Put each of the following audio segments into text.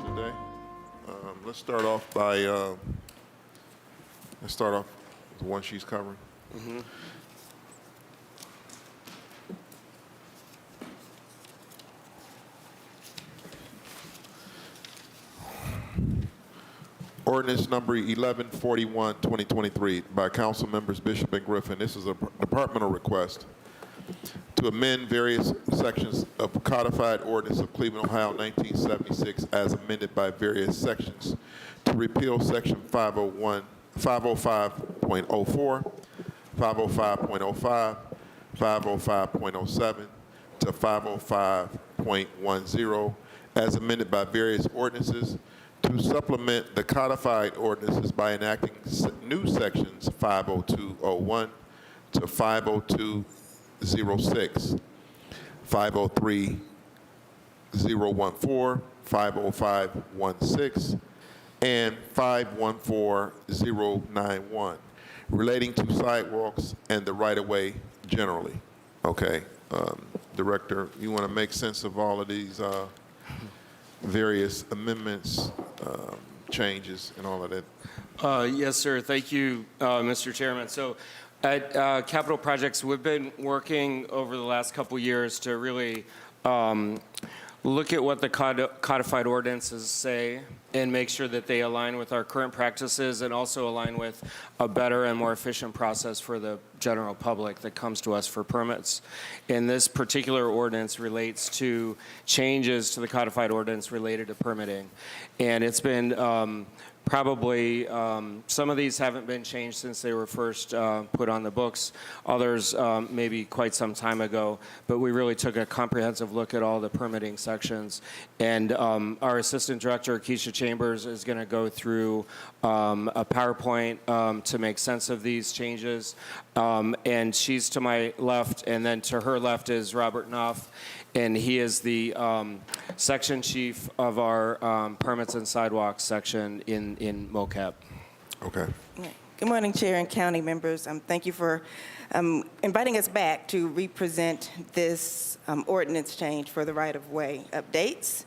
Today, let's start off by let's start off with the one she's covering. Ordinance number 1141, 2023, by council members Bishop and Griffin. This is a departmental request to amend various sections of codified ordinance of Cleveland, Ohio, 1976, as amended by various sections, to repeal section 501, 505.04, 505.05, 505.07, to 505.10, as amended by various ordinances, to supplement the codified ordinances by enacting new sections 502.01 to 502.06, 503.014, 505.16, and 514.091, relating to sidewalks and the right-of-way generally. Okay, Director, you want to make sense of all of these various amendments, changes, and all of that? Yes, sir. Thank you, Mr. Chairman. So at Capital Projects, we've been working over the last couple years to really look at what the codified ordinances say and make sure that they align with our current practices and also align with a better and more efficient process for the general public that comes to us for permits. And this particular ordinance relates to changes to the codified ordinance related to permitting. And it's been probably, some of these haven't been changed since they were first put on the books. Others maybe quite some time ago, but we really took a comprehensive look at all the permitting sections. And our Assistant Director, Keisha Chambers, is going to go through a PowerPoint to make sense of these changes. And she's to my left, and then to her left is Robert Knopf, and he is the section chief of our permits and sidewalks section in MoCap. Okay. Good morning, Chair and County members. Thank you for inviting us back to represent this ordinance change for the right-of-way updates.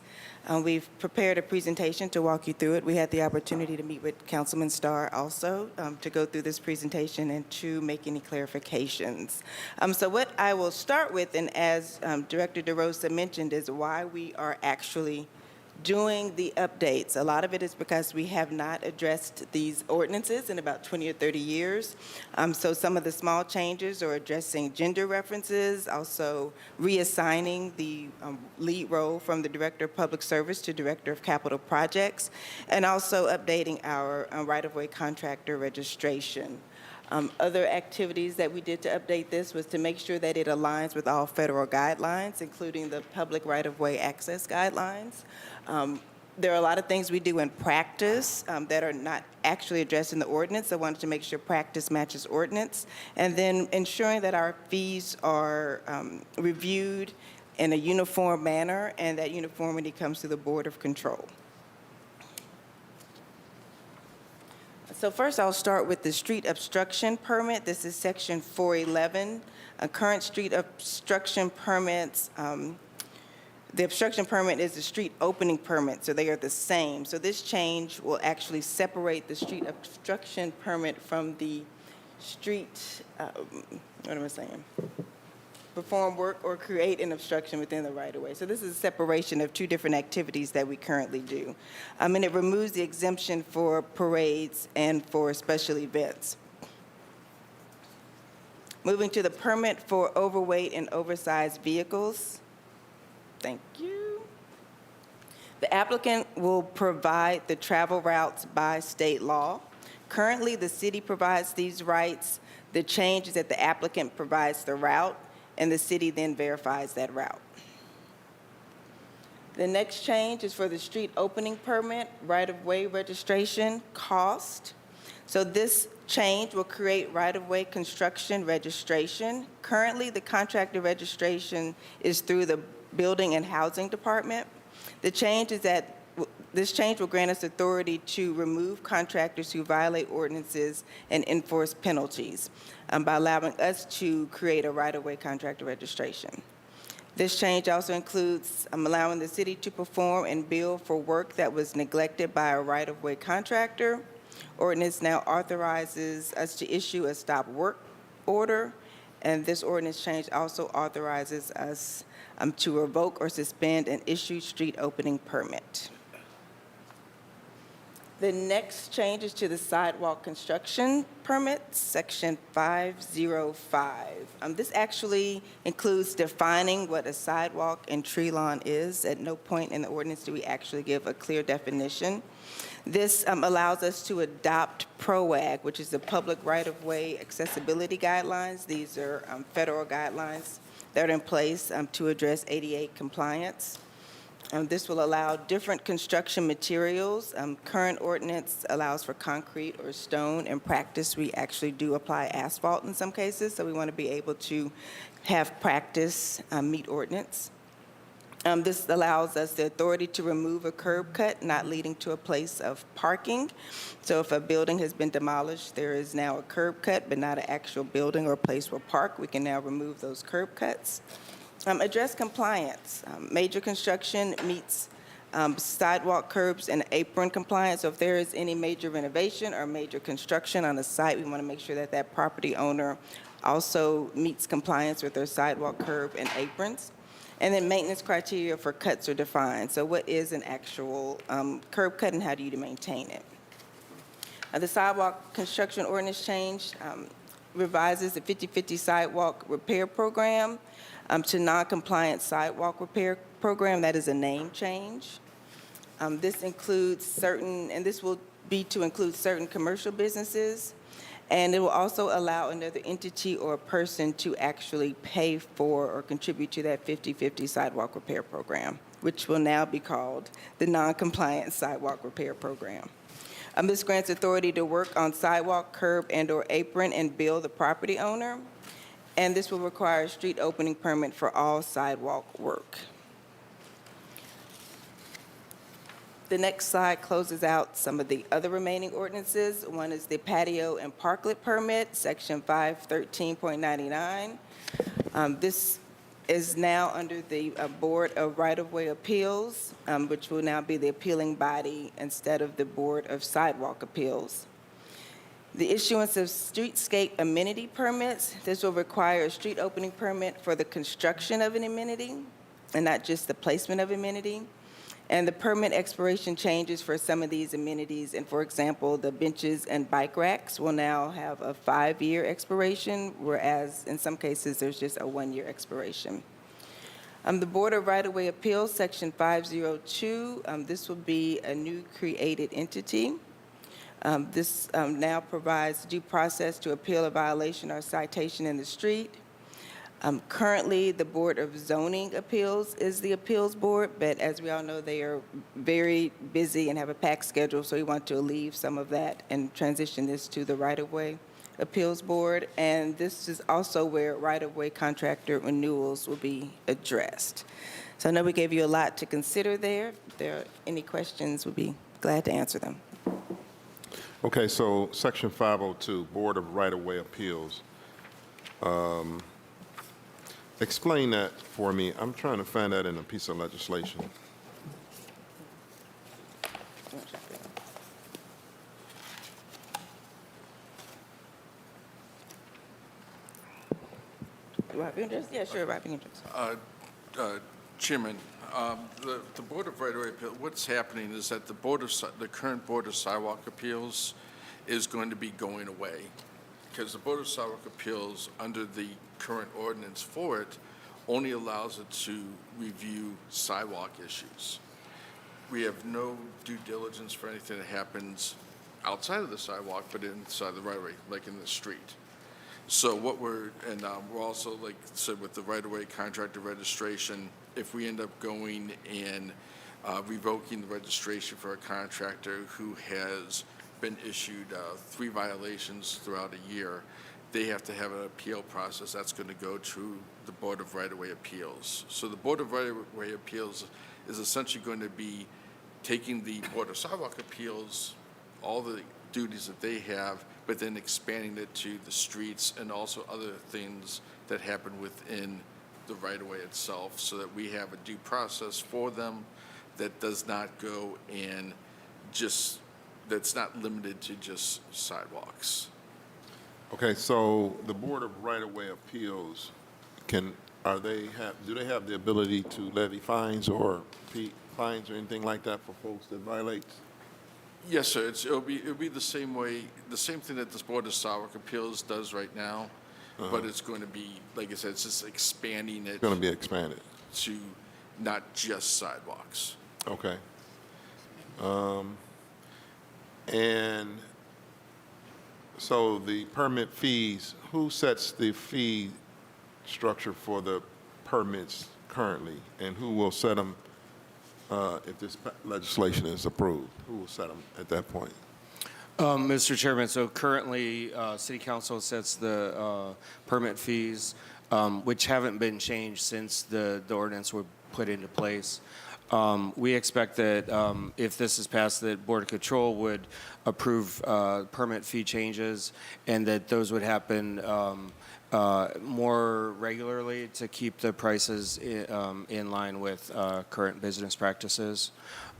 We've prepared a presentation to walk you through it. We had the opportunity to meet with Councilman Starr also to go through this presentation and to make any clarifications. So what I will start with, and as Director DeRosa mentioned, is why we are actually doing the updates. A lot of it is because we have not addressed these ordinances in about 20 or 30 years. So some of the small changes are addressing gender references, also reassigning the lead role from the Director of Public Service to Director of Capital Projects, and also updating our right-of-way contractor registration. Other activities that we did to update this was to make sure that it aligns with all federal guidelines, including the public right-of-way access guidelines. There are a lot of things we do in practice that are not actually addressed in the ordinance. I wanted to make sure practice matches ordinance, and then ensuring that our fees are reviewed in a uniform manner, and that uniformity comes to the Board of Control. So first, I'll start with the street obstruction permit. This is section 411. Current street obstruction permits, the obstruction permit is the street opening permit, so they are the same. So this change will actually separate the street obstruction permit from the street, what am I saying? Perform work or create an obstruction within the right-of-way. So this is a separation of two different activities that we currently do. And it removes the exemption for parades and for special events. Moving to the permit for overweight and oversized vehicles. Thank you. The applicant will provide the travel routes by state law. Currently, the city provides these rights. The change is that the applicant provides the route, and the city then verifies that route. The next change is for the street opening permit, right-of-way registration cost. So this change will create right-of-way construction registration. Currently, the contractor registration is through the Building and Housing Department. The change is that this change will grant us authority to remove contractors who violate ordinances and enforce penalties by allowing us to create a right-of-way contractor registration. This change also includes allowing the city to perform and bill for work that was neglected by a right-of-way contractor. Ordinance now authorizes us to issue a stop work order, and this ordinance change also authorizes us to revoke or suspend an issued street opening permit. The next change is to the sidewalk construction permit, section 505. This actually includes defining what a sidewalk and tree lawn is. At no point in the ordinance do we actually give a clear definition. This allows us to adopt PROAG, which is the Public Right-of-Way Accessibility Guidelines. These are federal guidelines that are in place to address ADA compliance. This will allow different construction materials. Current ordinance allows for concrete or stone. In practice, we actually do apply asphalt in some cases, so we want to be able to have practice meet ordinance. This allows us the authority to remove a curb cut not leading to a place of parking. So if a building has been demolished, there is now a curb cut, but not an actual building or place where park. We can now remove those curb cuts. Address compliance. Major construction meets sidewalk, curbs, and apron compliance. So if there is any major renovation or major construction on a site, we want to make sure that that property owner also meets compliance with their sidewalk, curb, and aprons. And then maintenance criteria for cuts are defined. So what is an actual curb cut and how do you maintain it? The sidewalk construction ordinance change revises the 50/50 sidewalk repair program to non-compliant sidewalk repair program. That is a name change. This includes certain, and this will be to include certain commercial businesses, and it will also allow another entity or a person to actually pay for or contribute to that 50/50 sidewalk repair program, which will now be called the non-compliant sidewalk repair program. This grants authority to work on sidewalk, curb, and/or apron and bill the property owner. And this will require a street opening permit for all sidewalk work. The next slide closes out some of the other remaining ordinances. One is the patio and parklet permit, section 513.99. This is now under the Board of Right-of-Way Appeals, which will now be the appealing body instead of the Board of Sidewalk Appeals. The issuance of streetscape amenity permits. This will require a street opening permit for the construction of an amenity and not just the placement of amenity. And the permit expiration changes for some of these amenities. And for example, the benches and bike racks will now have a 5-year expiration, whereas in some cases there's just a 1-year expiration. The Board of Right-of-Way Appeals, section 502, this will be a new created entity. This now provides due process to appeal a violation or citation in the street. Currently, the Board of Zoning Appeals is the appeals board, but as we all know, they are very busy and have a packed schedule, so we want to alleviate some of that and transition this to the Right-of-Way Appeals Board. And this is also where right-of-way contractor renewals will be addressed. So I know we gave you a lot to consider there. If there are any questions, we'll be glad to answer them. Okay, so Section 502, Board of Right-of-Way Appeals. Explain that for me. I'm trying to find that in a piece of legislation. Robbie interest? Yeah, sure, Robbie interest. Chairman, the Board of Right-of-Way Appeals, what's happening is that the current Board of Sidewalk Appeals is going to be going away, because the Board of Sidewalk Appeals, under the current ordinance for it, only allows it to review sidewalk issues. We have no due diligence for anything that happens outside of the sidewalk, but inside the right-of-way, like in the street. So what we're also, like I said, with the right-of-way contractor registration, if we end up going and revoking the registration for a contractor who has been issued 3 violations throughout a year, they have to have an appeal process that's going to go to the Board of Right-of-Way Appeals. So the Board of Right-of-Way Appeals is essentially going to be taking the Board of Sidewalk Appeals, all the duties that they have, but then expanding it to the streets and also other things that happen within the right-of-way itself so that we have a due process for them that does not go in just, that's not limited to just sidewalks. Okay, so the Board of Right-of-Way Appeals do they have the ability to levy fines or fines or anything like that for folks that violate? Yes, sir. It'll be the same way, the same thing that this Board of Sidewalk Appeals does right now, but it's going to be, like I said, it's just expanding it It's going to be expanded. to not just sidewalks. Okay. And so the permit fees, who sets the fee structure for the permits currently? And who will set them if this legislation is approved? Who will set them at that point? Mr. Chairman, so currently, City Council sets the permit fees, which haven't been changed since the ordinance were put into place. We expect that if this is passed, that Board of Control would approve permit fee changes, and that those would happen more regularly to keep the prices in line with current business practices.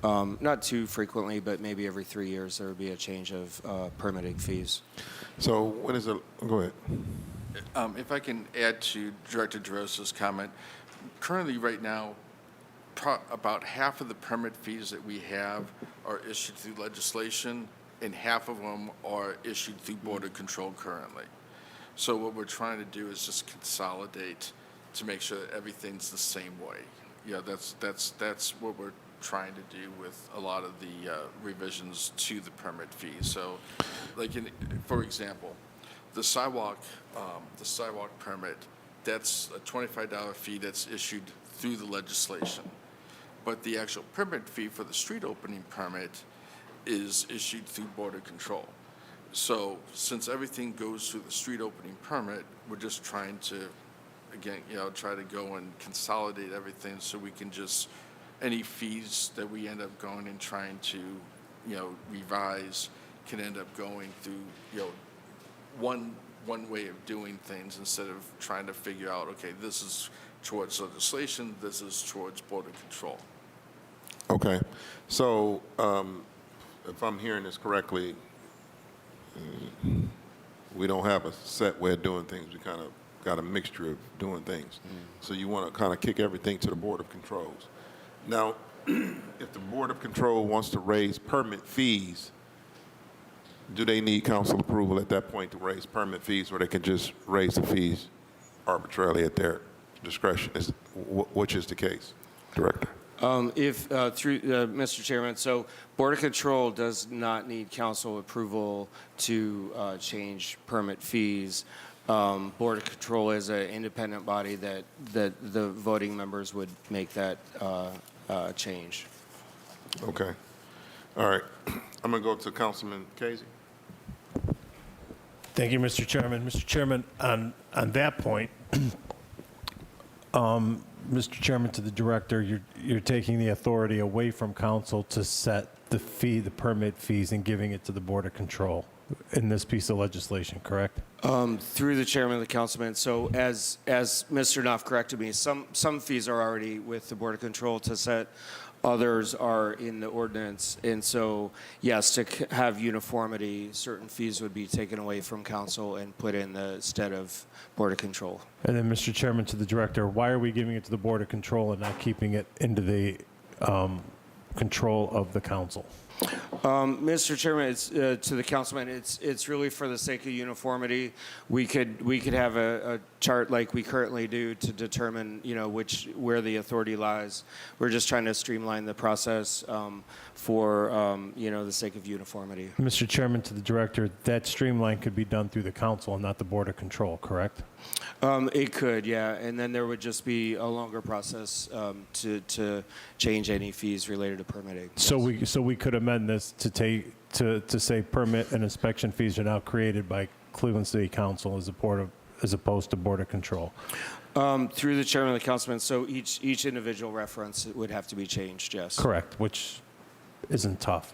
Not too frequently, but maybe every 3 years there would be a change of permitting fees. So when is it, go ahead. If I can add to Director DeRosa's comment, currently right now, about half of the permit fees that we have are issued through legislation, and half of them are issued through Board of Control currently. So what we're trying to do is just consolidate to make sure that everything's the same way. Yeah, that's what we're trying to do with a lot of the revisions to the permit fees. So, like for example, the sidewalk permit, that's a $25 fee that's issued through the legislation. But the actual permit fee for the street opening permit is issued through Board of Control. So since everything goes through the street opening permit, we're just trying to, again, try to go and consolidate everything so we can just, any fees that we end up going and trying to, revise can end up going through, one way of doing things instead of trying to figure out, okay, this is towards legislation, this is towards Board of Control. Okay. So if I'm hearing this correctly, we don't have a set way of doing things. We kind of got a mixture of doing things. So you want to kind of kick everything to the Board of Controls. Now, if the Board of Control wants to raise permit fees, do they need council approval at that point to raise permit fees, or they can just raise the fees arbitrarily at their discretion? Which is the case, Director? If through Mr. Chairman, so Board of Control does not need council approval to change permit fees. Board of Control is an independent body that the voting members would make that change. Okay. All right. I'm going to go to Councilman Casey. Thank you, Mr. Chairman. Mr. Chairman, on that point, Mr. Chairman, to the director, you're taking the authority away from council to set the permit fees, and giving it to the Board of Control in this piece of legislation, correct? Through the chairman of the councilman. So as Mr. Knopf corrected me, some fees are already with the Board of Control to set. Others are in the ordinance. And so, yes, to have uniformity, certain fees would be taken away from council and put in the stead of Board of Control. And then, Mr. Chairman, to the director, why are we giving it to the Board of Control and not keeping it into the control of the council? Mr. Chairman, it's to the councilman. It's really for the sake of uniformity. We could have a chart like we currently do to determine where the authority lies. We're just trying to streamline the process for the sake of uniformity. Mr. Chairman, to the director, that streamline could be done through the council and not the Board of Control, correct? It could, yeah, and then there would just be a longer process to change any fees related to permitting. So we could amend this to say permit and inspection fees are now created by Cleveland City Council as opposed to Board of Control. Through the chairman of the councilman, so each individual reference would have to be changed, yes. Correct, which isn't tough.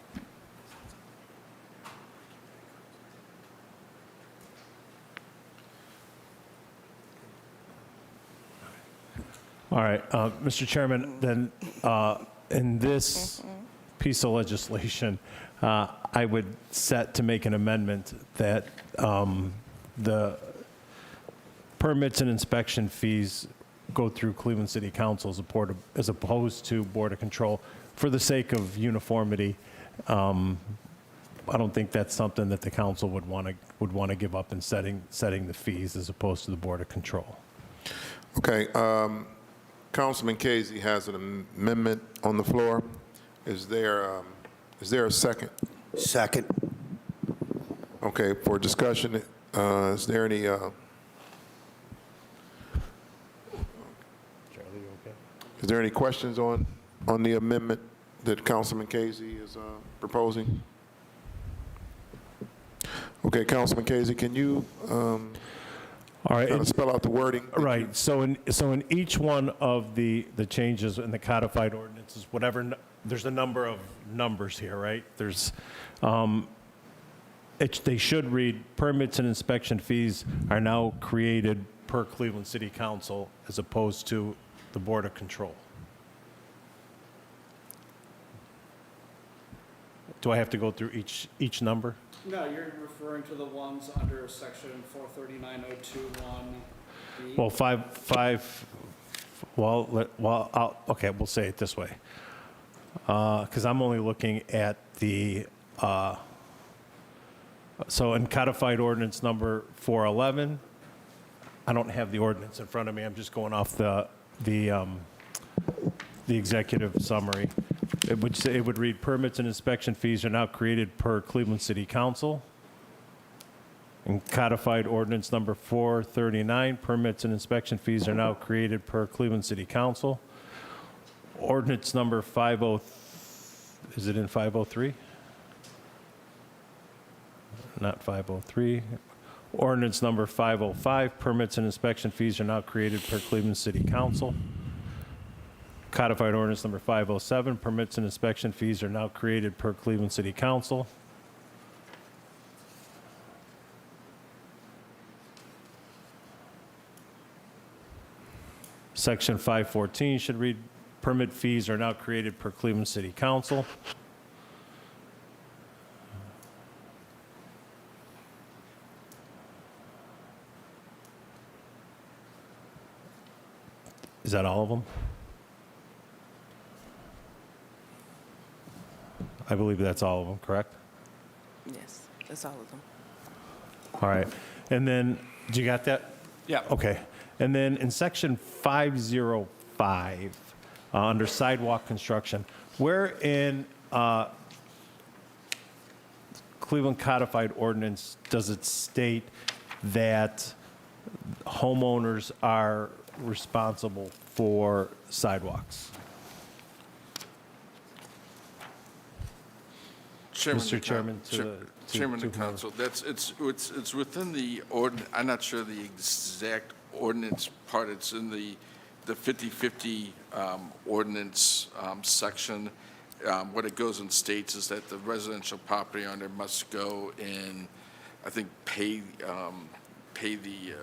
All right, Mr. Chairman, then in this piece of legislation, I would set to make an amendment that the permits and inspection fees go through Cleveland City Council as opposed to Board of Control for the sake of uniformity. I don't think that's something that the council would want to give up in setting the fees as opposed to the Board of Control. Okay, Councilman Casey has an amendment on the floor. Is there a second? Second. Okay, for discussion, is there any, is there any questions on the amendment that Councilman Casey is proposing? Okay, Councilman Casey, can you All right. kind of spell out the wording? Right, so in each one of the changes in the codified ordinances, there's a number of numbers here, right? They should read, permits and inspection fees are now created per Cleveland City Council as opposed to the Board of Control. Do I have to go through each number? No, you're referring to the ones under section 439.021B. Okay, we'll say it this way. Because I'm only looking at so in codified ordinance number 411, I don't have the ordinance in front of me. I'm just going off the executive summary. It would read, permits and inspection fees are now created per Cleveland City Council. In codified ordinance number 439, permits and inspection fees are now created per Cleveland City Council. Ordinance number 50, is it in 503? Not 503. Ordinance number 505, permits and inspection fees are now created per Cleveland City Council. Codified ordinance number 507, permits and inspection fees are now created per Cleveland City Council. Section 514 should read, permit fees are now created per Cleveland City Council. Is that all of them? I believe that's all of them, correct? Yes, that's all of them. All right. And then, do you got that? Yeah. Okay. And then in section 505, under sidewalk construction, where in Cleveland codified ordinance does it state that homeowners are responsible for sidewalks? Mr. Chairman, Chairman of the Council, it's within the I'm not sure the exact ordinance part. It's in the 50/50 ordinance section. What it goes and states is that the residential property owner must go and, I think, pay the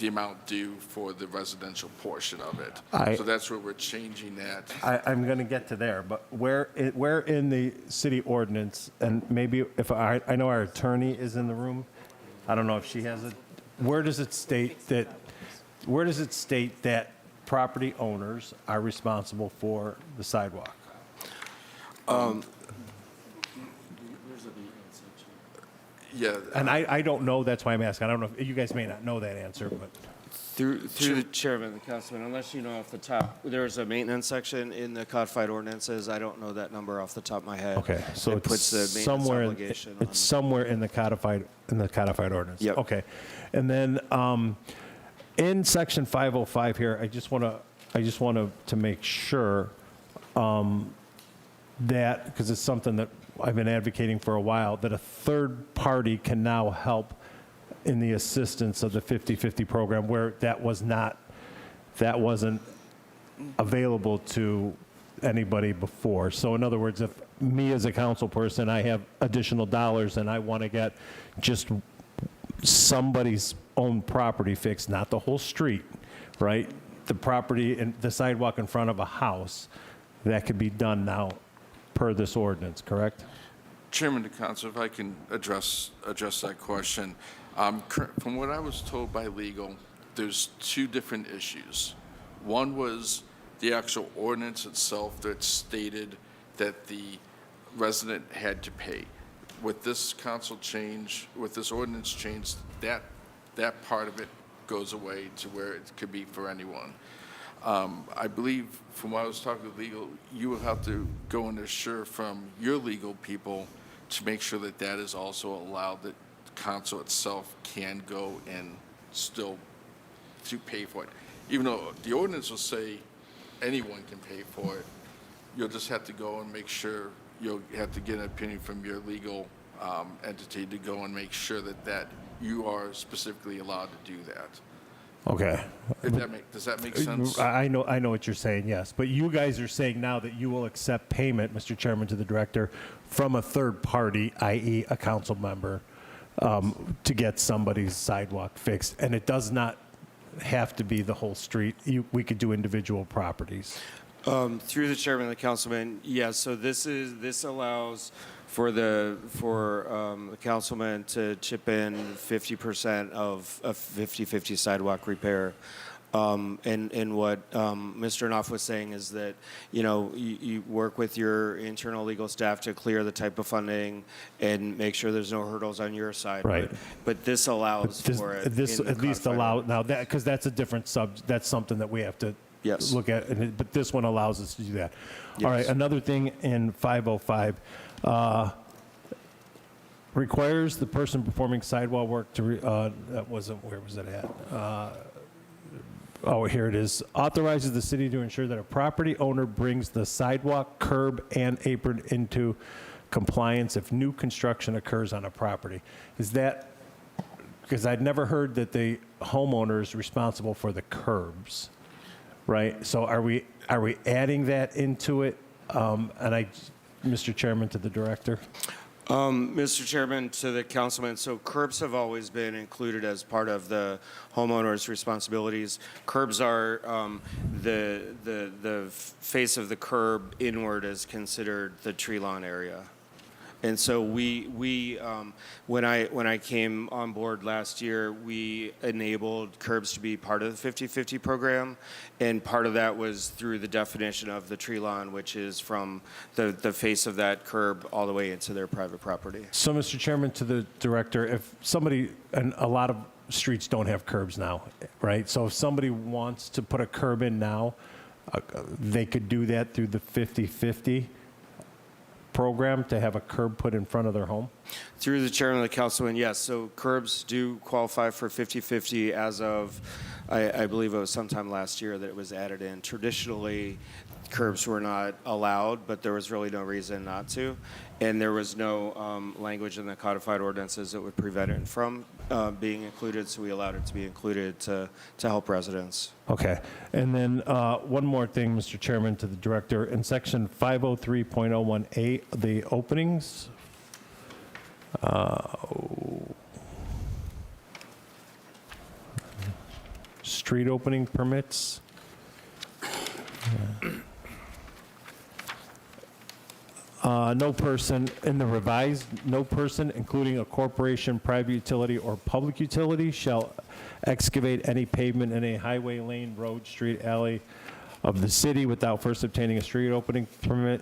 amount due for the residential portion of it. So that's where we're changing that. I'm going to get to there, but where in the city ordinance, and maybe if I know our attorney is in the room, I don't know if she has it, where does it state that property owners are responsible for the sidewalk? Yeah. And I don't know, that's why I'm asking. I don't know, you guys may not know that answer, but. Through the chairman, the councilman, unless you know off the top, there's a maintenance section in the codified ordinances. I don't know that number off the top of my head. Okay, so It puts the it's maintenance somewhere, obligation it's somewhere in the codified ordinance? Yep. Okay. And then in section 505 here, I just want to make sure that, because it's something that I've been advocating for a while, that a third party can now help in the assistance of the 50/50 program where that wasn't available to anybody before. So in other words, if me as a council person, I have additional dollars and I want to get just somebody's own property fixed, not the whole street, right? the property and the sidewalk in front of a house, that could be done now per this ordinance, correct? Chairman of Council, if I can address that question. From what I was told by legal, there's two different issues. One was the actual ordinance itself that stated that the resident had to pay. With this council change, with this ordinance change, that part of it goes away to where it could be for anyone. I believe, from what I was talking to legal, you will have to go and assure from your legal people to make sure that that is also allowed, that the council itself can go and still to pay for it. Even though the ordinance will say anyone can pay for it, you'll just have to go and make sure, you'll have to get an opinion from your legal entity to go and make sure that you are specifically allowed to do that. Okay. Does that make sense? I know what you're saying, yes. But you guys are saying now that you will accept payment, Mr. Chairman, to the director, from a third party, i.e. a council member, to get somebody's sidewalk fixed. And it does not have to be the whole street. We could do individual properties. Through the chairman and the councilman, yes. So this allows for the councilman to chip in 50% of a 50-50 sidewalk repair. And what Mr. Knopf was saying is that, you work with your internal legal staff to clear the type of funding and make sure there's no hurdles on your side. Right. But this allows for it. This in the at least codified allow, order. now that, because that's a different that's something that we have to Yes. look at, but this one allows us to do that. All right, Yes. another thing in 505, requires the person performing sidewalk work to, that wasn't, where was it at? Oh, here it is. Authorizes the city to ensure that a property owner brings the sidewalk, curb, and apron into compliance if new construction occurs on a property. Is that, because I'd never heard that the homeowner is responsible for the curbs, right? So are we adding that into it? Mr. Chairman, to the director. Mr. Chairman, to the councilman, so curbs have always been included as part of the homeowner's responsibilities. Curbs are the face of the curb inward is considered the tree lawn area. And so we when I came on board last year, we enabled curbs to be part of the 50-50 program, and part of that was through the definition of the tree lawn, which is from the face of that curb all the way into their private property. So, Mr. Chairman, to the director, if somebody, and a lot of streets don't have curbs now, right? So if somebody wants to put a curb in now, they could do that through the 50-50 program to have a curb put in front of their home? Through the chairman of the councilman, yes. So curbs do qualify for 50-50 as of, I believe it was sometime last year that it was added in. Traditionally, curbs were not allowed, but there was really no reason not to. And there was no language in the codified ordinances that would prevent it from being included, so we allowed it to be included to help residents. Okay. And then one more thing, Mr. Chairman, to the director. In section 503.01A, the openings, street opening permits. No person, in the revised, no person, including a corporation, private utility, or public utility, shall excavate any pavement in a highway, lane, road, street, alley of the city without first obtaining a street opening permit,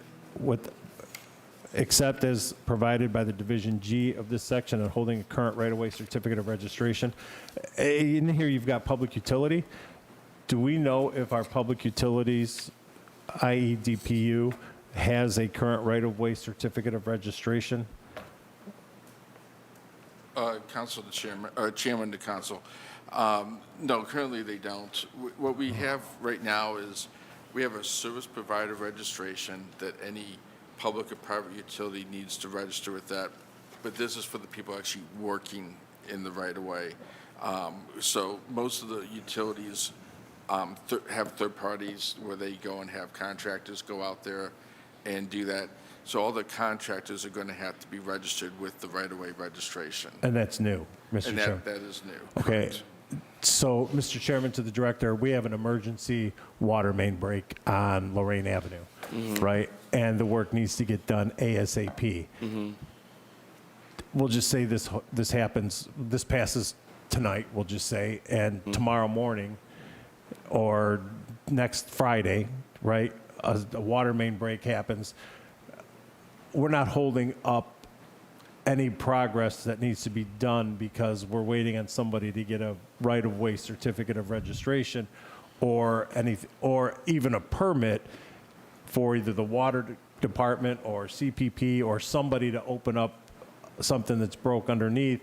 except as provided by the Division G of this section and holding a current right-of-way certificate of registration. In here, you've got public utility. Do we know if our public utilities, i.e. DPU, has a current right-of-way certificate of registration? Council, the chairman, or chairman to council. No, currently they don't. What we have right now is we have a service provider registration that any public or private utility needs to register with that. But this is for the people actually working in the right-of-way. So most of the utilities have third parties where they go and have contractors go out there and do that. So all the contractors are going to have to be registered with the right-of-way registration. And that's new, Mr. And Chairman. that is new. Okay. correct. So, Mr. Chairman, to the director, we have an emergency water main break on Lorraine Avenue, right? And the work needs to get done ASAP. We'll just say this happens, this passes tonight, we'll just say, and tomorrow morning or next Friday, right, a water main break happens. We're not holding up any progress that needs to be done because we're waiting on somebody to get a right-of-way certificate of registration or even a permit for either the water department or CPP or somebody to open up something that's broke underneath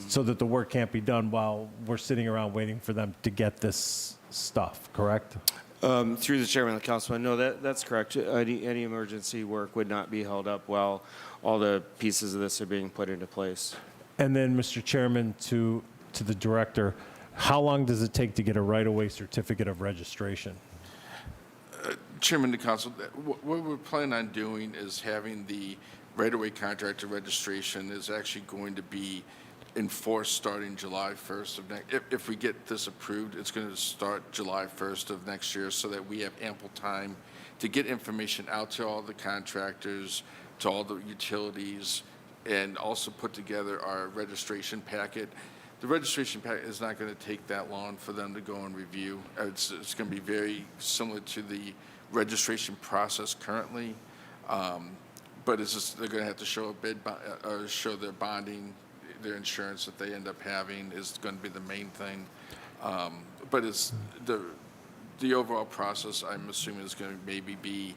so that the work can't be done while we're sitting around waiting for them to get this stuff, correct? Through the chairman of the council, no, that's correct. Any emergency work would not be held up while all the pieces of this are being put into place. And then, Mr. Chairman, to the director, how long does it take to get a right-of-way certificate of registration? Chairman of the council, what we're planning on doing is having the right-of-way contractor registration is actually going to be enforced starting July 1st of next. If we get this approved, it's going to start July 1st of next year so that we have ample time to get information out to all the contractors, to all the utilities, and also put together our registration packet. The registration packet is not going to take that long for them to go and review. It's going to be very similar to the registration process currently, but it's just they're going to have to show a bid or show their bonding, their insurance that they end up having is going to be the main thing. But it's the overall process. I'm assuming is going to maybe be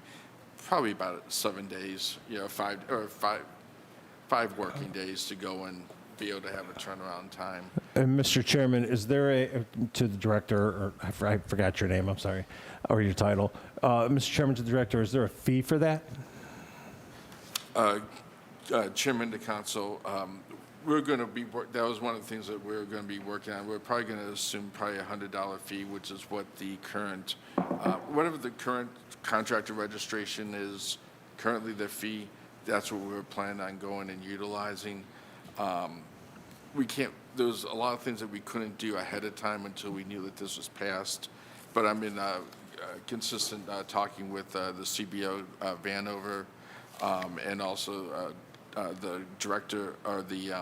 probably about 7 days, five working days to go and be able to have a turnaround time. And Mr. Chairman, is there to the director, or I forgot your name, I'm sorry, or your title. Mr. Chairman, to the director, is there a fee for that? Chairman of the council, we're going to be, that was one of the things that we're going to be working on. We're probably going to assume probably a $100 fee, which is what the current, whatever the current contractor registration is, currently their fee, that's what we're planning on going and utilizing. We can't, there's a lot of things that we couldn't do ahead of time until we knew that this was passed. But I'm in consistent talking with the CBO, Vanover, and also the director or the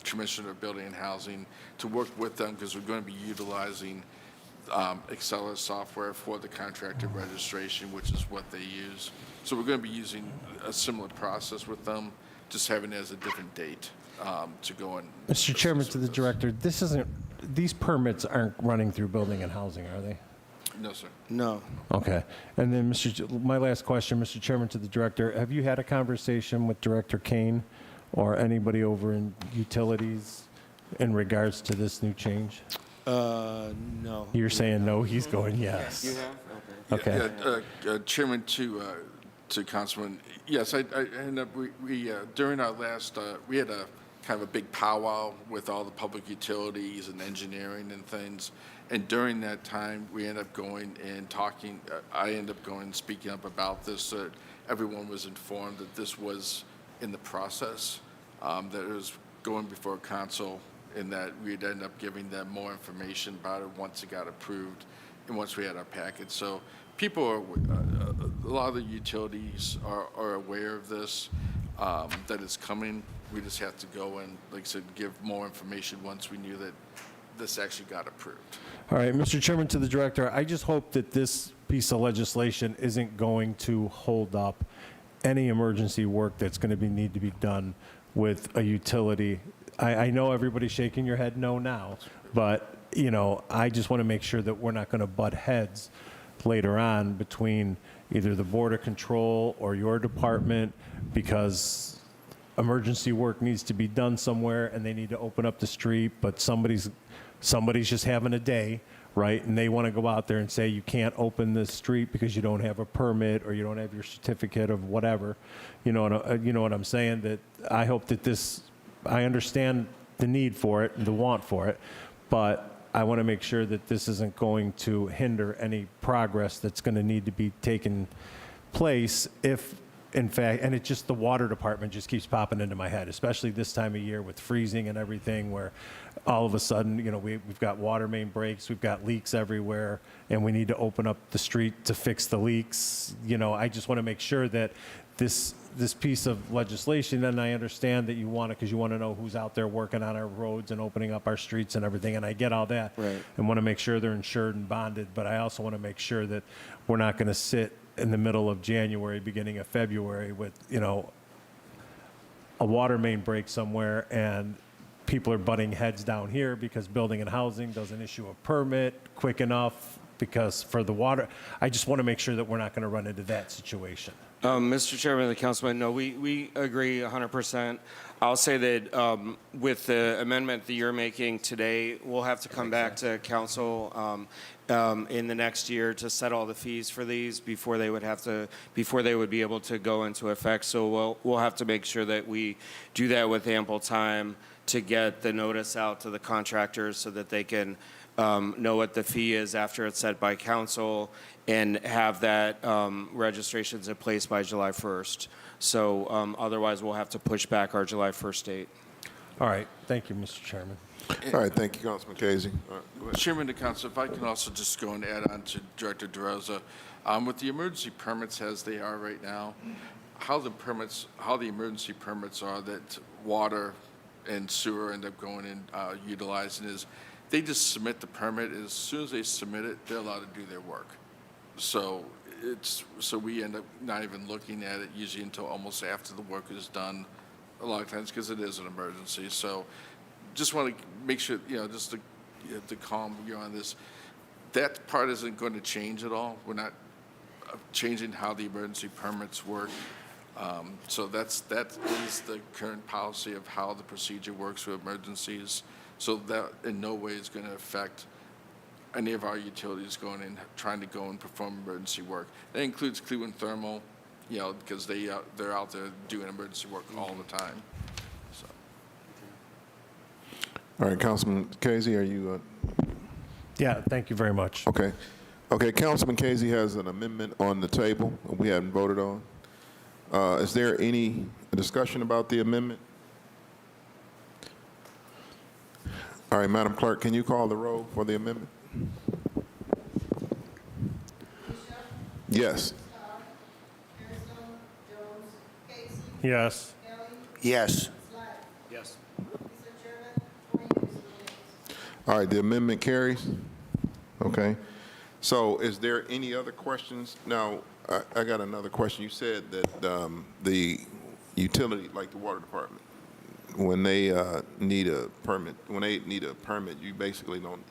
commissioner of building and housing to work with them because we're going to be utilizing Excel software for the contractor registration, which is what they use. So we're going to be using a similar process with them, just having it as a different date to go and. Mr. Chairman, to the director, these permits aren't running through building and housing, are they? No, sir. No. Okay. And then, my last question, Mr. Chairman, to the director, have you had a conversation with Director Kane or anybody over in utilities in regards to this new change? No. You're saying no, he's going yes. You have? Okay. Chairman, to Councilman, yes, I ended up, we during our last, we had a kind of a big powwow with all the public utilities and engineering and things. And during that time, we ended up going and talking, I ended up going and speaking up about this, so that everyone was informed that this was in the process, that it was going before council, and that we'd end up giving them more information about it once it got approved and once we had our package. So people are, a lot of the utilities are aware of this, that it's coming. We just have to go and, like I said, give more information once we knew that this actually got approved. All right, Mr. Chairman, to the director, I just hope that this piece of legislation isn't going to hold up any emergency work that's going to need to be done with a utility. I know everybody's shaking your head no now, but, I just want to make sure that we're not going to butt heads later on between either the Board of Control or your department because emergency work needs to be done somewhere and they need to open up the street, but somebody's just having a day, right? And they want to go out there and say, you can't open this street because you don't have a permit or you don't have your certificate of whatever. You know what I'm saying? That I hope that I understand the need for it and the want for it, but I want to make sure that this isn't going to hinder any progress that's going to need to be taken place if in fact, and it just, the water department just keeps popping into my head, especially this time of year with freezing and everything, where all of a sudden, you know, we've got water main breaks, we've got leaks everywhere, and we need to open up the street to fix the leaks. You know, I just want to make sure that this piece of legislation, and I understand that you want it because you want to know who's out there working on our roads and opening up our streets and everything, and I get all that. Right. And want to make sure they're insured and bonded, but I also want to make sure that we're not going to sit in the middle of January, beginning of February with, you know, a water main break somewhere and people are butting heads down here because building and housing doesn't issue a permit quick enough because for the water. I just want to make sure that we're not going to run into that situation. Mr. Chairman, the councilman, no, we agree 100%. I'll say that with the amendment that you're making today, we'll have to come back to council in the next year to set all the fees for these before they would be able to go into effect. So we'll have to make sure that we do that with ample time to get the notice out to the contractors so that they can know what the fee is after it's set by council and have that registrations in place by July 1st. So otherwise, we'll have to push back our July 1st date. All right. Thank you, Mr. Chairman. All right, thank you, Councilman Casey. All right, go ahead. Chairman of the Council, if I can also just go and add on to Director DeRosa, with the emergency permits as they are right now, how the emergency permits are that water and sewer end up going and utilizing is they just submit the permit. As soon as they submit it, they're allowed to do their work. So we end up not even looking at it usually until almost after the work is done a lot of times because it is an emergency. So just want to make sure, just to calm you on this, that part isn't going to change at all. We're not changing how the emergency permits work. So that is the current policy of how the procedure works with emergencies. So that in no way is going to affect any of our utilities going in, trying to go and perform emergency work. That includes Cleveland Thermal, because they're out there doing emergency work all the time. So. All right, Councilman Casey, are you? Yeah, thank you very much. Okay. Okay, Councilman Casey has an amendment on the table we haven't voted on. Is there any discussion about the amendment? All right, Madam Clerk, can you call the roll for the amendment? Yes. Yes. Yes. Yes. All right, the amendment carries. Okay. So is there any other questions? Now, I got another question. You said that the utility, like the water department, when they need a permit, you basically don't,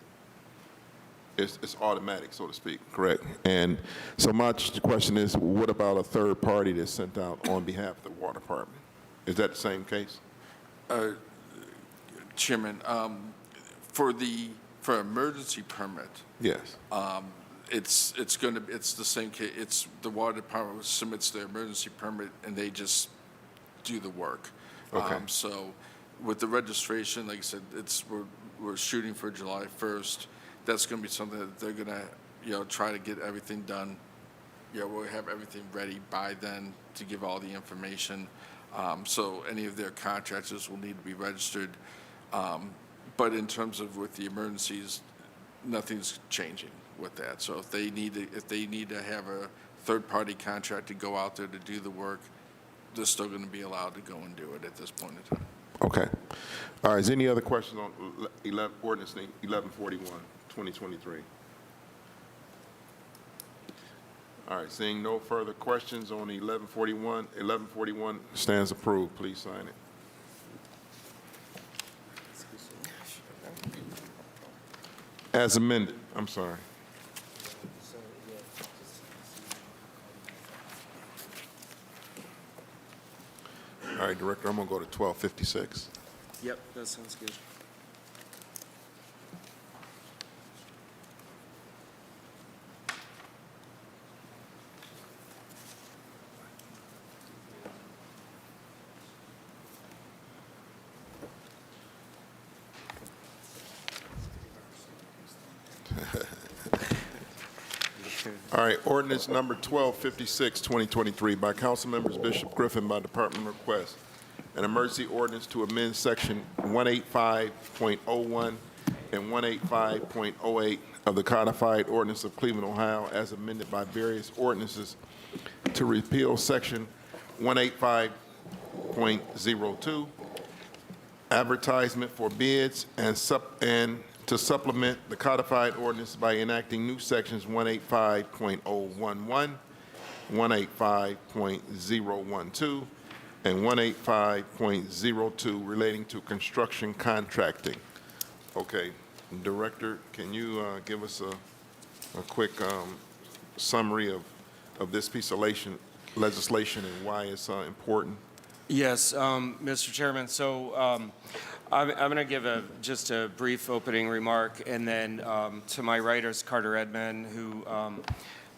it's automatic, so to speak, correct? And so my question is, what about a third party that's sent out on behalf of the water department? Is that the same case? Chairman, for emergency permit, Yes. it's the same case. It's the water department submits their emergency permit and they just do the work. Okay. So with the registration, like I said, we're shooting for July 1st. That's going to be something that they're going to try to get everything done. We'll have everything ready by then to give all the information. So any of their contractors will need to be registered. But in terms of with the emergencies, nothing's changing with that. So if they need to have a third-party contractor go out there to do the work, they're still going to be allowed to go and do it at this point in time. Okay. All right, is there any other questions on ordinance 1141, 2023? All right, seeing no further questions on 1141 stands approved. Please sign it. As amended, I'm sorry. All right, Director, I'm going to go to 1256. Yep, that sounds good. All right, ordinance number 1256, 2023, by council members Bishop Griffin by department request. An emergency ordinance to amend section 185.01 and 185.08 of the codified ordinance of Cleveland, Ohio, as amended by various ordinances to repeal section 185.02, advertisement for bids, and to supplement the codified ordinance by enacting new sections 185.011, 185.012, and 185.02 relating to construction contracting. Okay, Director, can you give us a quick summary of this piece of legislation and why it's important? Yes, Mr. Chairman. So I'm going to give just a brief opening remark, and then to my right is Carter Edmond, who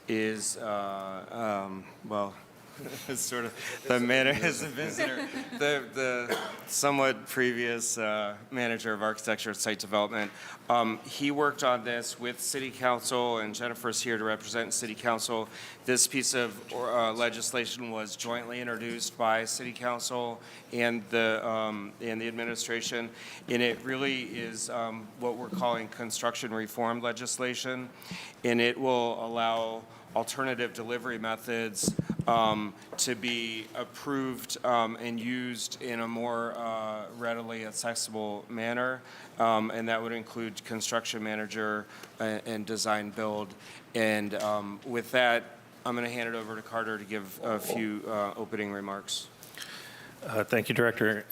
is, well, is sort of the manager, is a visitor, the somewhat previous manager of architecture and site development. He worked on this with City Council, and Jennifer's here to represent City Council. This piece of legislation was jointly introduced by City Council and the administration, and it really is what we're calling construction reform legislation, and it will allow alternative delivery methods to be approved and used in a more readily accessible manner, and that would include construction manager and design build. And with that, I'm going to hand it over to Carter to give a few opening remarks. Thank you, Director.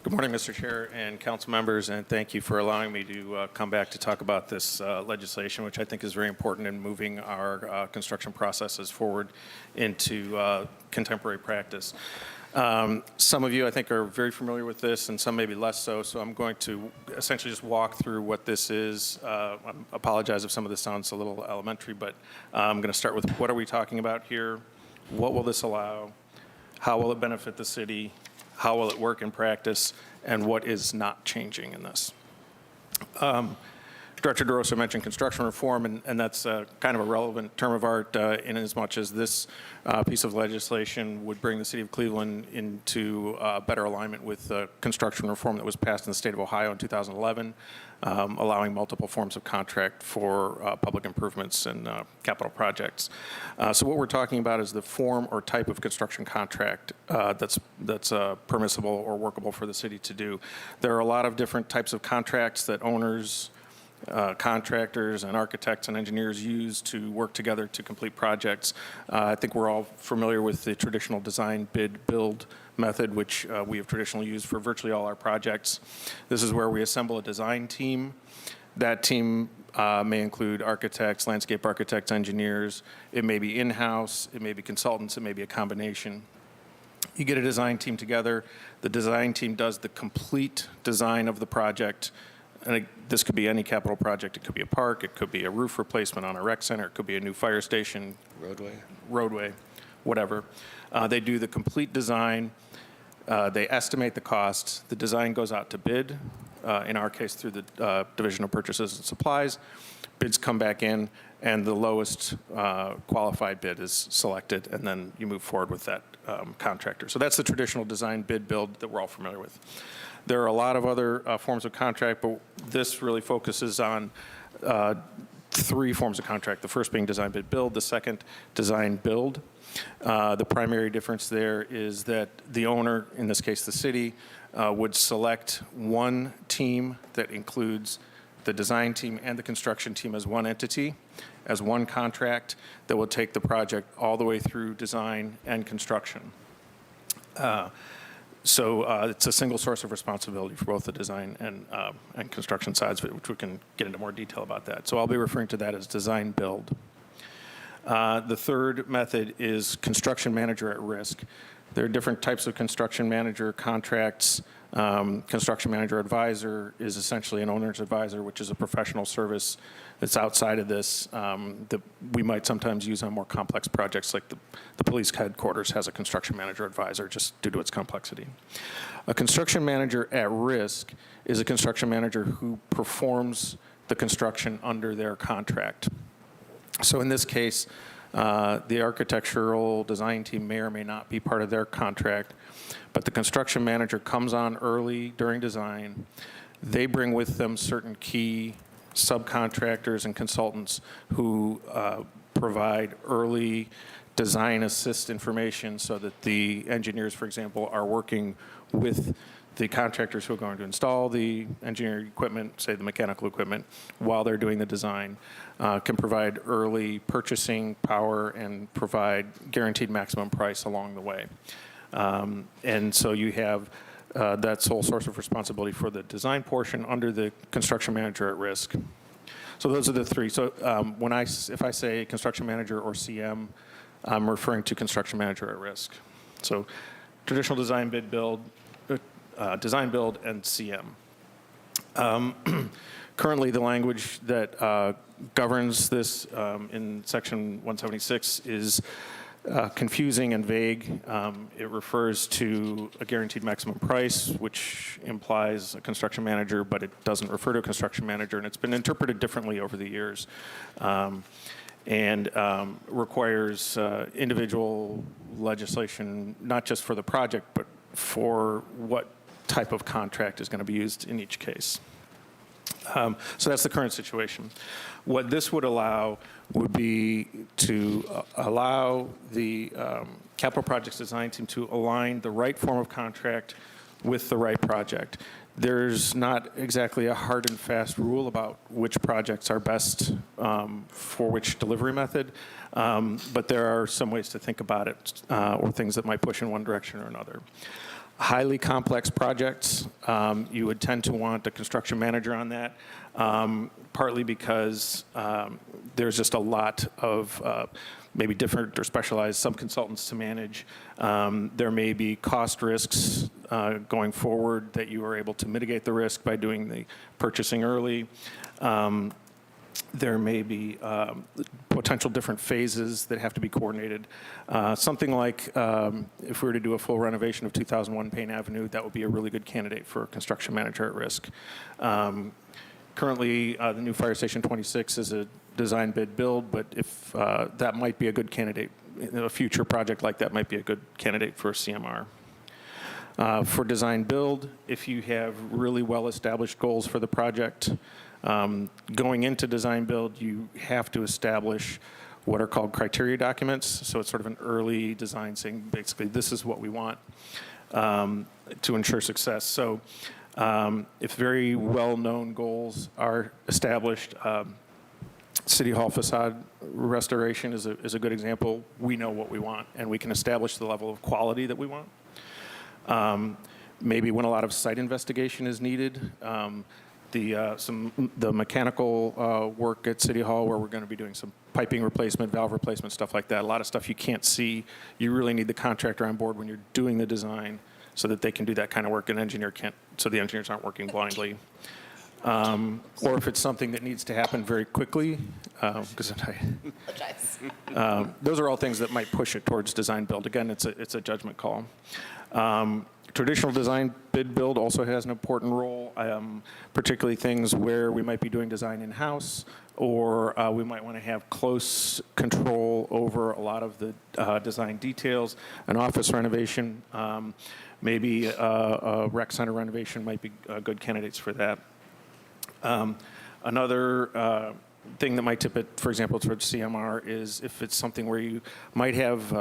Good morning, Mr. Chair and council members, and thank you for allowing me to come back to talk about this legislation, which I think is very important in moving our construction processes forward into contemporary practice. Some of you, I think, are very familiar with this, and some maybe less so, so I'm going to essentially just walk through what this is. I apologize if some of this sounds a little elementary, but I'm going to start with what are we talking about here, what will this allow, how will it benefit the city, how will it work in practice, and what is not changing in this. Director DeRosa mentioned construction reform, and that's kind of a relevant term of art in as much as this piece of legislation would bring the city of Cleveland into better alignment with the construction reform that was passed in the state of Ohio in 2011, allowing multiple forms of contract for public improvements and capital projects. So what we're talking about is the form or type of construction contract that's permissible or workable for the city to do. There are a lot of different types of contracts that owners, contractors and architects and engineers use to work together to complete projects. I think we're all familiar with the traditional design, bid, build method, which we have traditionally used for virtually all our projects. This is where we assemble a design team. That team may include architects, landscape architects, engineers. It may be in-house, it may be consultants, it may be a combination. You get a design team together. The design team does the complete design of the project. And this could be any capital project. It could be a park. It could be a roof replacement on a rec center. It could be a new fire station. Roadway, whatever. They do the complete design. They estimate the cost. The design goes out to bid, in our case through the Division of Purchases and Supplies. Bids come back in, and the lowest qualified bid is selected, and then you move forward with that contractor. So that's the traditional design, bid, build that we're all familiar with. There are a lot of other forms of contract, but this really focuses on three forms of contract. The first being design, bid, build. The second, design, build. The primary difference there is that the owner, in this case the city, would select one team that includes the design team and the construction team as one entity, as one contract that will take the project all the way through design and construction. So it's a single source of responsibility for both the design and construction sides, which we can get into more detail about that. So I'll be referring to that as design build. The third method is construction manager at risk. There are different types of construction manager contracts. Construction manager advisor is essentially an owner's advisor, which is a professional service that's outside of this that we might sometimes use on more complex projects, like the police headquarters has a construction manager advisor just due to its complexity. A construction manager at risk is a construction manager who performs the construction under their contract. So in this case, the architectural design team may or may not be part of their contract, but the construction manager comes on early during design. They bring with them certain key subcontractors and consultants who provide early design assist information so that the engineers, for example, are working with the contractors who are going to install the engineering equipment, say the mechanical equipment, while they're doing the design, can provide early purchasing power and provide guaranteed maximum price along the way. And so you have that sole source of responsibility for the design portion under the construction manager at risk. So those are the three. So if I say construction manager or CM, I'm referring to construction manager at risk. So traditional design, bid, build, design, build, and CM. Currently, the language that governs this in Section 176 is confusing and vague. It refers to a guaranteed maximum price, which implies a construction manager, but it doesn't refer to a construction manager, and it's been interpreted differently over the years. And requires individual legislation, not just for the project, but for what type of contract is going to be used in each case. So that's the current situation. What this would allow would be to allow the capital projects design team to align the right form of contract with the right project. There's not exactly a hard and fast rule about which projects are best for which delivery method, but there are some ways to think about it or things that might push in one direction or another. Highly complex projects, you would tend to want a construction manager on that, partly because there's just a lot of maybe different or specialized subconsultants to manage. There may be cost risks going forward that you are able to mitigate the risk by doing the purchasing early. There may be potential different phases that have to be coordinated. Something like if we were to do a full renovation of 2001 Payne Avenue, that would be a really good candidate for a construction manager at risk. Currently, the new Fire Station 26 is a design bid build, but if that might be a good candidate, a future project like that might be a good candidate for a CMR. For design build, if you have really well-established goals for the project, going into design build, you have to establish what are called criteria documents. So it's sort of an early design saying, basically, this is what we want to ensure success. So if very well-known goals are established, City Hall facade restoration is a good example. We know what we want, and we can establish the level of quality that we want. Maybe when a lot of site investigation is needed, the mechanical work at City Hall, where we're going to be doing some piping replacement, valve replacement, stuff like that. A lot of stuff you can't see. You really need the contractor on board when you're doing the design so that they can do that kind of work. An engineer can't, so the engineers aren't working blindly. Or if it's something that needs to happen very quickly, because those are all things that might push it towards design build. Again, it's a judgment call. Traditional design bid build also has an important role, particularly things where we might be doing design in-house, or we might want to have close control over a lot of the design details. An office renovation, maybe a rec center renovation might be good candidates for that. Another thing that might tip it, for example, towards CMR is if it's something where you might have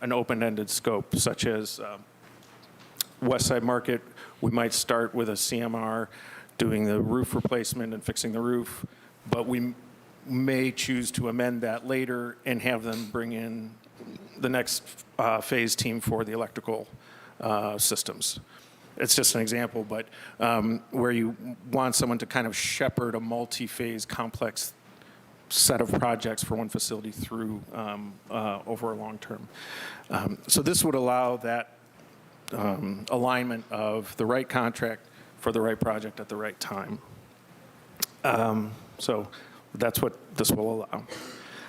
an open-ended scope, such as West Side Market. We might start with a CMR doing the roof replacement and fixing the roof, but we may choose to amend that later and have them bring in the next phase team for the electrical systems. It's just an example, but where you want someone to kind of shepherd a multi-phase complex set of projects for one facility through over a long term. So this would allow that alignment of the right contract for the right project at the right time. So that's what this will allow.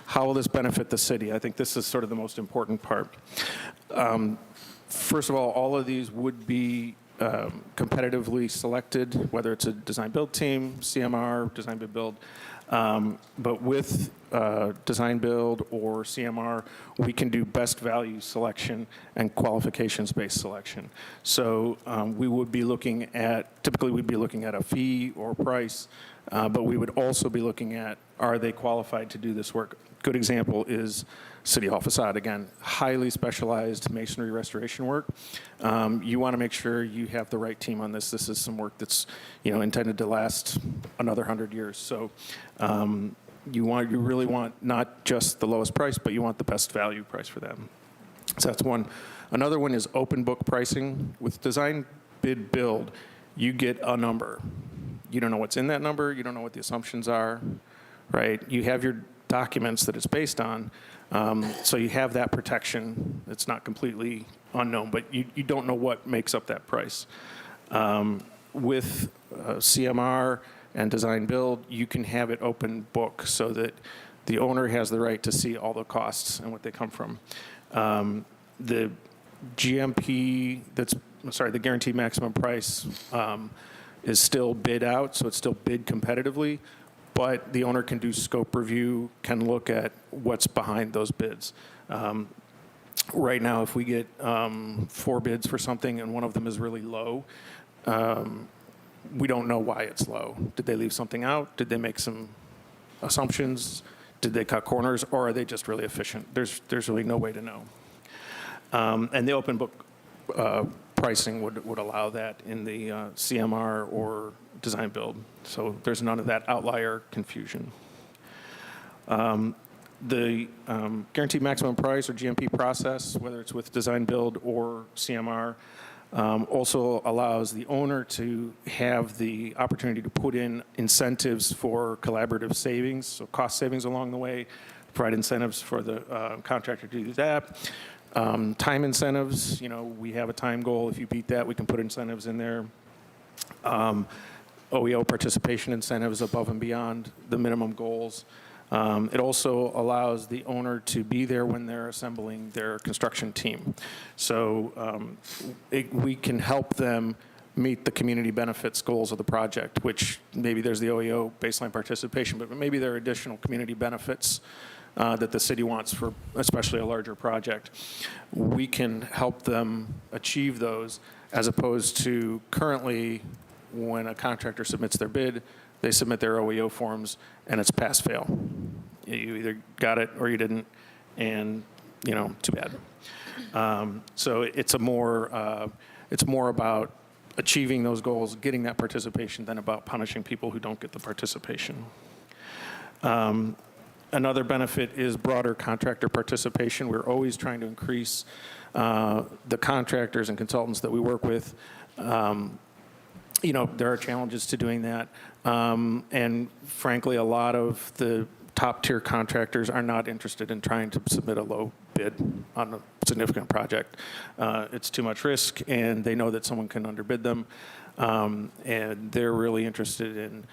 How will this benefit the city? I think this is sort of the most important part. First of all of these would be competitively selected, whether it's a design-build team, CMR, design-bid-build. But with design-build or CMR, we can do best value selection and qualifications-based selection. So we would be looking at, typically we'd be looking at a fee or price, but we would also be looking at, are they qualified to do this work? Good example is City Hall facade. Again, highly specialized masonry restoration work. You want to make sure you have the right team on this. This is some work that's, intended to last another 100 years. So you really want not just the lowest price, but you want the best value price for them. So that's one. Another one is open book pricing. With design bid build, you get a number. You don't know what's in that number. You don't know what the assumptions are, right? You have your documents that it's based on. So you have that protection. It's not completely unknown, but you don't know what makes up that price. With CMR and design build, you can have it open book so that the owner has the right to see all the costs and what they come from. The GMP, the guaranteed maximum price is still bid out, so it's still bid competitively. But the owner can do scope review, can look at what's behind those bids. Right now, if we get 4 bids for something and one of them is really low, we don't know why it's low. Did they leave something out? Did they make some assumptions? Did they cut corners? Or are they just really efficient? There's really no way to know. And the open book pricing would allow that in the CMR or design build. So there's none of that outlier confusion. The guaranteed maximum price or GMP process, whether it's with design build or CMR, also allows the owner to have the opportunity to put in incentives for collaborative savings, so cost savings along the way, provide incentives for the contractor to do that. Time incentives, we have a time goal. If you beat that, we can put incentives in there. OEO participation incentives above and beyond the minimum goals. It also allows the owner to be there when they're assembling their construction team. So we can help them meet the community benefits goals of the project, which maybe there's the OEO baseline participation, but maybe there are additional community benefits that the city wants for especially a larger project. We can help them achieve those as opposed to currently when a contractor submits their bid, they submit their OEO forms and it's pass-fail. You either got it or you didn't, and too bad. So it's more about achieving those goals, getting that participation, than about punishing people who don't get the participation. Another benefit is broader contractor participation. We're always trying to increase the contractors and consultants that we work with. There are challenges to doing that. And frankly, a lot of the top-tier contractors are not interested in trying to submit a low bid on a significant project. It's too much risk, and they know that someone can underbid them. And they're really interested in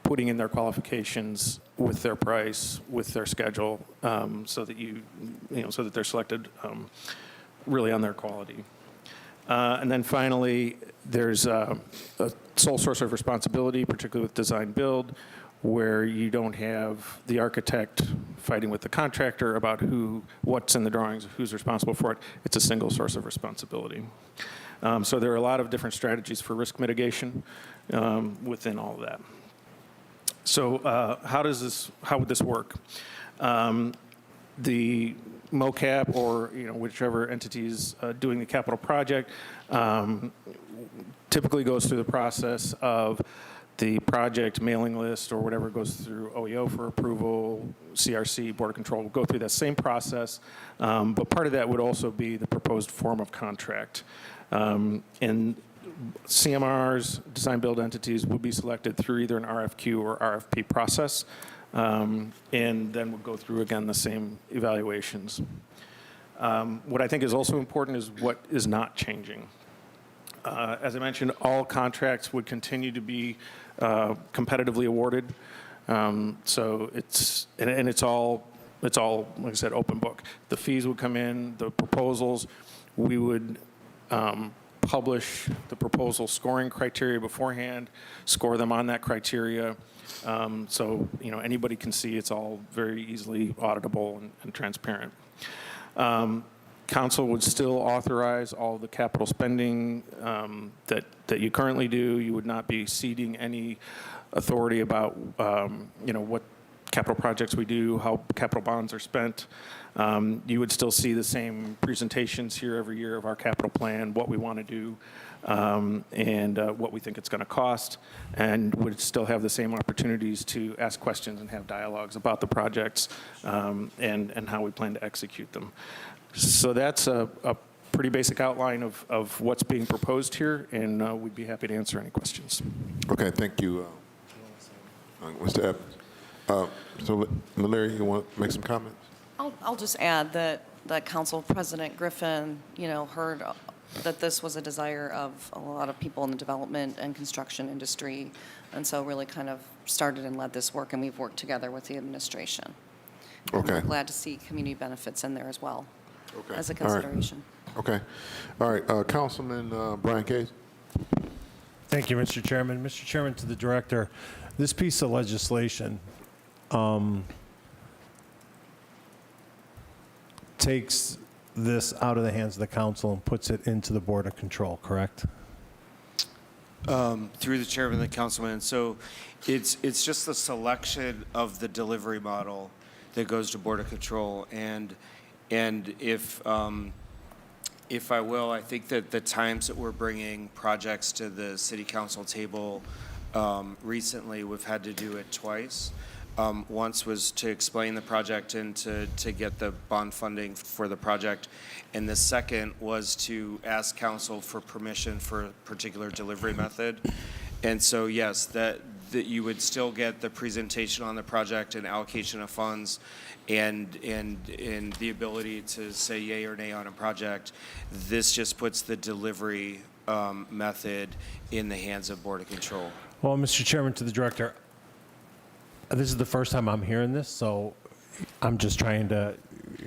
putting in their qualifications with their price, with their schedule, so that they're selected really on their quality. And then finally, there's a sole source of responsibility, particularly with design build, where you don't have the architect fighting with the contractor about what's in the drawings, who's responsible for it. It's a single source of responsibility. So there are a lot of different strategies for risk mitigation within all of that. So how would this work? The MOCAP or whichever entity is doing the capital project typically goes through the process of the project mailing list or whatever goes through OEO for approval, CRC, Board of Control will go through that same process, but part of that would also be the proposed form of contract. And CMRs, design build entities, would be selected through either an RFQ or RFP process, and then we'll go through again the same evaluations. What I think is also important is what is not changing. As I mentioned, all contracts would continue to be competitively awarded. So it's all, like I said, open book. The fees would come in, the proposals, we would publish the proposal scoring criteria beforehand, score them on that criteria. So, anybody can see it's all very easily auditable and transparent. Council would still authorize all the capital spending that you currently do. You would not be ceding any authority about, what capital projects we do, how capital bonds are spent. You would still see the same presentations here every year of our capital plan, what we want to do, and what we think it's going to cost, and would still have the same opportunities to ask questions and have dialogues about the projects and how we plan to execute them. So that's a pretty basic outline of what's being proposed here, and we'd be happy to answer any questions. Okay, thank you, Mr. Evans. So, Larry, you want to make some comments? I'll just add that Council President Griffin, heard that this was a desire of a lot of people in the development and construction industry, and so really kind of started and led this work, and we've worked together with the administration. Okay. I'm glad to see community benefits in there as well as a All right. consideration. Okay. All right, Councilman Brian Case. Thank you, Mr. Chairman. Mr. Chairman, to the Director, this piece of legislation takes this out of the hands of the council and puts it into the Board of Control, correct? Through the chairman and the councilman. So it's just the selection of the delivery model that goes to Board of Control. And if I will, I think that the times that we're bringing projects to the city council table recently, we've had to do it twice. Once was to explain the project and to get the bond funding for the project. And the second was to ask council for permission for a particular delivery method. And so, yes, that you would still get the presentation on the project and allocation of funds and the ability to say yay or nay on a project. This just puts the delivery method in the hands of Board of Control. Well, Mr. Chairman, to the Director, this is the first time I'm hearing this, so I'm just trying to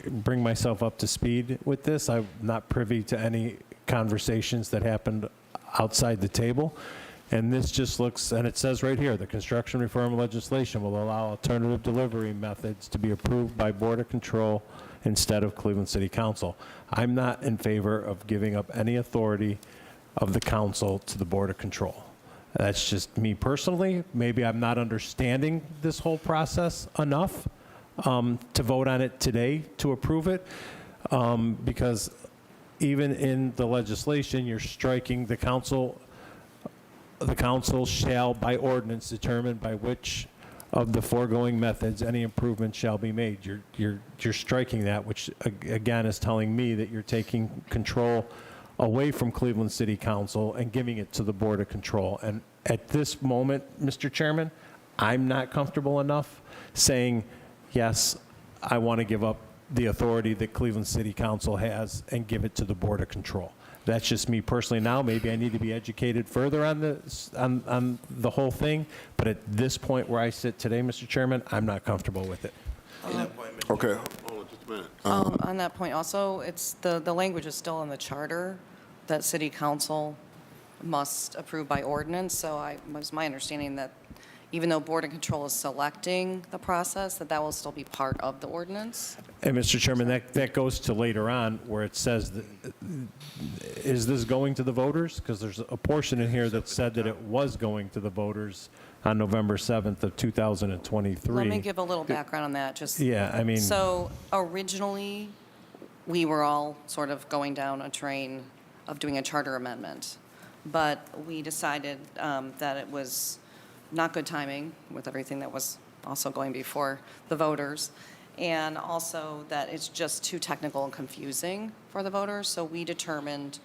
bring myself up to speed with this. I'm not privy to any conversations that happened outside the table. And this just looks, and it says right here, the construction reform legislation will allow alternative delivery methods to be approved by Board of Control instead of Cleveland City Council. I'm not in favor of giving up any authority of the council to the Board of Control. That's just me personally. Maybe I'm not understanding this whole process enough to vote on it today to approve it, because even in the legislation, you're striking the council shall by ordinance determine by which of the foregoing methods any improvement shall be made. You're striking that, which again is telling me that you're taking control away from Cleveland City Council and giving it to the Board of Control. And at this moment, Mr. Chairman, I'm not comfortable enough saying, yes, I want to give up the authority that Cleveland City Council has and give it to the Board of Control. That's just me personally now. Maybe I need to be educated further on the whole thing. But at this point where I sit today, Mr. Chairman, I'm not comfortable with it. Okay, hold on just a minute. On that point also, it's the language is still in the charter that city council must approve by ordinance. So it was my understanding that even though Board of Control is selecting the process, that will still be part of the ordinance. And Mr. Chairman, that goes to later on where it says, that, is this going to the voters? Because there's a portion in here that said that it was going to the voters on November 7th of 2023. Let me give a little background on that. Yeah, I mean. So originally, we were all sort of going down a train of doing a charter amendment. But we decided that it was not good timing with everything that was also going before the voters, and also that it's just too technical and confusing for the voters. So we determined,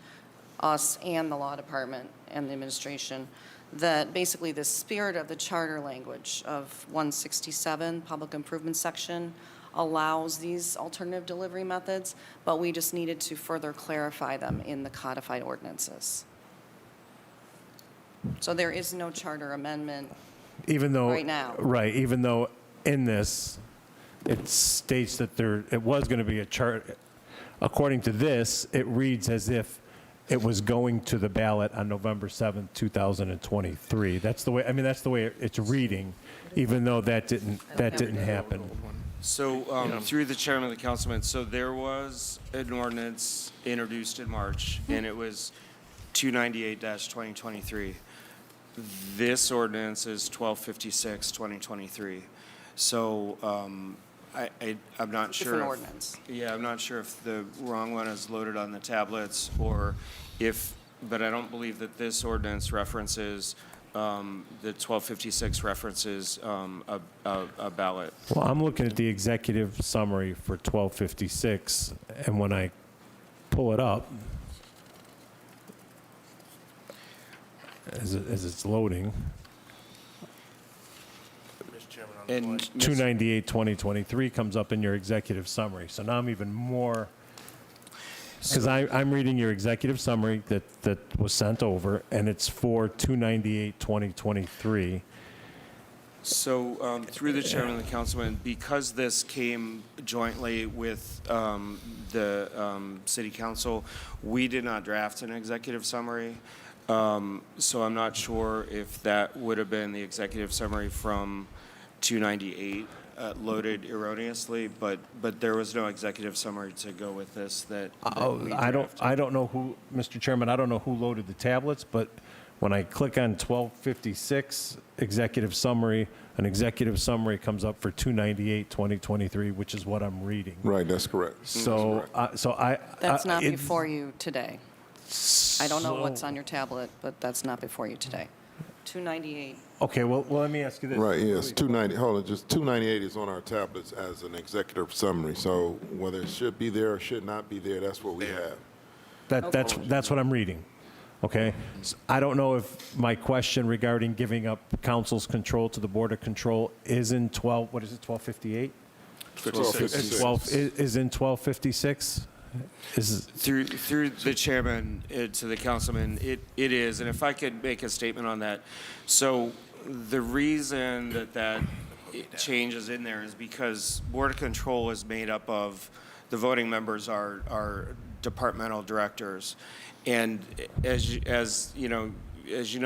us and the law department and the administration, that basically the spirit of the charter language of 167, public improvement section, allows these alternative delivery methods, but we just needed to further clarify them in the codified ordinances. So there is no charter amendment even though, right now. Right, even though in this, it states that it was going to be a chart. According to this, it reads as if it was going to the ballot on November 7th, 2023. That's the way, I mean, that's the way it's reading, even though that didn't happen. So through the chairman of the councilman, so there was an ordinance introduced in March, and it was 298-2023. This ordinance is 1256-2023. So I'm not sure. Different if- ordinance. Yeah, I'm not sure if the wrong one is loaded on the tablets or but I don't believe that this ordinance references, the 1256 references a ballot. Well, I'm looking at the executive summary for 1256, and when I pull it up, as it's loading, And 298-2023 comes up in your executive summary. So now I'm even more, because I'm reading your executive summary that was sent over, and it's for 298-2023. So through the chairman and the councilman, because this came jointly with the city council, we did not draft an executive summary. So I'm not sure if that would have been the executive summary from 298 loaded erroneously, but there was no executive summary to go with this that we drafted. I don't know who, Mr. Chairman, I don't know who loaded the tablets, but when I click on 1256 executive summary, an executive summary comes up for 298-2023, which is what I'm reading. Right, that's correct. So, That's not it- before you today. I don't know what's on your tablet, but that's not before you today. 298. Okay, well, let me ask you this. Right, yes, 290, hold on, just 298 is on our tablets as an executive summary. So whether it should be there or should not be there, that's what we have. That's what I'm reading, okay? I don't know if my question regarding giving up council's control to the Board of Control is in 1258? 1256. Is in 1256? Through the chairman to the councilman, it is, and if I could make a statement on that. So the reason that change is in there is because Board of Control is made up of, the voting members are departmental directors. And as you know,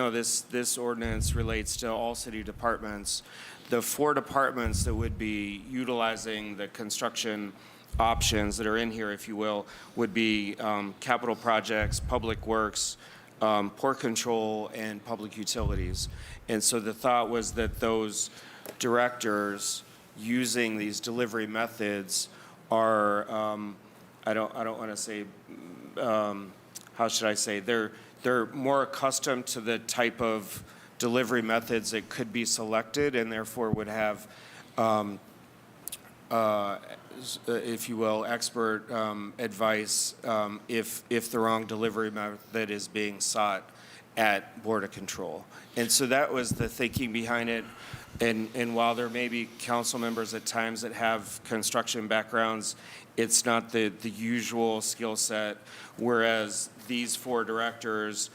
this ordinance relates to all city departments. The 4 departments that would be utilizing the construction options that are in here, if you will, would be capital projects, public works, port control, and public utilities. And so the thought was that those directors using these delivery methods are, I don't want to say, how should I say, they're more accustomed to the type of delivery methods that could be selected, and therefore would have if you will, expert advice if the wrong delivery method is being sought at Board of Control. And so that was the thinking behind it. And while there may be council members at times that have construction backgrounds, it's not the usual skill set, whereas these 4 directors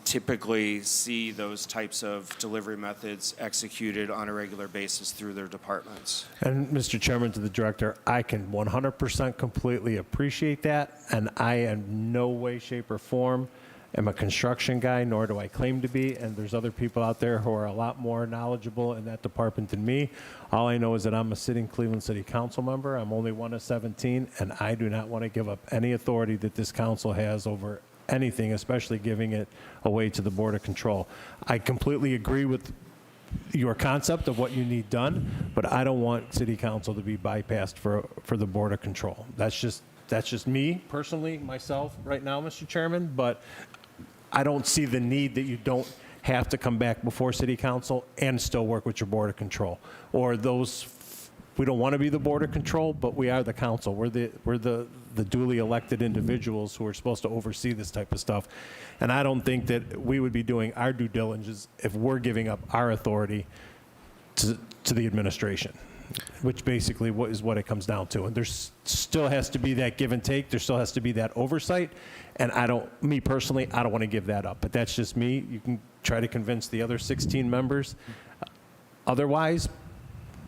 typically see those types of delivery methods executed on a regular basis through their departments. And Mr. Chairman, to the director, I can 100% completely appreciate that, and I in no way, shape, or form am a construction guy, nor do I claim to be, and there's other people out there who are a lot more knowledgeable in that department than me. All I know is that I'm a sitting Cleveland City Council member. I'm only one of 17, and I do not want to give up any authority that this council has over anything, especially giving it away to the Board of Control. I completely agree with your concept of what you need done, but I don't want City Council to be bypassed for the Board of Control. That's just me personally, myself, right now, Mr. Chairman, but I don't see the need that you don't have to come back before City Council and still work with your Board of Control. Or we don't want to be the Board of Control, but we are the council. We're the duly elected individuals who are supposed to oversee this type of stuff. And I don't think that we would be doing our due diligence if we're giving up our authority to the administration, which basically is what it comes down to. And there still has to be that give and take. There still has to be that oversight. And me personally, I don't want to give that up. But that's just me. You can try to convince the other 16 members otherwise,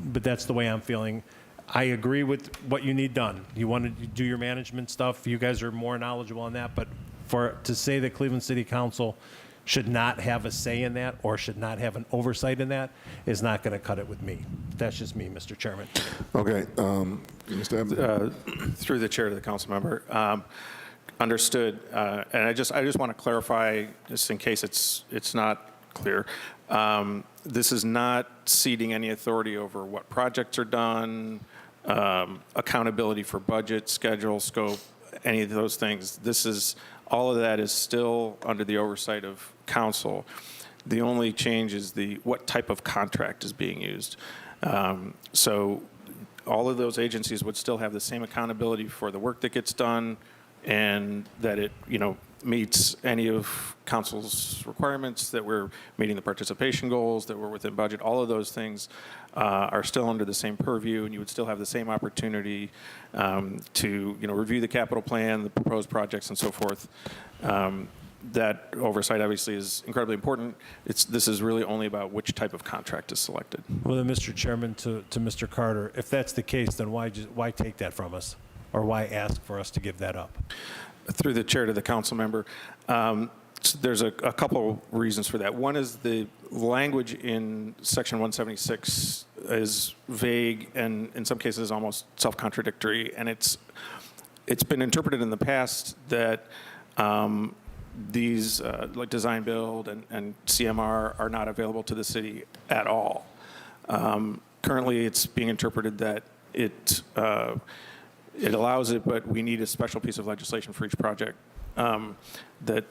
but that's the way I'm feeling. I agree with what you need done. You want to do your management stuff. You guys are more knowledgeable on that. But to say that Cleveland City Council should not have a say in that or should not have an oversight in that is not going to cut it with me. That's just me, Mr. Chairman. Okay, Mr. Evans. Through the chair to the council member. Understood. And I just want to clarify, just in case it's not clear. This is not ceding any authority over what projects are done, accountability for budget, schedule, scope, any of those things. All of that is still under the oversight of council. The only change is what type of contract is being used. So all of those agencies would still have the same accountability for the work that gets done, and that it, meets any of council's requirements, that we're meeting the participation goals, that we're within budget. All of those things are still under the same purview, and you would still have the same opportunity to, review the capital plan, the proposed projects, and so forth. That oversight obviously is incredibly important. This is really only about which type of contract is selected. Well, then, Mr. Chairman, to Mr. Carter, if that's the case, then why take that from us? Or why ask for us to give that up? Through the chair to the council member, so there's a couple reasons for that. One is the language in Section 176 is vague and in some cases almost self-contradictory, and it's been interpreted in the past that these like design build and CMR are not available to the city at all. Currently, it's being interpreted that it allows it, but we need a special piece of legislation for each project that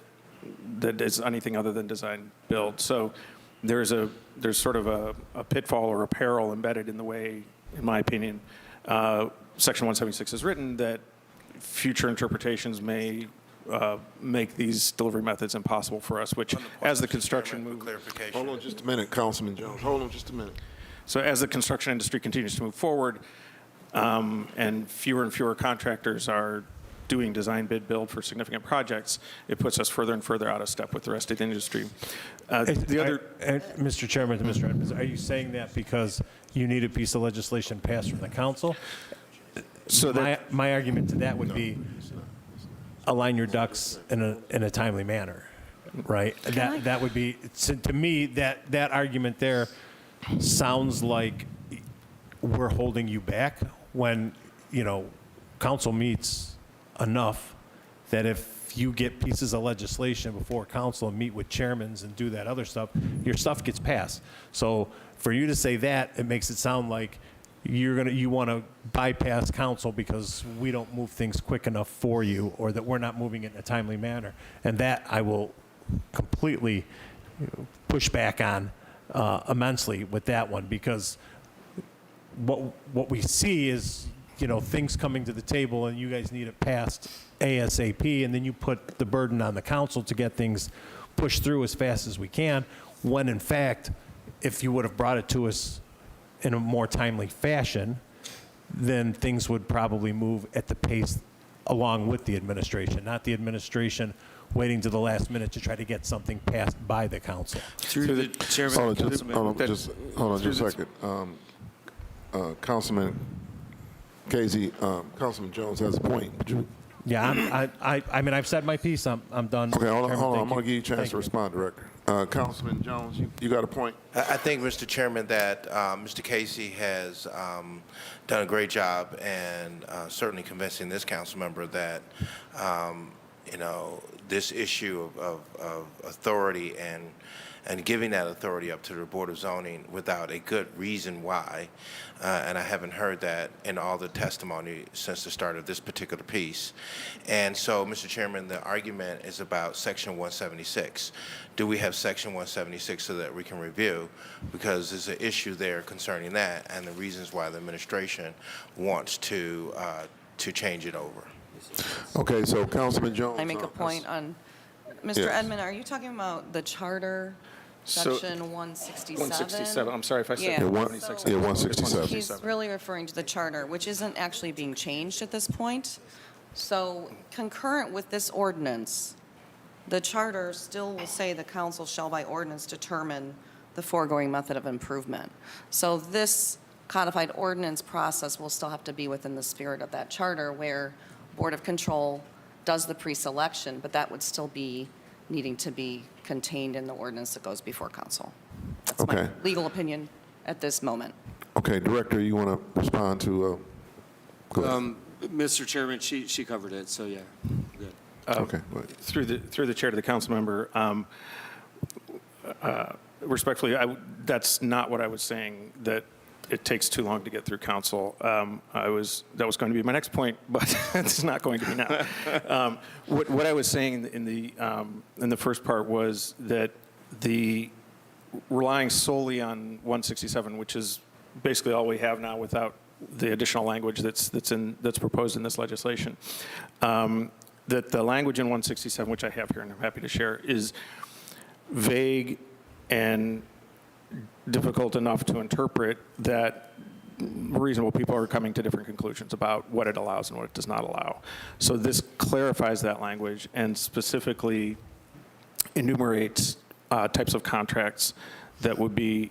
is anything other than design build. So there's sort of a pitfall or a peril embedded in the way, in my opinion, Section 176 is written, that future interpretations may make these delivery methods impossible for us, which as the construction moves. Hold on just a minute, Councilman Jones. Hold on just a minute. So as the construction industry continues to move forward, and fewer contractors are doing design bid build for significant projects, it puts us further and further out of step with the rest of the industry. Mr. Chairman, to Mr. Edmonds, are you saying that because you need a piece of legislation passed from the council? So my argument to that would be align your ducks in a timely manner, right? That would be, to me, that argument there sounds like we're holding you back when, council meets enough that if you get pieces of legislation before council and meet with chairmans and do that other stuff, your stuff gets passed. So for you to say that, it makes it sound like you want to bypass council because we don't move things quick enough for you, or that we're not moving it in a timely manner. And that I will completely push back on immensely with that one, because what we see is, things coming to the table and you guys need it passed ASAP, and then you put the burden on the council to get things pushed through as fast as we can, when in fact, if you would have brought it to us in a more timely fashion, then things would probably move at the pace along with the administration, not the administration waiting to the last minute to try to get something passed by the council. Through the chairman. Hold on just a second. Councilman Casey, Councilman Jones has a point. Would you? Yeah, I mean, I've said my piece. I'm done. Okay, hold on. Chairman, I'm going to thank give you a chance Thank to you. respond, Director. Councilman Jones, you got a point? I think, Mr. Chairman, that Mr. Casey has done a great job, and certainly convincing this council member that, this issue of authority and giving that authority up to the Board of Zoning without a good reason why, and I haven't heard that in all the testimony since the start of this particular piece. And so, Mr. Chairman, the argument is about Section 176. Do we have Section 176 so that we can review? Because there's an issue there concerning that and the reasons why the administration wants to change it over. Okay, so Councilman Jones. I make a point on, Mr. Yes. Edmond, are you talking about the charter, So- section 167? 167, I'm sorry if I said Yeah. Yeah, 167. 167. He's really referring to the charter, which isn't actually being changed at this point. So concurrent with this ordinance, the charter still will say the council shall by ordinance determine the foregoing method of improvement. So this codified ordinance process will still have to be within the spirit of that charter, where Board of Control does the pre-selection, but that would still be needing to be contained in the ordinance that goes before council. That's my Okay. legal opinion at this moment. Okay, Director, you want to respond to? Go ahead. Mr. Chairman, she covered it, so yeah, good. Okay. Go ahead. Through the chair to the council member, respectfully, that's not what I was saying, that it takes too long to get through council. That was going to be my next point, but it's not going to be now. What I was saying in the first part was that the relying solely on 167, which is basically all we have now without the additional language that's proposed in this legislation, that the language in 167, which I have here and I'm happy to share, is vague and difficult enough to interpret that reasonable people are coming to different conclusions about what it allows and what it does not allow. So this clarifies that language and specifically enumerates types of contracts that would be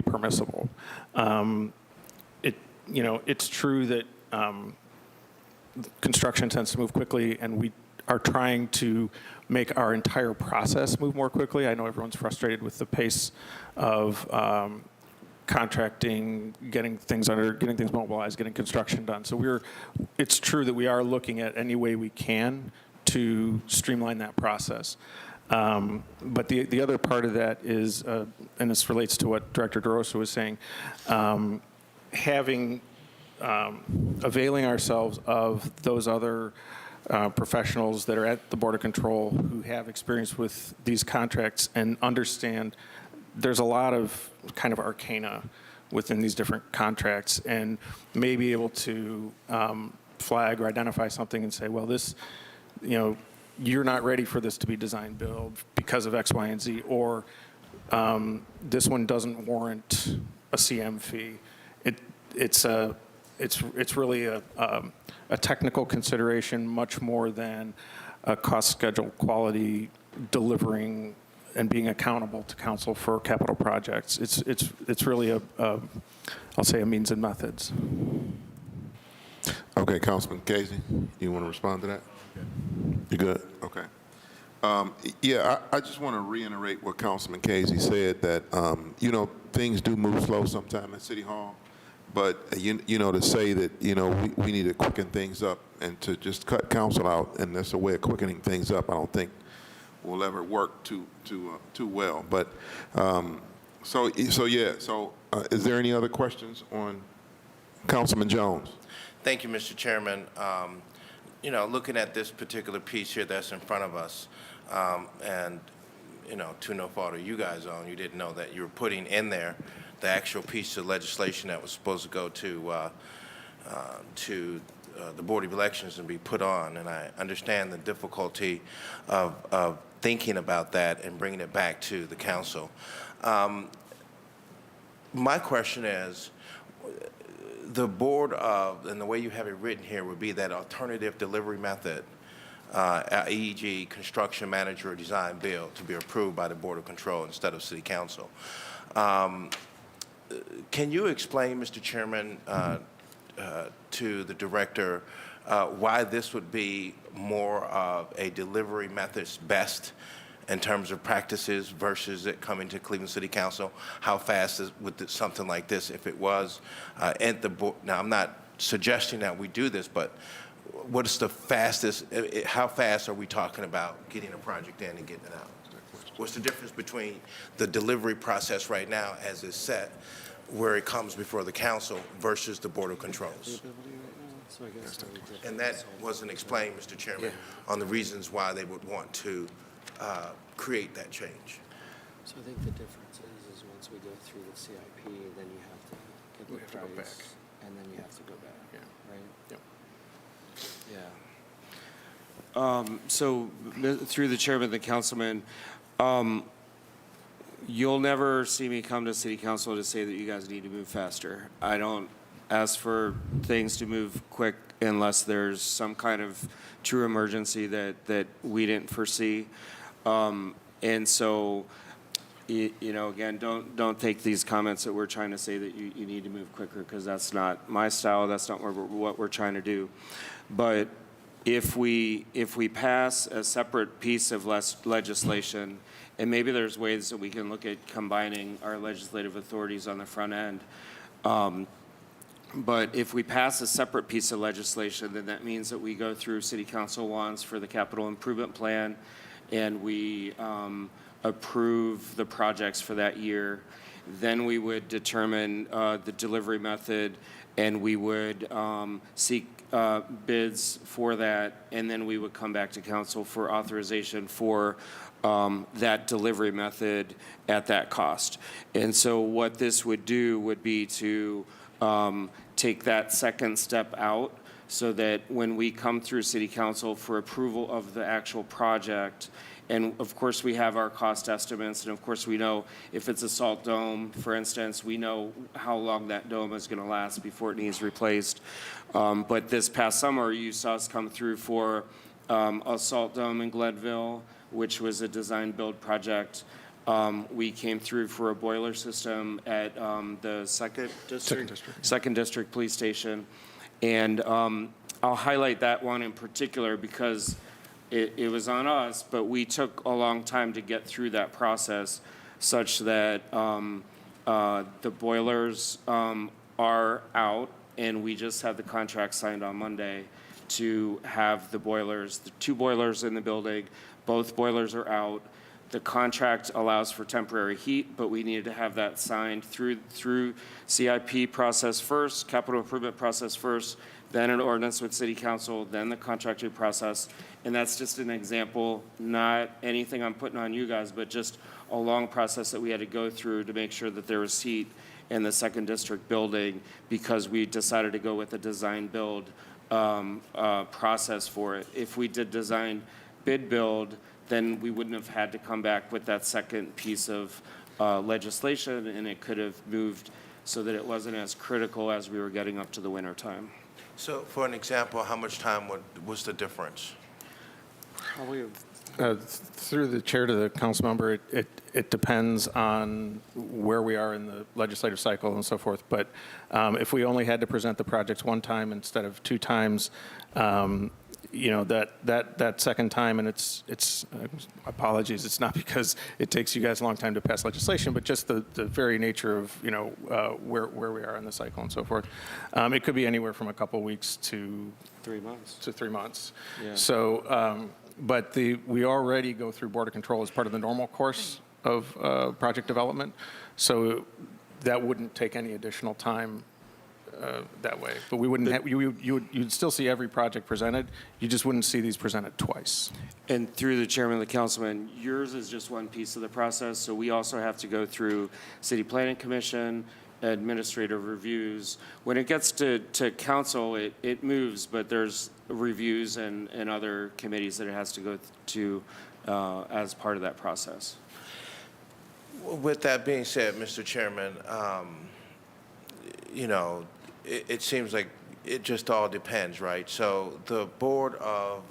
permissible. It's true that construction tends to move quickly, and we are trying to make our entire process move more quickly. I know everyone's frustrated with the pace of contracting, getting things mobilized, getting construction done. So it's true that we are looking at any way we can to streamline that process. But the other part of that is, and this relates to what Director DeRosa was saying, availing ourselves of those other professionals that are at the Board of Control who have experience with these contracts and understand there's a lot of kind of arcana within these different contracts, and may be able to flag or identify something and say, well, this, you're not ready for this to be design build because of X, Y, and Z, or this one doesn't warrant a CM fee. It's really a technical consideration much more than a cost, schedule, quality, delivering, and being accountable to council for capital projects. It's really I'll say a means and methods. Okay, Councilman Casey, you want to respond to that? You good? Okay. I just want to reiterate what Councilman Casey said, that, things do move slow sometimes at City Hall, but, to say that, we need to quicken things up and to just cut council out, and that's a way of quickening things up, I don't think will ever work too well. But, is there any other questions on Councilman Jones? Thank you, Mr. Chairman. Looking at this particular piece here that's in front of us, and, to no fault of you guys on, you didn't know that you were putting in there the actual piece of legislation that was supposed to go to the Board of Elections and be put on. And I understand the difficulty of thinking about that and bringing it back to the council. My question is, the board of, and the way you have it written here would be that alternative delivery method, e.g. construction manager or design build, to be approved by the Board of Control instead of City Council. Can you explain, Mr. Chairman, to the director why this would be more of a delivery method's best in terms of practices versus it coming to Cleveland City Council? How fast would something like this, if it was at the board? Now, I'm not suggesting that we do this, but what is the fastest, how fast are we talking about getting a project in and getting it out? What's the difference between the delivery process right now as it's set, where it comes before the council, versus the Board of Controls? And that wasn't explained, Mr. Chairman, on the reasons why they would want to create that change. So I think the difference is once we go through the CIP, then you have to get the to go price, back. and then you have to go back, right? Yep. So through the chairman, the councilman, you'll never see me come to city council to say that you guys need to move faster. I don't ask for things to move quick unless there's some kind of true emergency that we didn't foresee. And so, again, don't take these comments that we're trying to say that you need to move quicker, because that's not my style. That's not what we're trying to do. But if we pass a separate piece of legislation, and maybe there's ways that we can look at combining our legislative authorities on the front end. But if we pass a separate piece of legislation, then that means that we go through city council once for the capital improvement plan, and we approve the projects for that year. Then we would determine the delivery method, and we would seek bids for that, and then we would come back to council for authorization for that delivery method at that cost. And so what this would do would be to take that second step out, so that when we come through city council for approval of the actual project, and of course we have our cost estimates, and of course we know if it's a salt dome, for instance, we know how long that dome is going to last before it needs replaced. But this past summer, you saw us come through for a salt dome in Glenville, which was a design build project. We came through for a boiler system at the second district police station. And I'll highlight that one in particular because it was on us, but we took a long time to get through that process, such that the boilers are out, and we just had the contract signed on Monday to have the boilers, the 2 boilers in the building. Both boilers are out. The contract allows for temporary heat, but we needed to have that signed through CIP process first, capital improvement process first, then an ordinance with city council, then the contracting process. And that's just an example, not anything I'm putting on you guys, but just a long process that we had to go through to make sure that there was heat in the second district building, because we decided to go with a design build process for it. If we did design bid build, then we wouldn't have had to come back with that second piece of legislation, and it could have moved so that it wasn't as critical as we were getting up to the winter time. So for an example, how much time was the difference? Through the chair to the council member, it depends on where we are in the legislative cycle and so forth. But if we only had to present the projects one time instead of 2 times, that second time, and it's apologies, it's not because it takes you guys a long time to pass legislation, but just the very nature of where we are in the cycle and so forth. It could be anywhere from a couple weeks to 3 months. 3 months. Yeah. So, but we already go through border control as part of the normal course of project development, so that wouldn't take any additional time that way. But we wouldn't you'd still see every project presented. You just wouldn't see these presented twice. And through the chairman and the councilman, yours is just one piece of the process. So we also have to go through City Planning Commission, administrative reviews. When it gets to council, it moves, but there's reviews and other committees that it has to go to as part of that process. With that being said, Mr. Chairman, it seems like it just all depends, right? So the Board of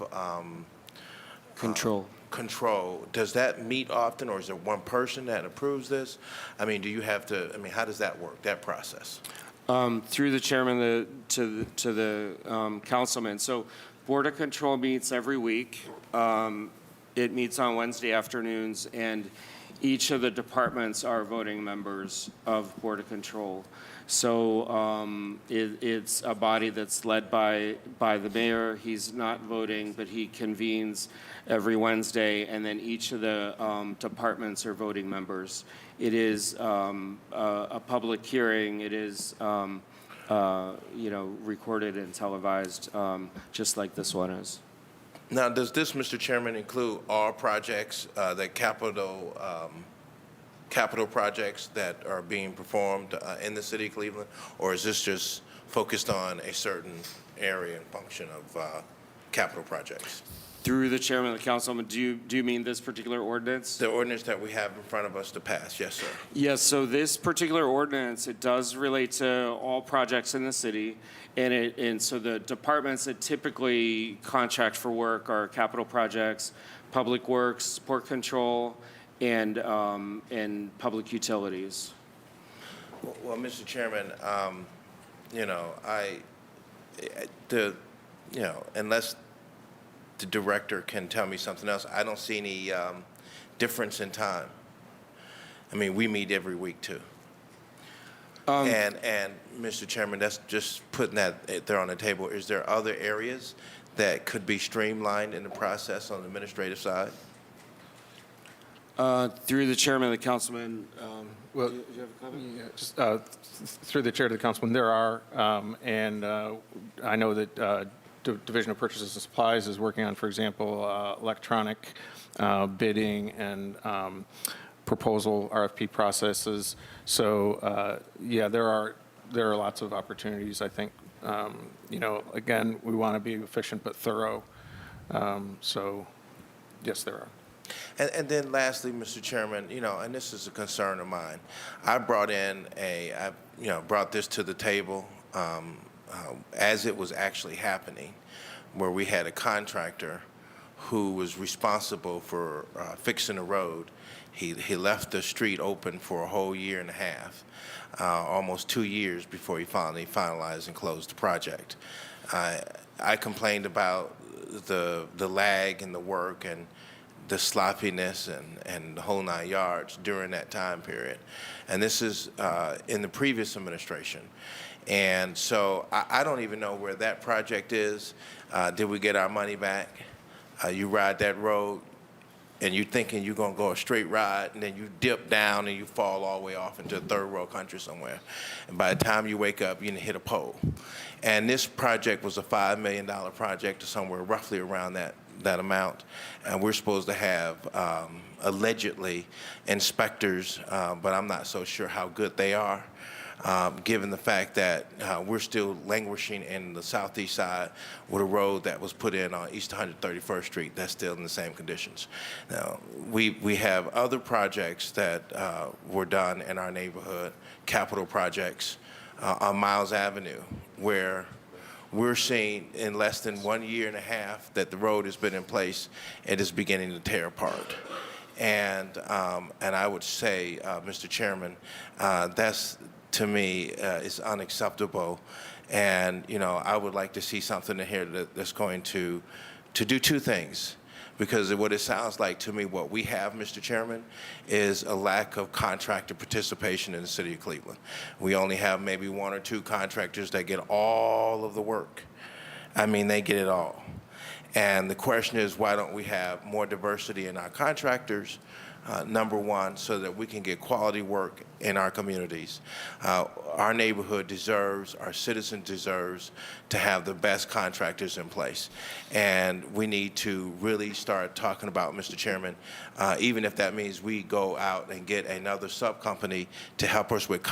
Control. Control, does that meet often, or is there one person that approves this? I mean, do you have to, how does that work, that process? Through the chairman to the councilman. So Board of Control meets every week. It meets on Wednesday afternoons, and each of the departments are voting members of Board of Control. So it's a body that's led by the mayor. He's not voting, but he convenes every Wednesday, and then each of the departments are voting members. It is a public hearing. It is recorded and televised, just like this one is. Now, does this, Mr. Chairman, include all projects, the capital projects that are being performed in the city of Cleveland, or is this just focused on a certain area and function of capital projects? Through the chairman of the councilman, do you mean this particular ordinance? The ordinance that we have in front of us to pass, yes, sir. Yes, so this particular ordinance, it does relate to all projects in the city, and so the departments that typically contract for work are capital projects, public works, port control, and public utilities. Well, Mr. Chairman, unless the director can tell me something else. I don't see any difference in time. I mean, we meet every week too. And Mr. Chairman, that's just putting that there on the table. Is there other areas that could be streamlined in the process on the administrative side? Through the chairman, the councilman, Well, do you have a comment? yeah, just through the chair to the councilman, there are, and I know that Division of Purchases and Supplies is working on, for example, electronic bidding and proposal RFP processes. So yeah, there are lots of opportunities. I think again, we want to be efficient but thorough. So yes, there are. And then lastly, Mr. Chairman, and this is a concern of mine. I brought this to the table as it was actually happening, where we had a contractor who was responsible for fixing the road. He left the street open for a whole year and a half, almost 2 years before he finally finalized and closed the project. I complained about the lag in the work and the sloppiness and the whole 9 yards during that time period. And this is in the previous administration. And so I don't even know where that project is. Did we get our money back? You ride that road and you're thinking you're going to go a straight ride, and then you dip down and you fall all the way off into a third world country somewhere. And by the time you wake up, you hit a pole. And this project was a $5 million project, or somewhere roughly around that amount. And we're supposed to have allegedly inspectors, but I'm not so sure how good they are, given the fact that we're still languishing in the southeast side with a road that was put in on East 131st Street that's still in the same conditions. Now, we have other projects that were done in our neighborhood, capital projects on Miles Avenue, where we're seeing in less than 1 year and a half that the road has been in place and is beginning to tear apart. And I would say, Mr. Chairman, that's, to me, is unacceptable. And, I would like to see something in here that's going to do two things. Because what it sounds like to me, what we have, Mr. Chairman, is a lack of contractor participation in the city of Cleveland. We only have maybe 1 or 2 contractors that get all of the work. I mean, they get it all. And the question is, why don't we have more diversity in our contractors, number one, so that we can get quality work in our communities. Our neighborhood deserves, our citizens deserves to have the best contractors in place. And we need to really start talking about, Mr. Chairman, even if that means we go out and get another sub-company to help us with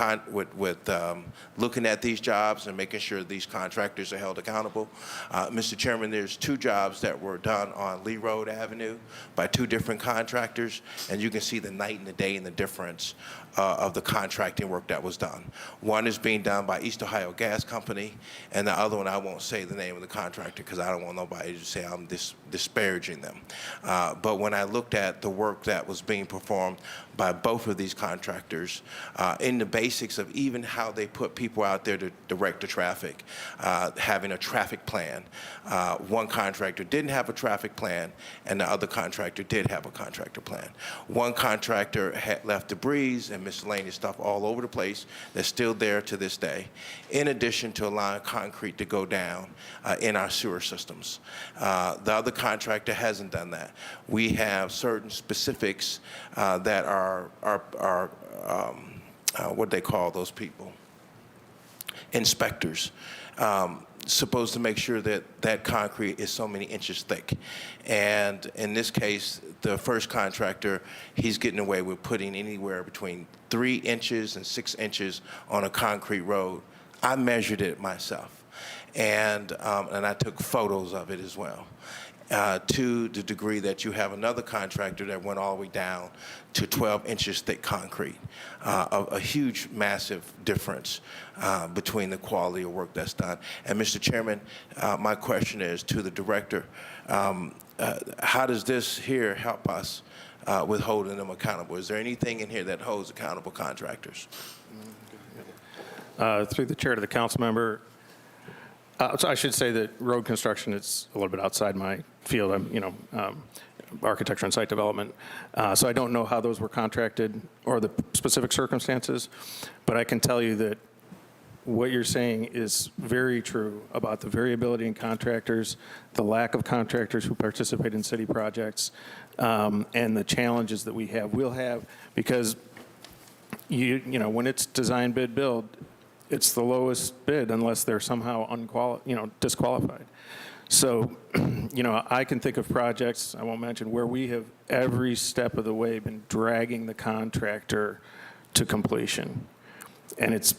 looking at these jobs and making sure these contractors are held accountable. Mr. Chairman, there's 2 jobs that were done on Lee Road Avenue by 2 different contractors, and you can see the night and the day and the difference of the contracting work that was done. One is being done by East Ohio Gas Company, and the other one, I won't say the name of the contractor because I don't want nobody to say I'm disparaging them. But when I looked at the work that was being performed by both of these contractors, in the basics of even how they put people out there to direct the traffic, having a traffic plan. One contractor didn't have a traffic plan, and the other contractor did have a contractor plan. One contractor had left debris and miscellaneous stuff all over the place that's still there to this day, in addition to allowing concrete to go down in our sewer systems. The other contractor hasn't done that. We have certain specifics that are what they call those people? Inspectors. Supposed to make sure that that concrete is so many inches thick. And in this case, the first contractor, he's getting away with putting anywhere between 3 inches and 6 inches on a concrete road. I measured it myself, and I took photos of it as well. To the degree that you have another contractor that went all the way down to 12 inches thick concrete. A huge, massive difference between the quality of work that's done. And Mr. Chairman, my question is to the director, how does this here help us with holding them accountable? Is there anything in here that holds accountable contractors? Through the chair to the council member, So I should say that road construction is a little bit outside my field. I'm, architecture and site development. So I don't know how those were contracted or the specific circumstances, but I can tell you that what you're saying is very true about the variability in contractors, the lack of contractors who participate in city projects, and the challenges that we'll have, because you know, when it's design, bid, build, it's the lowest bid unless they're somehow disqualified. So, you know, I can think of projects, I won't mention, where we have every step of the way been dragging the contractor to completion. And it's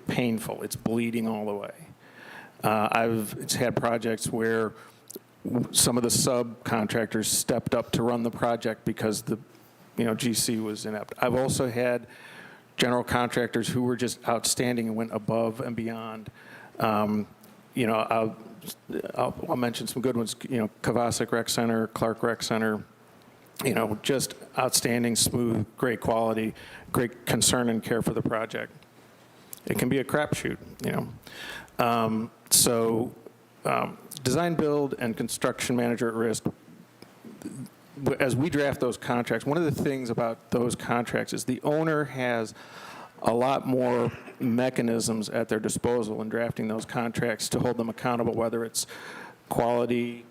painful. It's bleeding all the way. It's had projects where some of the subcontractors stepped up to run the project because the, GC was inept. I've also had general contractors who were just outstanding and went above and beyond. I'll mention some good ones, Kavasik Rec Center, Clark Rec Center, just outstanding, smooth, great quality, great concern and care for the project. It can be a crapshoot, design, build, and construction manager at risk, as we draft those contracts, one of the things about those contracts is the owner has a lot more mechanisms at their disposal in drafting those contracts to hold them accountable, whether it's quality,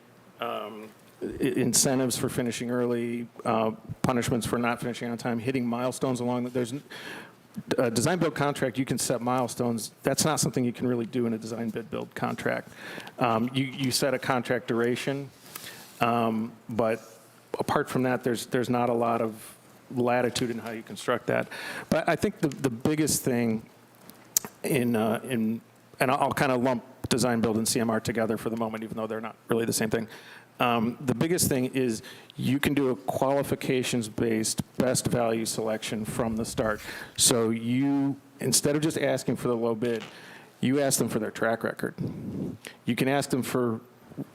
incentives for finishing early, punishments for not finishing on time, hitting milestones along. There's a design build contract, you can set milestones. That's not something you can really do in a design bid build contract. You set a contract duration, but apart from that, there's not a lot of latitude in how you construct that. But I think the biggest thing and I'll kind of lump design, build, and CMR together for the moment, even though they're not really the same thing. The biggest thing is you can do a qualifications-based best value selection from the start. So you, instead of just asking for the low bid, you ask them for their track record. You can ask them for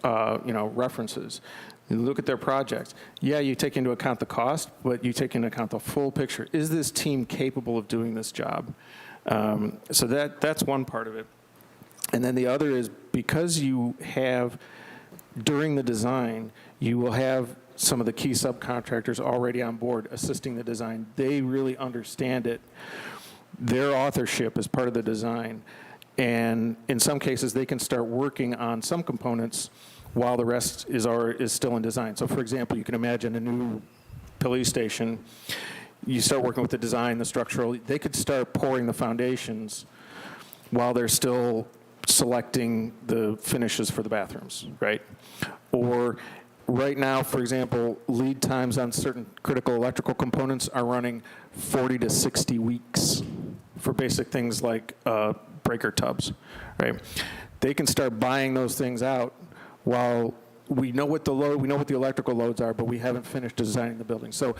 references. You look at their projects. Yeah, you take into account the cost, but you take into account the full picture. Is this team capable of doing this job? So that's one part of it. And then the other is, because you have, during the design, you will have some of the key subcontractors already on board assisting the design. They really understand it. Their authorship is part of the design. And in some cases, they can start working on some components while the rest is still in design. So for example, you can imagine a new police station. You start working with the design, the structural. They could start pouring the foundations while they're still selecting the finishes for the bathrooms, right? Or right now, for example, lead times on certain critical electrical components are running 40 to 60 weeks for basic things like breaker tubs, right? They can start buying those things out while we know what the electrical loads are, but we haven't finished designing the building. So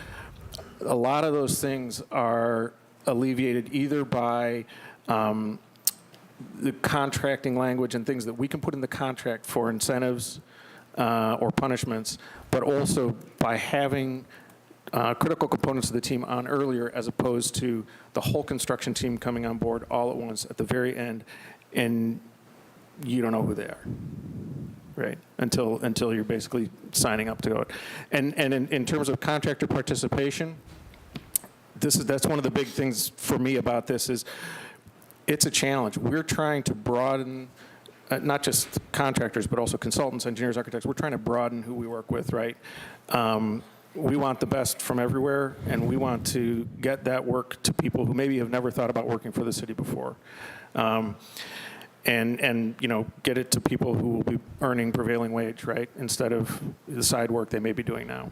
a lot of those things are alleviated either by the contracting language and things that we can put in the contract for incentives or punishments, but also by having critical components of the team on earlier, as opposed to the whole construction team coming on board all at once at the very end, and you don't know who they are, right? Until you're basically signing up to go. And in terms of contractor participation, that's one of the big things for me about this is it's a challenge. We're trying to broaden, not just contractors, but also consultants, engineers, architects. We're trying to broaden who we work with, right? We want the best from everywhere, and we want to get that work to people who maybe have never thought about working for the city before. And get it to people who will be earning prevailing wage, right, instead of the side work they may be doing now.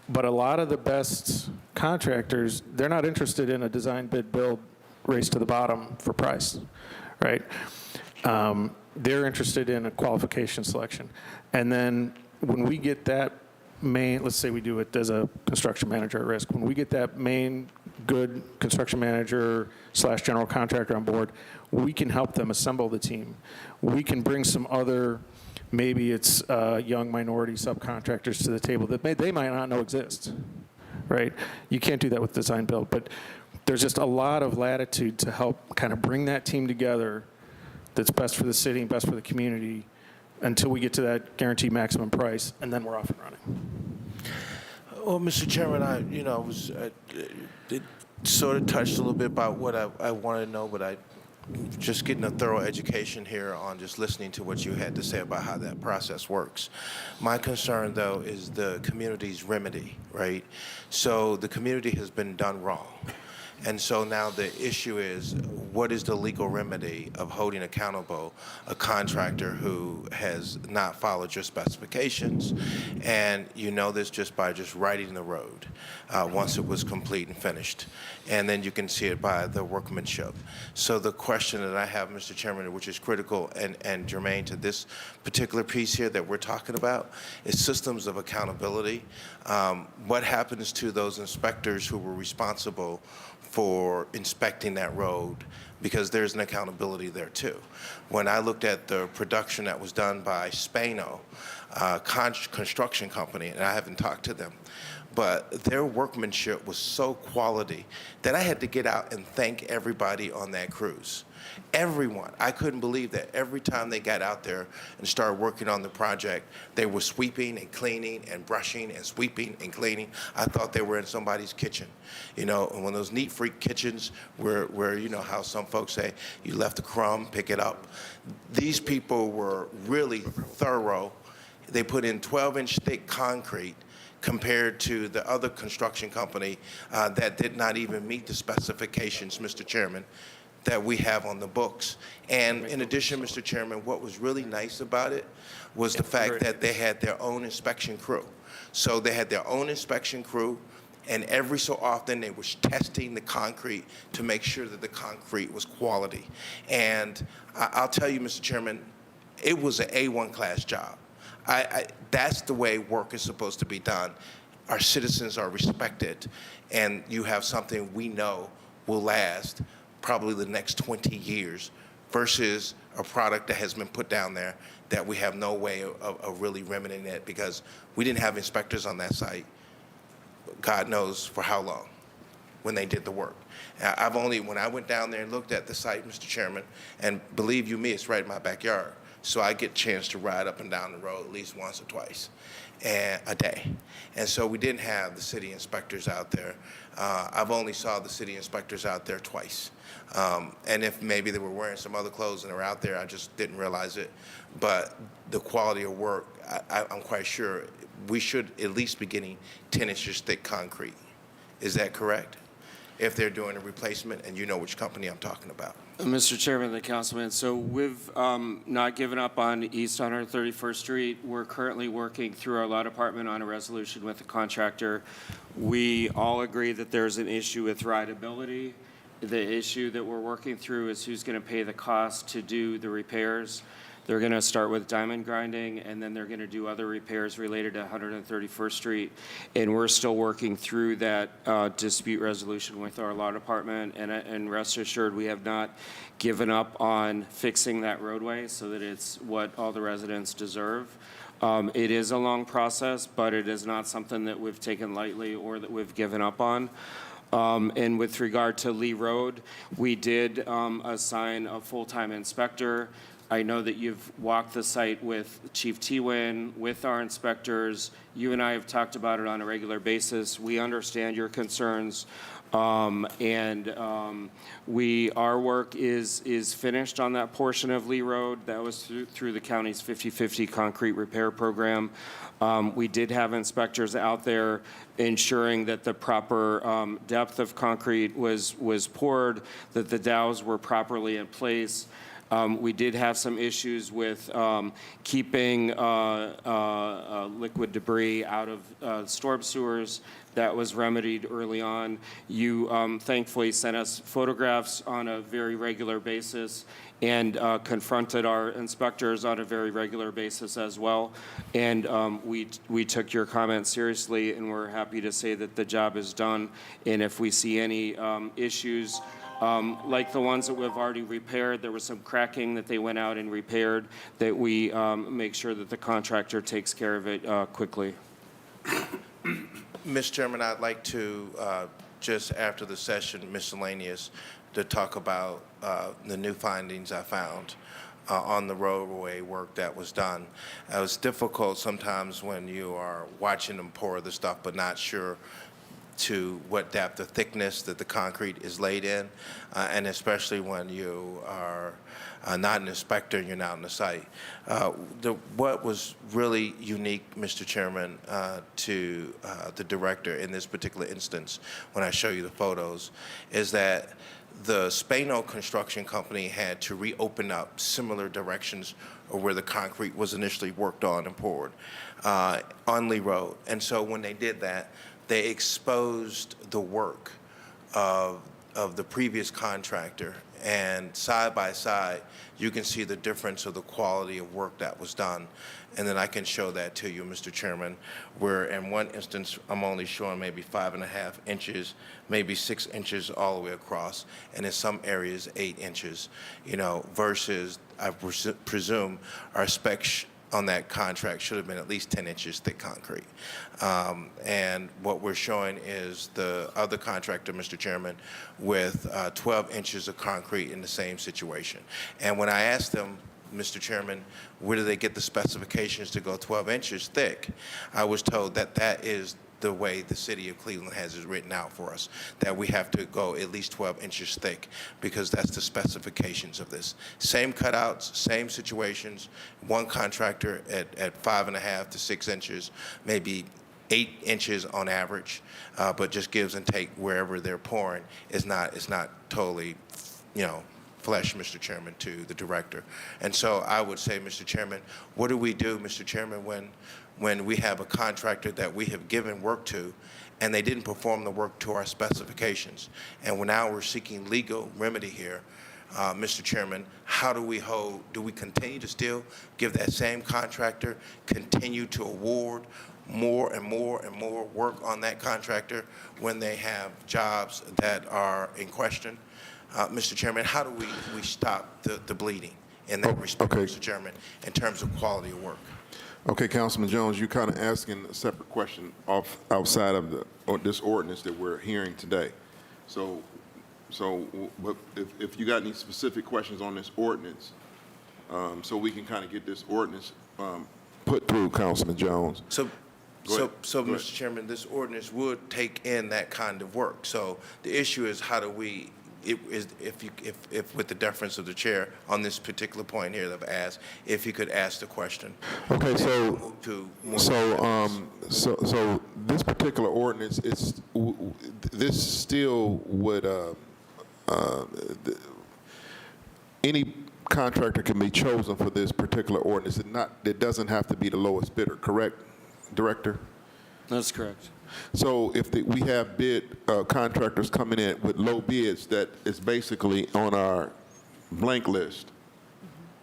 But a lot of the best contractors, they're not interested in a design, bid, build race to the bottom for price, right? They're interested in a qualification selection. And then when we get that let's say we do it as a construction manager at risk, when we get that main good construction manager / general contractor on board, we can help them assemble the team. We can bring some other, maybe it's young minority subcontractors to the table that they might not know exist, right? You can't do that with design build, but there's just a lot of latitude to help kind of bring that team together that's best for the city and best for the community until we get to that guaranteed maximum price, and then we're off and running. Well, Mr. Chairman, it sort of touched a little bit about what I wanted to know, but I just getting a thorough education here on just listening to what you had to say about how that process works. My concern, though, is the community's remedy, right? So the community has been done wrong. And so now the issue is, what is the legal remedy of holding accountable a contractor who has not followed your specifications? And you know this just by just writing the road once it was complete and finished. And then you can see it by the workmanship. So the question that I have, Mr. Chairman, which is critical and germane to this particular piece here that we're talking about, is systems of accountability. What happens to those inspectors who were responsible for inspecting that road, because there's an accountability there too. When I looked at the production that was done by Spano, construction company, and I haven't talked to them, but their workmanship was so quality that I had to get out and thank everybody on that cruise. Everyone. I couldn't believe that every time they got out there and started working on the project, they were sweeping and cleaning and brushing and sweeping and cleaning. I thought they were in somebody's kitchen. You know, and one of those neat freak kitchens where you know how some folks say, you left a crumb, pick it up. These people were really thorough. They put in 12-inch thick concrete compared to the other construction company that did not even meet the specifications, Mr. Chairman, that we have on the books. And in addition, Mr. Chairman, what was really nice about it was the fact that they had their own inspection crew. So they had their own inspection crew, and every so often they were testing the concrete to make sure that the concrete was quality. And I'll tell you, Mr. Chairman, it was an A1 class job. That's the way work is supposed to be done. Our citizens are respected, and you have something we know will last probably the next 20 years versus a product that has been put down there that we have no way of really remedying it because we didn't have inspectors on that site, God knows for how long, when they did the work. When I went down there and looked at the site, Mr. Chairman, and believe you me, it's right in my backyard, so I get a chance to ride up and down the road at least once or twice a day. And so we didn't have the city inspectors out there. I've only saw the city inspectors out there twice. And if maybe they were wearing some other clothes and are out there, I just didn't realize it. But the quality of work, I'm quite sure we should at least be getting 10 inches thick concrete. Is that correct? If they're doing a replacement, and you know which company I'm talking about. Mr. Chairman, the councilman, so we've not given up on East 131st Street. We're currently working through our law department on a resolution with the contractor. We all agree that there's an issue with rideability. The issue that we're working through is who's going to pay the cost to do the repairs. They're going to start with diamond grinding, and then they're going to do other repairs related to 131st Street. And we're still working through that dispute resolution with our law department. And rest assured, we have not given up on fixing that roadway so that it's what all the residents deserve. It is a long process, but it is not something that we've taken lightly or that we've given up on. And with regard to Lee Road, we did assign a full-time inspector. I know that you've walked the site with Chief Tewin, with our inspectors. You and I have talked about it on a regular basis. We understand your concerns. Our work is finished on that portion of Lee Road. That was through the county's 50/50 concrete repair program. We did have inspectors out there ensuring that the proper depth of concrete was poured, that the dowels were properly in place. We did have some issues with keeping liquid debris out of storm sewers. That was remedied early on. You thankfully sent us photographs on a very regular basis and confronted our inspectors on a very regular basis as well. And we took your comments seriously, and we're happy to say that the job is done. And if we see any issues, like the ones that we've already repaired, there was some cracking that they went out and repaired, that we make sure that the contractor takes care of it quickly. Mr. Chairman, I'd like to, just after the session, miscellaneous, to talk about the new findings I found on the roadway work that was done. It was difficult sometimes when you are watching them pour the stuff but not sure to what depth or thickness that the concrete is laid in, and especially when you are not an inspector and you're not on the site. What was really unique, Mr. Chairman, to the director in this particular instance, when I show you the photos, is that the Spano Construction Company had to reopen up similar directions of where the concrete was initially worked on and poured on Lee Road. And so when they did that, they exposed the work of the previous contractor, and side by side, you can see the difference of the quality of work that was done. And then I can show that to you, Mr. Chairman, where in one instance, I'm only showing maybe 5.5 inches, maybe 6 inches all the way across, and in some areas 8 inches, versus I presume our specs on that contract should have been at least 10 inches thick concrete. And what we're showing is the other contractor, Mr. Chairman, with 12 inches of concrete in the same situation. And when I asked them, Mr. Chairman, where do they get the specifications to go 12 inches thick, I was told that that is the way the city of Cleveland has it written out for us, that we have to go at least 12 inches thick because that's the specifications of this. Same cutouts, same situations, one contractor at 5.5 to 6 inches, maybe 8 inches on average, but just gives and take wherever they're pouring is not totally, flesh, Mr. Chairman, to the director. And so I would say, Mr. Chairman, what do we do, Mr. Chairman, when we have a contractor that we have given work to and they didn't perform the work to our specifications? And now we're seeking legal remedy here. Mr. Chairman, how do we continue to still give that same contractor, continue to award more and more and more work on that contractor when they have jobs that are in question? Mr. Chairman, how do we stop the bleeding in that respect, okay. Mr. Chairman, in terms of quality of work? Okay, Councilman Jones, you're kind of asking a separate question outside of this ordinance that we're hearing today. So if you got any specific questions on this ordinance, so we can kind of get this ordinance put through, Councilman Jones. So, Go ahead. Mr. Chairman, this ordinance would take in that kind of work. So the issue is how do we, if with the deference of the chair on this particular point here that I've asked, if you could ask the question. Okay, so to this particular ordinance, this still would any contractor can be chosen for this particular ordinance. It doesn't have to be the lowest bidder, correct, Director? That's correct. So if we have contractors coming in with low bids that is basically on our blank list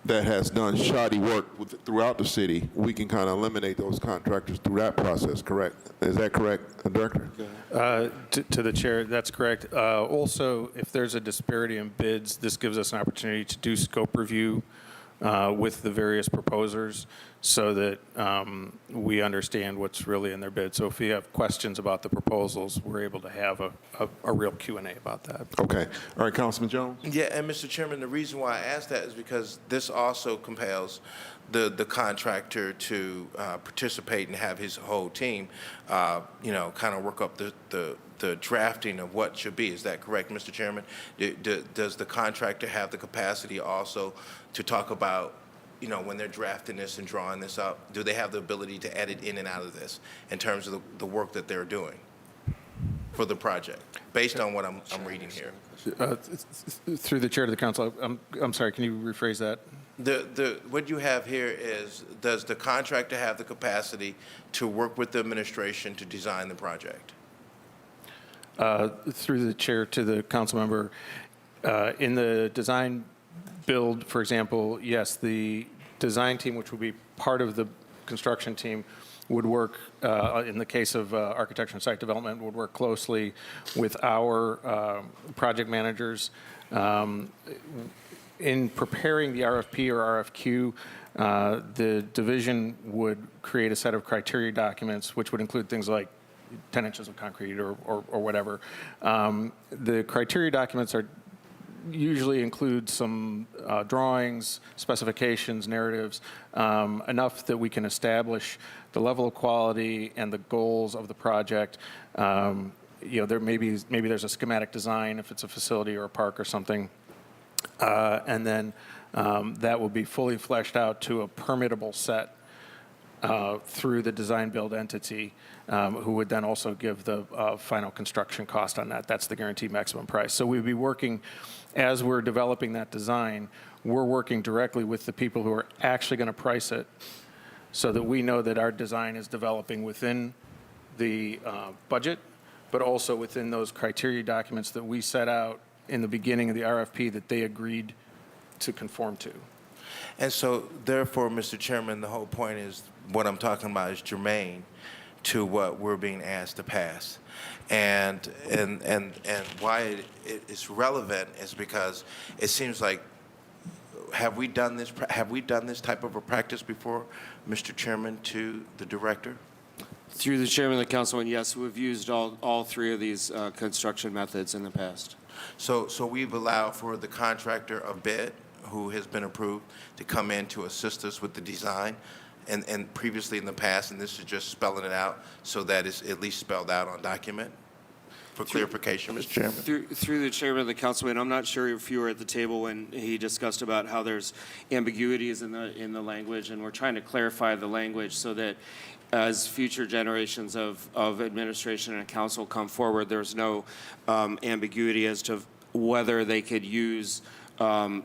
that has done shoddy work throughout the city, we can kind of eliminate those contractors through that process, correct? Is that correct, Director? To the chair, that's correct. Also, if there's a disparity in bids, this gives us an opportunity to do scope review with the various proposers so that we understand what's really in their bid. So if we have questions about the proposals, we're able to have a real Q&A about that. Okay. All right, Councilman Jones? Yeah, and Mr. Chairman, the reason why I asked that is because this also compels the contractor to participate and have his whole team, kind of work up the drafting of what should be. Is that correct, Mr. Chairman? Does the contractor have the capacity also to talk about, when they're drafting this and drawing this up, do they have the ability to edit in and out of this in terms of the work that they're doing for the project, based on what I'm reading here? Through the chair to the council, I'm sorry, can you rephrase that? What you have here is, does the contractor have the capacity to work with the administration to design the project? Through the chair to the council member, in the design build, for example, yes, the design team, which would be part of the construction team, would work, in the case of architecture and site development, would work closely with our project managers. In preparing the RFP or RFQ, the division would create a set of criteria documents, which would include things like 10 inches of concrete or whatever. The criteria documents are usually includes some drawings, specifications, narratives, enough that we can establish the level of quality and the goals of the project. There maybe there's a schematic design if it's a facility or a park or something, and then that will be fully fleshed out to a permittable set through the design-build entity, who would then also give the final construction cost on that. That's the guaranteed maximum price. So we'd be working, as we're developing that design, we're working directly with the people who are actually going to price it, so that we know that our design is developing within the budget, but also within those criteria documents that we set out in the beginning of the RFP that they agreed to conform to. And so, therefore, Mr. Chairman, the whole point is what I'm talking about is germane to what we're being asked to pass. And why it's relevant is because it seems like, have we done this type of a practice before, Mr. Chairman, to the director? Through the chairman of the council, and yes, we've used all three of these construction methods in the past. So we've allowed for the contractor of bid, who has been approved, to come in to assist us with the design, and previously in the past, and this is just spelling it out so that it's at least spelled out on document for clarification, Mr. Chairman. Through the chairman of the council, and I'm not sure if you were at the table when he discussed about how there's ambiguities in the language, and we're trying to clarify the language so that as future generations of administration and council come forward, there's no ambiguity as to whether they could use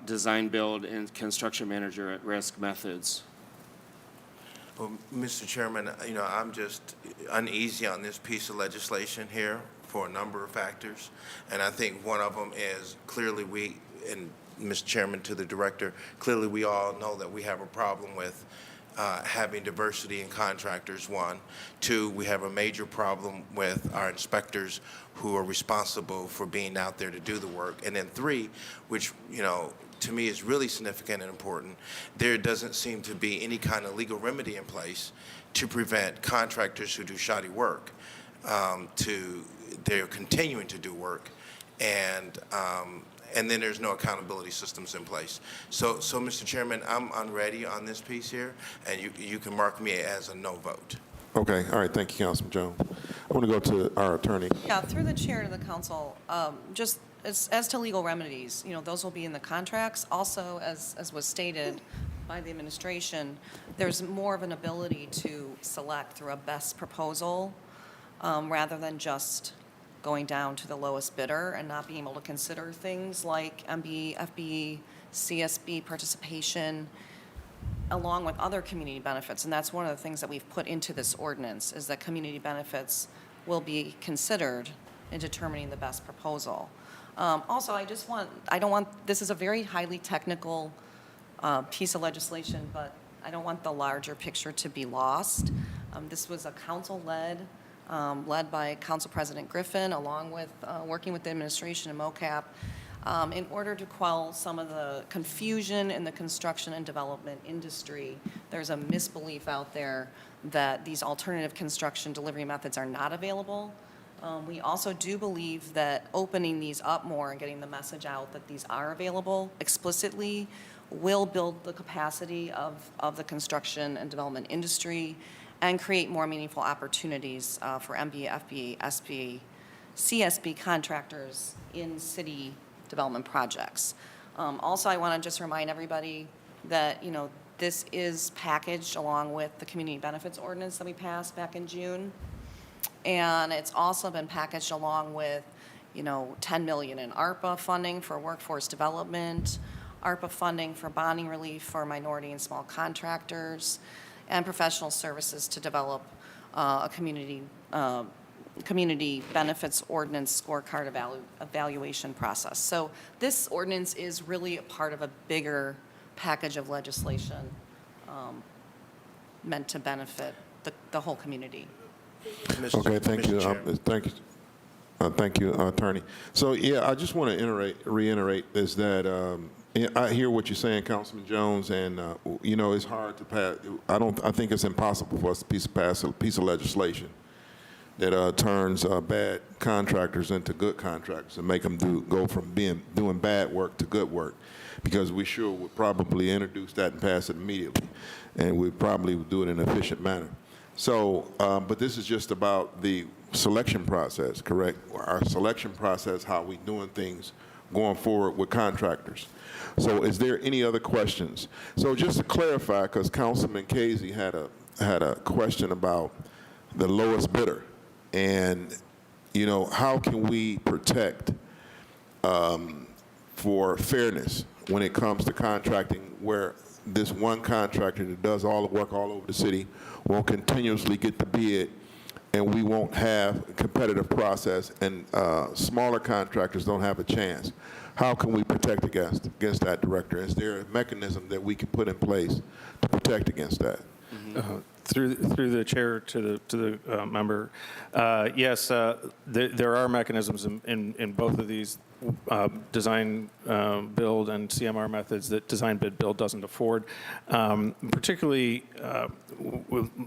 design, build, and construction manager at risk methods. Well, Mr. Chairman, I'm just uneasy on this piece of legislation here for a number of factors, and I think one of them is clearly Mr. Chairman, to the director, clearly we all know that we have a problem with having diversity in contractors, one. Two, we have a major problem with our inspectors who are responsible for being out there to do the work. And then three, which, to me is really significant and important, there doesn't seem to be any kind of legal remedy in place to prevent contractors who do shoddy work they're continuing to do work, and then there's no accountability systems in place. So Mr. Chairman, I'm unready on this piece here, and you can mark me as a no vote. Okay, all right, thank you, Councilman Jones. I want to go to our attorney. Yeah, through the chair to the council, just as to legal remedies, those will be in the contracts. Also, as was stated by the administration, there's more of an ability to select through a best proposal rather than just going down to the lowest bidder and not being able to consider things like MB, FB, CSB participation, along with other community benefits. And that's one of the things that we've put into this ordinance, is that community benefits will be considered in determining the best proposal. Also, this is a very highly technical piece of legislation, but I don't want the larger picture to be lost. This was a council-led, led by Council President Griffin, along with working with the administration and MOCAP, in order to quell some of the confusion in the construction and development industry. There's a misbelief out there that these alternative construction delivery methods are not available. We also do believe that opening these up more and getting the message out that these are available explicitly will build the capacity of the construction and development industry and create more meaningful opportunities for MB, FB, SP, CSB contractors in city development projects. Also, I want to just remind everybody that, this is packaged along with the community benefits ordinance that we passed back in June. And it's also been packaged along with, $10 million in ARPA funding for workforce development, ARPA funding for bonding relief for minority and small contractors, and professional services to develop a community benefits ordinance scorecard evaluation process. So this ordinance is really a part of a bigger package of legislation meant to benefit the whole community. Okay, thank you. Thank you, Attorney. So, yeah, I just want to reiterate is that I hear what you're saying, Councilman Jones, and it's hard to pass. I think it's impossible for us to pass a piece of legislation that turns bad contractors into good contractors and make them go from doing bad work to good work, because we sure would probably introduce that and pass it immediately, and we probably would do it in an efficient manner. So, but this is just about the selection process, correct? Our selection process, how we doing things going forward with contractors. So is there any other questions? So just to clarify, because Councilman Casey had a question about the lowest bidder, and you know, how can we protect for fairness when it comes to contracting, where this one contractor that does all the work all over the city won't continuously get the bid, and we won't have a competitive process, and smaller contractors don't have a chance? How can we protect against that, Director? Is there a mechanism that we can put in place to protect against that? Through the chair to the member, yes, there are mechanisms in both of these design build and CMR methods that design bid build doesn't afford. Particularly,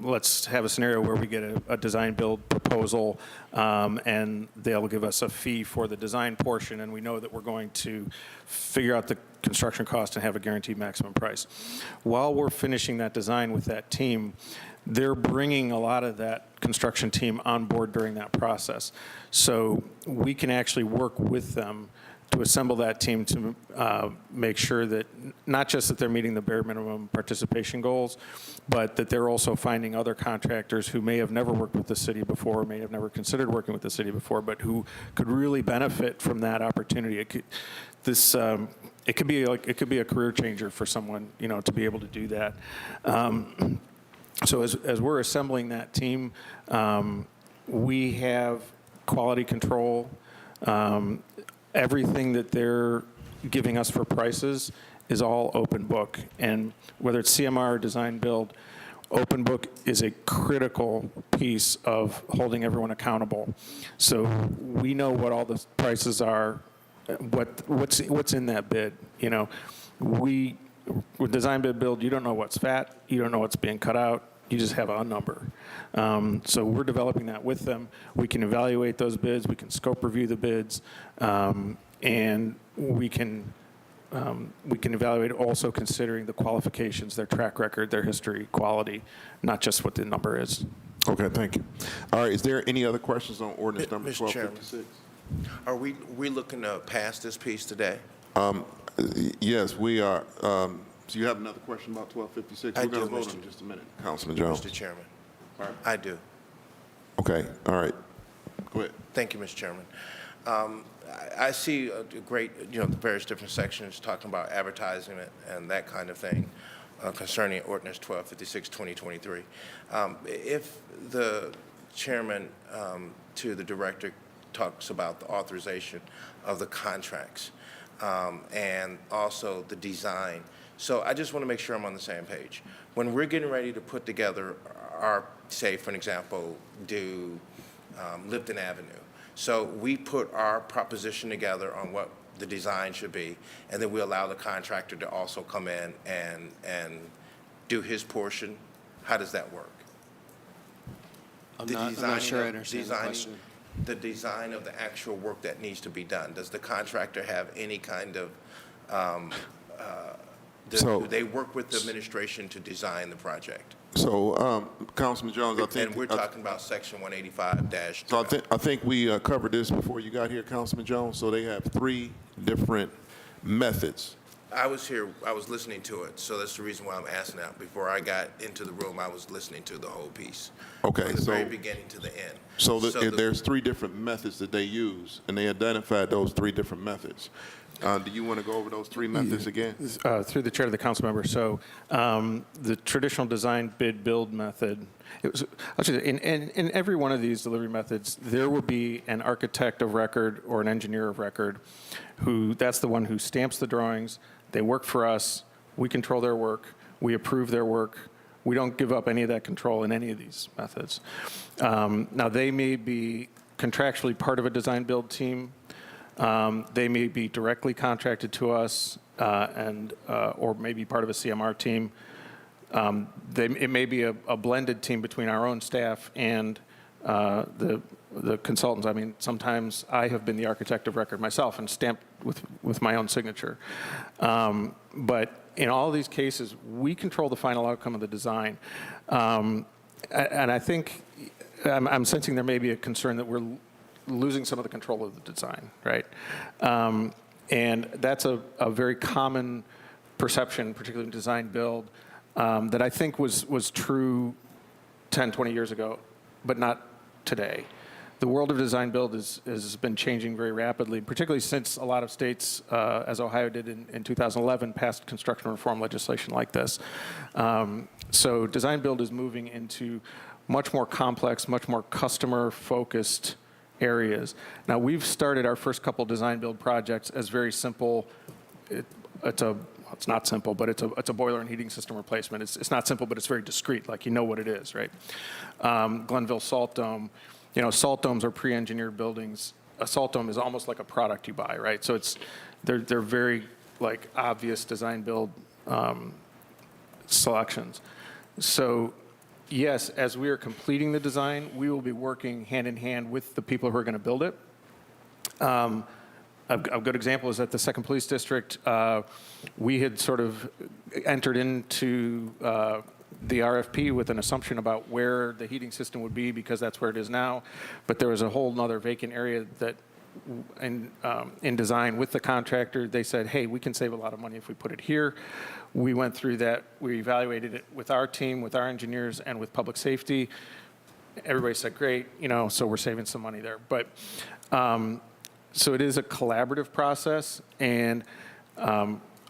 let's have a scenario where we get a design build proposal, and they'll give us a fee for the design portion, and we know that we're going to figure out the construction cost and have a guaranteed maximum price. While we're finishing that design with that team, they're bringing a lot of that construction team on board during that process. So we can actually work with them to assemble that team to make sure that not just that they're meeting the bare minimum participation goals, but that they're also finding other contractors who may have never worked with the city before, may have never considered working with the city before, but who could really benefit from that opportunity. It could be a career changer for someone, you know, to be able to do that. So as we're assembling that team, we have quality control. Everything that they're giving us for prices is all open book. And whether it's CMR or design build, open book is a critical piece of holding everyone accountable. So we know what all the prices are, what's in that bid. You know, with design bid build, you don't know what's fat, you don't know what's being cut out, you just have a number. So we're developing that with them. We can evaluate those bids, we can scope review the bids, and we can evaluate also considering the qualifications, their track record, their history, quality, not just what the number is. Okay, thank you. All right, is there any other questions on ordinance number Mr. Chairman. 1256? Are we looking to pass this piece today? Yes, we are. So you have another question about 1256? I We're going do, to vote Mr. in just a minute, Councilman Jones. Mr. Chairman. All right. I do. Okay, all right. Go ahead. Thank you, Mr. Chairman. I see a great, you know, the various different sections talking about advertising and that kind of thing concerning ordinance 1256, 2023. If the chairman to the director talks about the authorization of the contracts and also the design. So I just want to make sure I'm on the same page. When we're getting ready to put together our, say, for an example, do Lipton Avenue. So we put our proposition together on what the design should be, and then we allow the contractor to also come in and do his portion. How does that work? I'm not sure I understand the question. The design of the actual work that needs to be done. Does the contractor have any kind of, do they work with the administration to design the project? So, Councilman Jones, I think... And we're talking about Section 185-. So I think we covered this before you got here, Councilman Jones. So they have 3 different methods. I was here, I was listening to it, so that's the reason why I'm asking that. Before I got into the room, I was listening to the whole piece. Okay, From the so... very beginning to the end. So there's 3 different methods that they use, and they identified those 3 different methods. Do you want to go over those 3 methods again? Through the chair to the council member. So the traditional design bid build method, in every one of these delivery methods, there will be an architect of record or an engineer of record that's the one who stamps the drawings. They work for us. We control their work. We approve their work. We don't give up any of that control in any of these methods. Now, they may be contractually part of a design build team. They may be directly contracted to us or maybe part of a CMR team. It may be a blended team between our own staff and the consultants. I mean, sometimes I have been the architect of record myself and stamped with my own signature. But in all these cases, we control the final outcome of the design. And I think I'm sensing there may be a concern that we're losing some of the control of the design, right? And that's a very common perception, particularly in design build, that I think was true 10, 20 years ago, but not today. The world of design build has been changing very rapidly, particularly since a lot of states, as Ohio did in 2011, passed construction reform legislation like this. So design build is moving into much more complex, much more customer-focused areas. Now, we've started our first couple design build projects as very simple. It's not simple, but it's a boiler and heating system replacement. It's not simple, but it's very discrete, like you know what it is, right? Glenville Salt Dome, salt domes are pre-engineered buildings. A salt dome is almost like a product you buy, right? So they're very like obvious design build selections. So yes, as we are completing the design, we will be working hand in hand with the people who are going to build it. A good example is at the 2nd Police District, we had sort of entered into the RFP with an assumption about where the heating system would be because that's where it is now. But there was a whole other vacant area that in design with the contractor, they said, hey, we can save a lot of money if we put it here. We went through that. We evaluated it with our team, with our engineers, and with public safety. Everybody said, great, so we're saving some money there. But so it is a collaborative process, and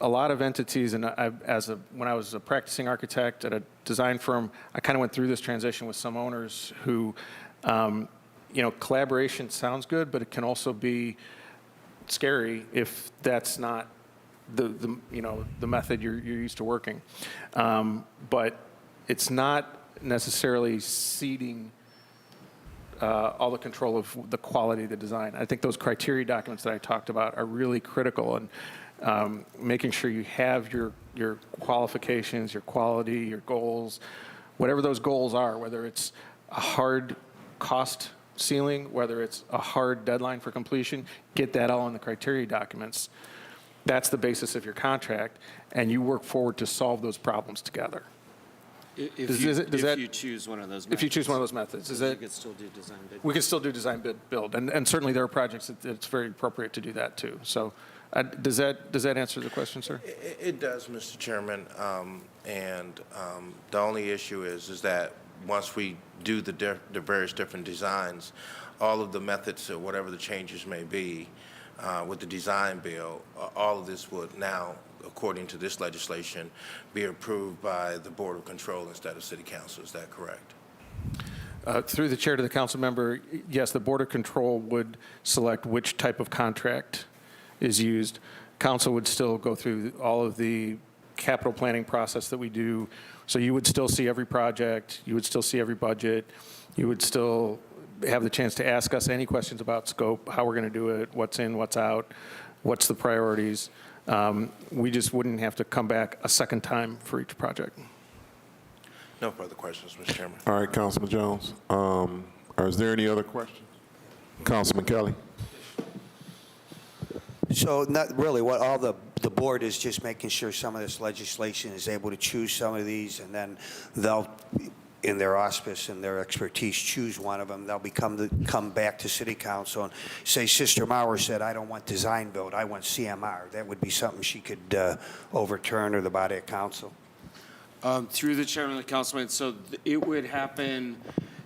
a lot of entities, and when I was a practicing architect at a design firm, I kind of went through this transition with some owners who, collaboration sounds good, but it can also be scary if that's not the method you're used to working. But it's not necessarily ceding all the control of the quality of the design. I think those criteria documents that I talked about are really critical, and making sure you have your qualifications, your quality, your goals, whatever those goals are, whether it's a hard cost ceiling, whether it's a hard deadline for completion, get that all in the criteria documents. That's the basis of your contract, and you work forward to solve those problems together. If you choose one of those methods. If you choose one of those methods. You could still do design bid. We can still do design build, and certainly there are projects that it's very appropriate to do that too. So does that answer the question, sir? It does, Mr. Chairman. And the only issue is that once we do the various different designs, all of the methods or whatever the changes may be with the design bill, all of this would now, according to this legislation, be approved by the Board of Control instead of City Council. Is that correct? Through the chair to the council member, yes, the Board of Control would select which type of contract is used. Council would still go through all of the capital planning process that we do. So you would still see every project, you would still see every budget, you would still have the chance to ask us any questions about scope, how we're going to do it, what's in, what's out, what's the priorities. We just wouldn't have to come back a second time for each project. No further questions, Mr. Chairman. All right, Councilman Jones. Is there any other questions? Councilman Kelly. So not really, what all the board is just making sure some of this legislation is able to choose some of these, and then they'll, in their auspice and their expertise, choose one of them. They'll come back to City Council and say, Sister Mauer said, I don't want design build, I want CMR. That would be something she could overturn, or the body of council. Through the chairman of the councilman, so it would happen,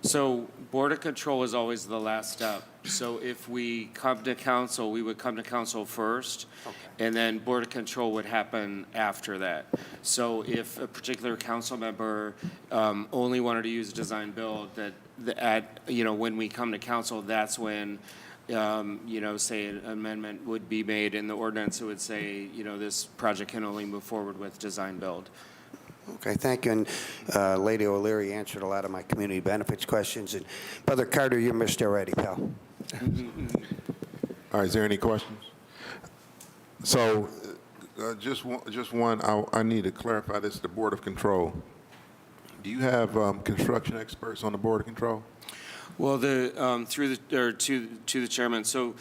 so Board of Control is always the last step. So if we come to council, we would come to council first, and then Board of Control would happen after that. So if a particular council member only wanted to use design build, when we come to council, that's when say an amendment would be made in the ordinance. It would say, this project can only move forward with design build. Okay, thank you. And Lady O'Leary answered a lot of my community benefits questions. And Brother Carter, you missed already, pal. All right, is there any questions? So just one, I need to clarify this, the Board of Control. Do you have construction experts on the Board of Control? Well, through the, or to the chairman, so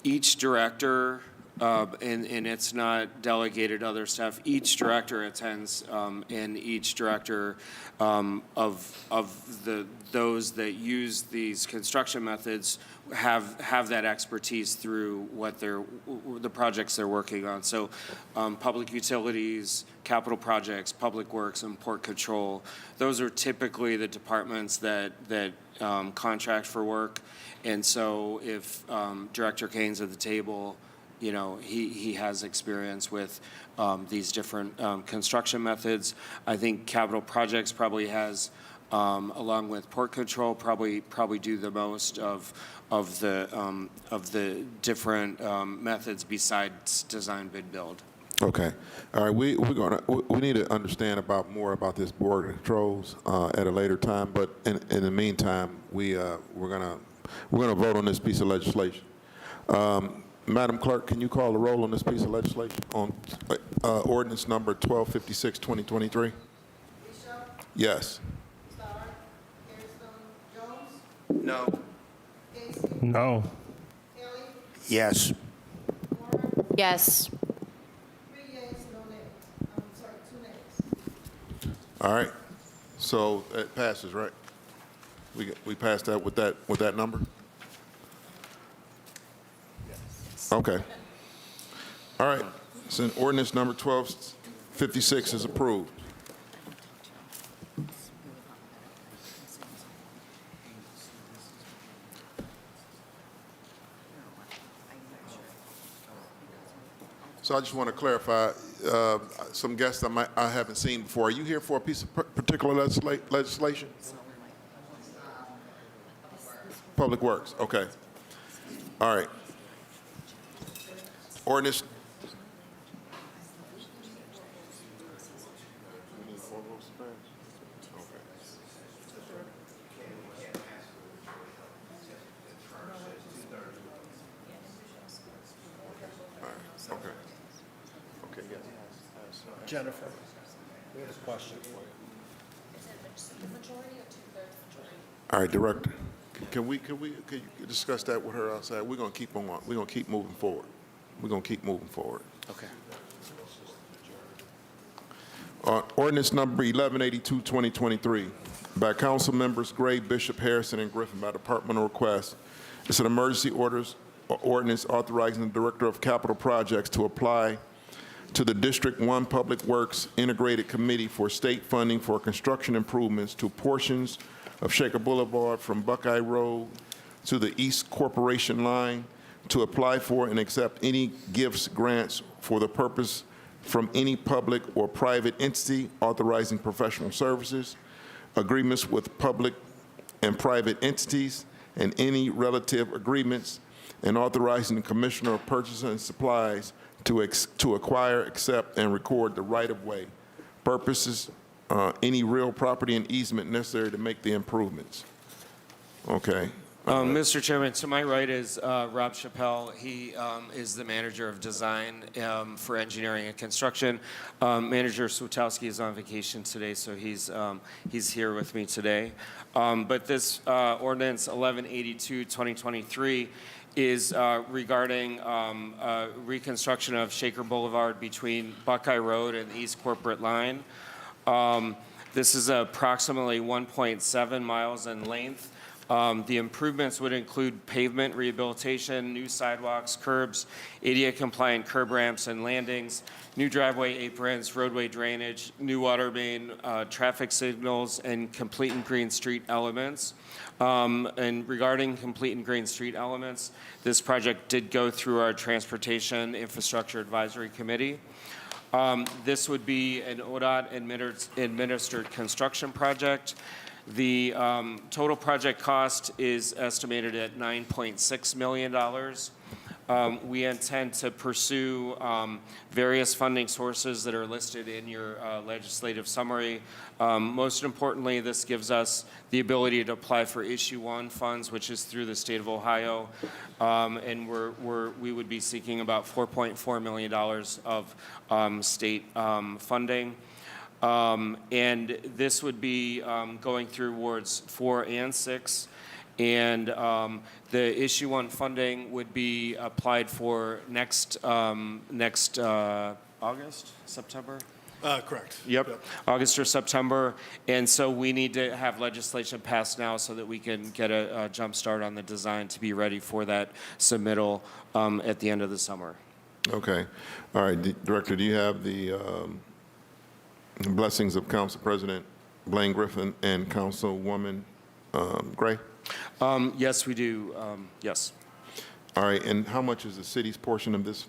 each director, and it's not delegated to other staff, each director attends, and each director of those that use these construction methods have that expertise through what the projects they're working on. So public utilities, capital projects, public works, and port control, those are typically the departments that contract for work. And so if Director Kane's at the table, you know, he has experience with these different construction methods. I think capital projects probably has, along with port control, probably do the most of the different methods besides design, bid, build. Okay. All right. We need to understand more about this board of controls at a later time. But in the meantime, we're gonna vote on this piece of legislation. Madam Clerk, can you call the roll on this piece of legislation on ordinance number 1256, 2023? Bishop, Yes. Starr, Harrison, Jones, No. Casey, No. Kelly, Yes. Moore, Yes. 3 yeas, no nays. I'm sorry, 2 nays. All right. So it passes, right? We passed that with that number? Okay. All right. So ordinance number 1256 is approved. So I just want to clarify some guests I haven't seen before. Are you here for a piece of particular legislation? Public Works. Okay. All right. Ordinance. Okay. Okay. Jennifer, we have a question for you. All right, Director. Can you discuss that with her outside? We're gonna keep on. We're gonna keep moving forward. We're gonna keep moving forward. Okay. Ordinance number 1182, 2023, by council members Gray, Bishop, Harrison, and Griffin by departmental request. It's an emergency ordinance authorizing the Director of Capital Projects to apply to the District 1 Public Works Integrated Committee for state funding for construction improvements to portions of Shaker Boulevard from Buckeye Road to the East Corporation Line, to apply for and accept any gifts, grants for the purpose from any public or private entity authorizing professional services, agreements with public and private entities, and any relative agreements, and authorizing the Commissioner of Purchase and Supplies to acquire, accept, and record the right-of-way purposes, any real property and easement necessary to make the improvements. Okay. Mr. Chairman, to my right is Rob Chappelle. He is the manager of design for engineering and construction. Manager Switowski is on vacation today, so he's here with me today. But this ordinance 1182, 2023 is regarding reconstruction of Shaker Boulevard between Buckeye Road and the East Corporate Line. This is approximately 1.7 miles in length. The improvements would include pavement rehabilitation, new sidewalks, curbs, ADA-compliant curb ramps and landings, new driveway aprons, roadway drainage, new water main, traffic signals, and complete and green street elements. And regarding complete and green street elements, this project did go through our Transportation Infrastructure Advisory Committee. This would be an ODOT administered construction project. The total project cost is estimated at $9.6 million. We intend to pursue various funding sources that are listed in your legislative summary. Most importantly, this gives us the ability to apply for Issue 1 funds, which is through the state of Ohio, and we would be seeking about $4.4 million of state funding. And this would be going through wards 4 and 6. And the issue one funding would be applied for next August, September? Correct. Yep, August or September. And so we need to have legislation passed now so that we can get a jump start on the design to be ready for that submittal at the end of the summer. Okay. All right, Director, do you have the blessings of Council President Blaine Griffin and Councilwoman Gray? Yes, we do, yes. All right, and how much is the city's portion of this?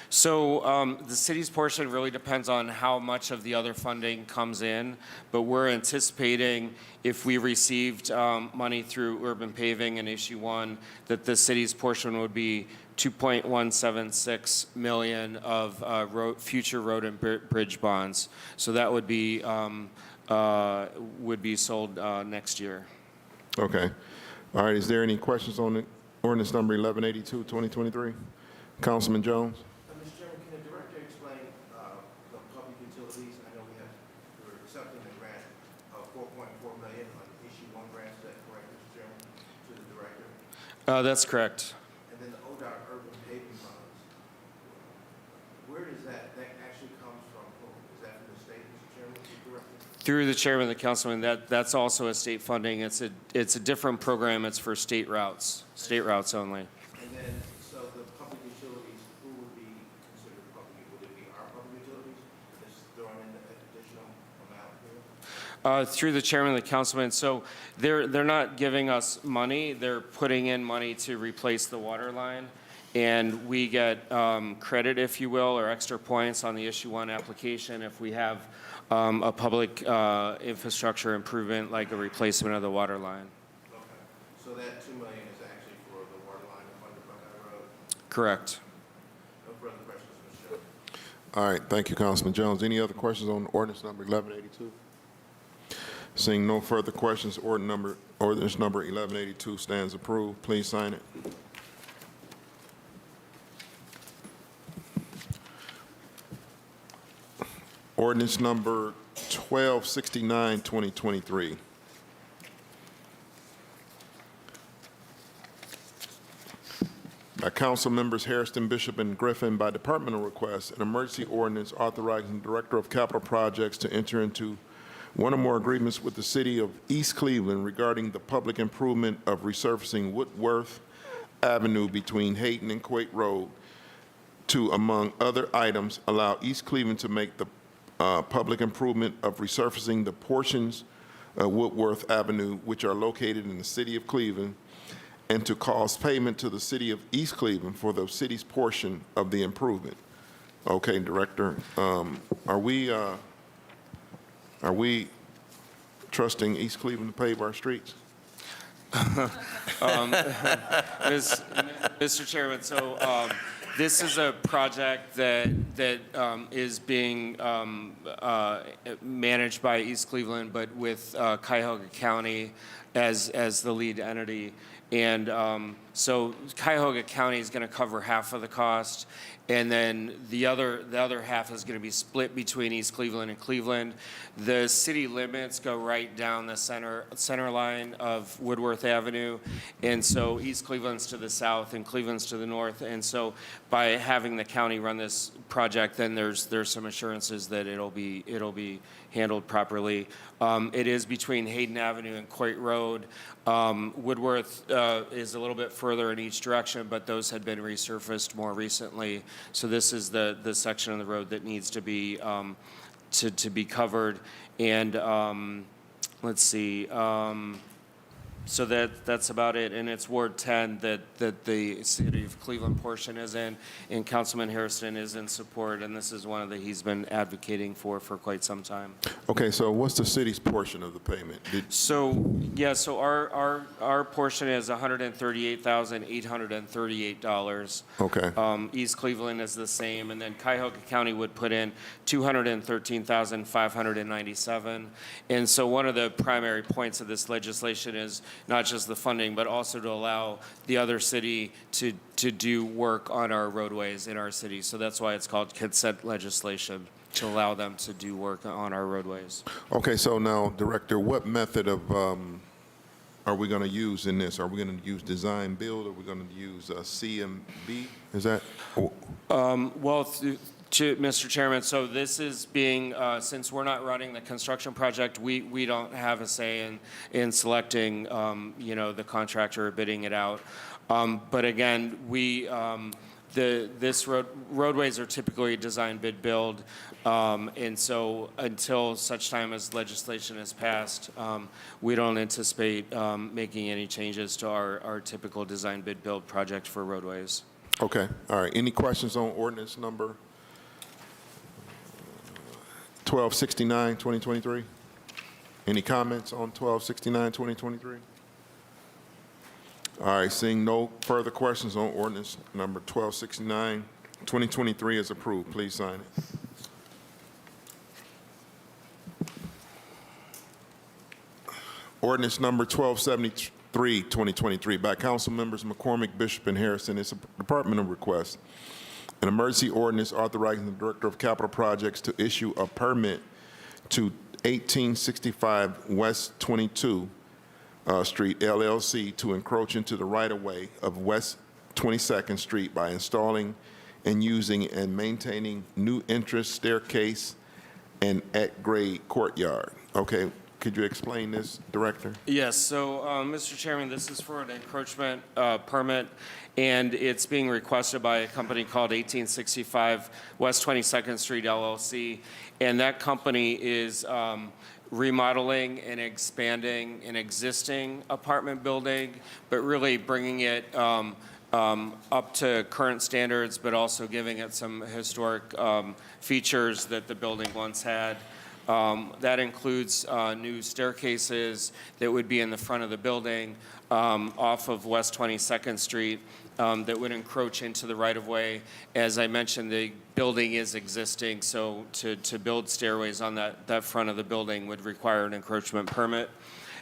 So the city's portion really depends on how much of the other funding comes in, but we're anticipating if we received money through urban paving in issue one, that the city's portion would be 2.176 million of future road and bridge bonds. So that would be sold next year. Okay. All right, is there any questions on the ordinance number 1182, 2023? Councilman Jones? Mr. Chairman, can the director explain the public utilities? I know we're accepting a grant of $4.4 million on issue one grant. Is that correct, Mr. Chairman, to the director? That's correct. And then the ODOT urban paving bonds. Where does that actually comes from? Is that from the state, Mr. Chairman, the director? Through the chairman, the councilman, that's also a state funding. It's a different program. It's for state routes only. And then, so the public utilities, who would be considered public? Would it be our public utilities? Just throwing in an additional amount here? Through the chairman and the councilman, so they're not giving us money. They're putting in money to replace the water line. And we get credit, if you will, or extra points on the issue one application if we have a public infrastructure improvement like a replacement of the water line. Okay. So that $2 million is actually for the water line under Buckeye Road? Correct. No further questions, Mr. Chairman. All right, thank you, Councilman Jones. Any other questions on ordinance number 1182? Seeing no further questions, ordinance number 1182 stands approved. Please sign it. Ordinance number 1269, 2023. By council members Hairston, Bishop, and Griffin, by departmental request, an emergency ordinance authorizing the Director of Capital Projects to enter into one or more agreements with the City of East Cleveland regarding the public improvement of resurfacing Woodworth Avenue between Hayden and Quake Road to, among other items, allow East Cleveland to make the public improvement of resurfacing the portions of Woodworth Avenue which are located in the City of Cleveland, and to cause payment to the City of East Cleveland for the city's portion of the improvement. Okay, Director, are we trusting East Cleveland to pave our streets? Mr. Chairman, so this is a project that is being managed by East Cleveland, but with Cuyahoga County as the lead entity. And so Cuyahoga County is going to cover half of the cost, and then the other half is going to be split between East Cleveland and Cleveland. The city limits go right down the center line of Woodworth Avenue, and so East Cleveland's to the south and Cleveland's to the north. And so by having the county run this project, then there's some assurances that it'll be handled properly. It is between Hayden Avenue and Coit Road. Woodworth is a little bit further in each direction, but those had been resurfaced more recently. So this is the section of the road that needs to be covered. And let's see. So that's about it, and it's Ward 10 that the City of Cleveland portion is in, and Councilman Hairston is in support, and this is one that he's been advocating for quite some time. Okay, so what's the city's portion of the payment? So our portion is $138,838. Okay. East Cleveland is the same, and then Cuyahoga County would put in $213,597. And so one of the primary points of this legislation is not just the funding, but also to allow the other city to do work on our roadways in our city. So that's why it's called consent legislation, to allow them to do work on our roadways. Okay, so now, Director, what method of are we going to use in this? Are we going to use design build? Are we going to use CMB? Is that? Well, Mr. Chairman, so this is being, since we're not running the construction project, we don't have a say in selecting, the contractor or bidding it out. But again, roadways are typically design bid build, and so until such time as legislation is passed, we don't anticipate making any changes to our typical design bid build project for roadways. Okay, all right. Any questions on ordinance number 1269, 2023? Any comments on 1269, 2023? All right, seeing no further questions on ordinance number 1269, 2023 is approved. Please sign it. Ordinance number 1273, 2023 by Council Members McCormick, Bishop, and Harrison. It's a departmental request. An emergency ordinance authorizing the Director of Capital Projects to issue a permit to 1865 West 22 Street LLC to encroach into the right-of-way of West 22nd Street by installing and using and maintaining new entrance staircase and at-grade courtyard. Okay, could you explain this, Director? Yes, so, Mr. Chairman, this is for an encroachment permit, and it's being requested by a company called 1865 West 22nd Street LLC, and that company is remodeling and expanding an existing apartment building, but really bringing it up to current standards, but also giving it some historic features that the building once had. That includes new staircases that would be in the front of the building off of West 22nd Street that would encroach into the right-of-way. As I mentioned, the building is existing, so to build stairways on that front of the building would require an encroachment permit.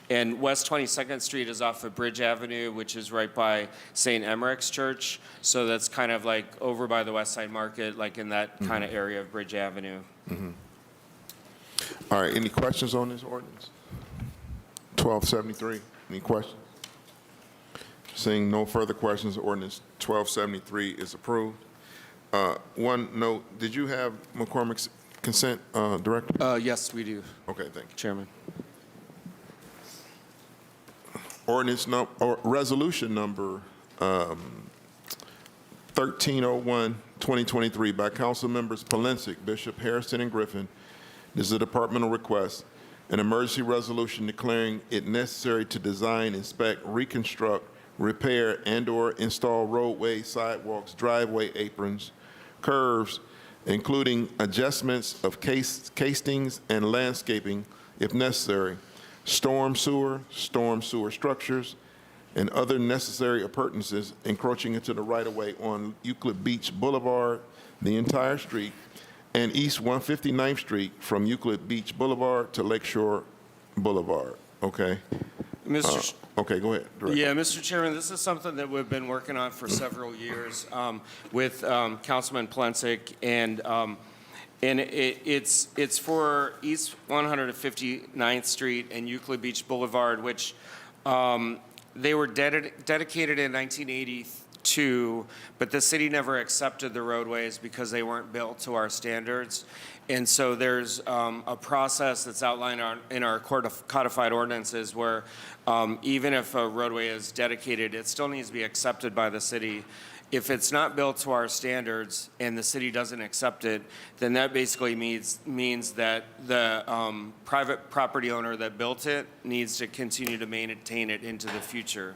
And West 22nd Street is off of Bridge Avenue, which is right by St. Emmerich's Church. So that's kind of like over by the West Side Market, like in that kind of area of Bridge Avenue. Mm-hmm. All right, any questions on this ordinance? 1273, any questions? Seeing no further questions, ordinance 1273 is approved. One note, did you have McCormick's consent, Director? Yes, we do, Okay, thank you. Chairman. Resolution number 1301, 2023 by Council Members Polensek, Bishop, Harrison, and Griffin. This is a departmental request, an emergency resolution declaring it necessary to design, inspect, reconstruct, repair, and/or install roadways, sidewalks, driveway aprons, curves, including adjustments of castings and landscaping if necessary, storm sewer structures, and other necessary appurtenances encroaching into the right-of-way on Euclid Beach Boulevard, the entire street, and East 159th Street from Euclid Beach Boulevard to Lakeshore Boulevard. Okay? Okay, go ahead, Director. Yeah, Mr. Chairman, this is something that we've been working on for several years with Councilman Polensek, and it's for East 159th Street and Euclid Beach Boulevard, which they were dedicated in 1982, but the city never accepted the roadways because they weren't built to our standards. And so there's a process that's outlined in our codified ordinances where even if a roadway is dedicated, it still needs to be accepted by the city. If it's not built to our standards and the city doesn't accept it, then that basically means that the private property owner that built it needs to continue to maintain it into the future.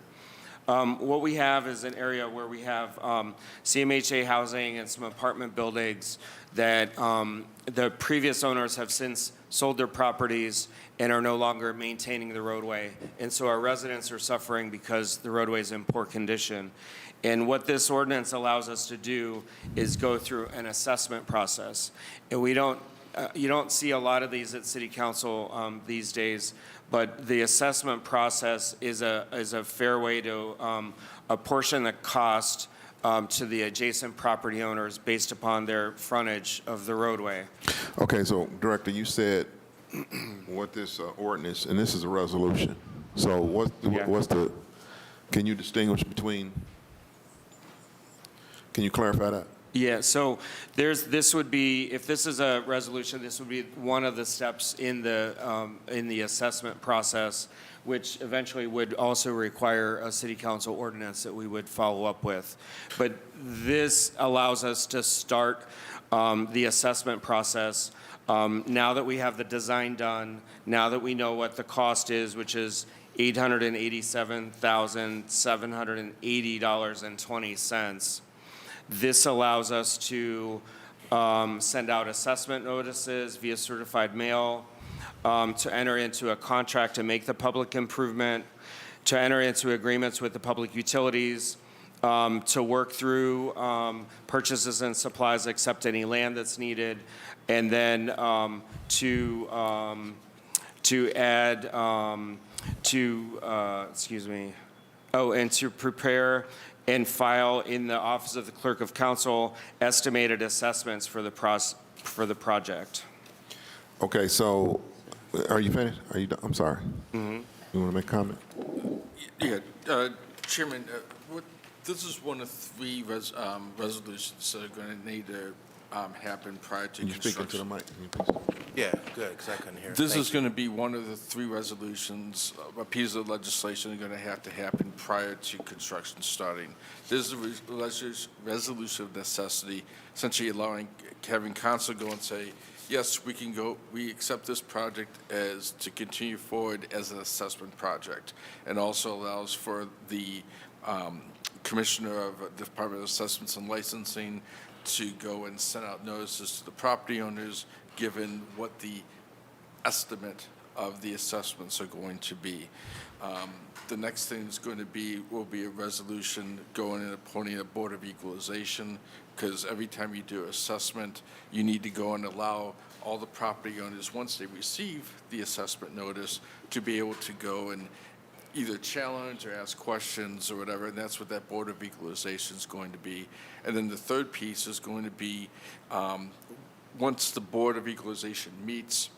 What we have is an area where we have CMHA housing and some apartment buildings that the previous owners have since sold their properties and are no longer maintaining the roadway. And so our residents are suffering because the roadway is in poor condition. And what this ordinance allows us to do is go through an assessment process. And we don't, you don't see a lot of these at City Council these days, but the assessment process is a fair way to apportion the cost to the adjacent property owners based upon their frontage of the roadway. Okay, so Director, you said what this ordinance, and this is a resolution, So Yeah. can you distinguish between, can you clarify that? Yeah, so this would be, if this is a resolution, this would be one of the steps in the assessment process, which eventually would also require a city council ordinance that we would follow up with. But this allows us to start the assessment process now that we have the design done, now that we know what the cost is, which is $887,780.20. This allows us to send out assessment notices via certified mail, to enter into a contract to make the public improvement, to enter into agreements with the public utilities, to work through purchases and supplies, accept any land that's needed, and then to add and to prepare and file in the Office of the Clerk of Council estimated assessments for the project. Okay, so are you finished? Are you done? I'm sorry. You want to make a comment? Yeah, Chairman, this is one of three resolutions that are going to need to happen prior to Can you speak construction. into the mic? Can you please? Yeah, good, because I couldn't hear. This Thank is going to be one of the three resolutions, a piece of legislation going to happen prior to construction starting. This is a resolution of necessity, essentially allowing, having council go and say, yes, we can go, we accept this project as to continue forward as an assessment project, and also allows for the Commissioner of the Department of Assessments and Licensing to go and send out notices to the property owners, given what the estimate of the assessments are going to be. The next thing is going to be, will be a resolution going and appointing a Board of Equalization, because every time you do assessment, you need to go and allow all the property owners, once they receive the assessment notice, to be able to go and either challenge or ask questions or whatever, and that's what that Board of Equalization is going to be. And then the third piece is going to be, once the Board of Equalization meets,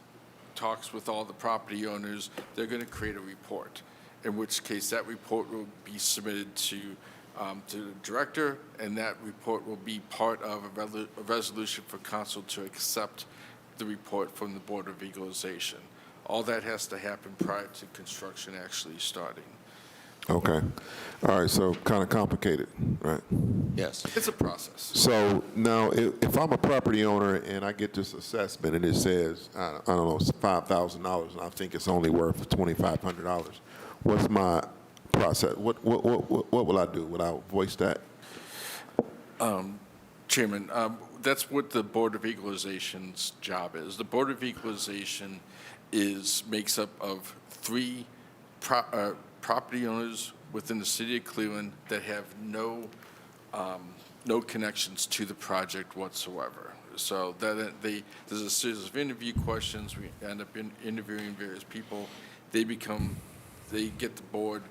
talks with all the property owners, they're going to create a report, in which case that report will be submitted to the director, and that report will be part of a resolution for council to accept the report from the Board of Equalization. All that has to happen prior to construction actually starting. Okay. All right, so kind of complicated, right? Yes. It's a process. So now, if I'm a property owner and I get this assessment and it says, I don't know, it's $5,000, and I think it's only worth $2,500, what's my process? What will I do? Will I voice that? Chairman, that's what the Board of Equalization's job is. The Board of Equalization makes up of three property owners within the city of Cleveland that have no connections to the project whatsoever. So there's a series of interview questions. We end up interviewing various people. They get the board.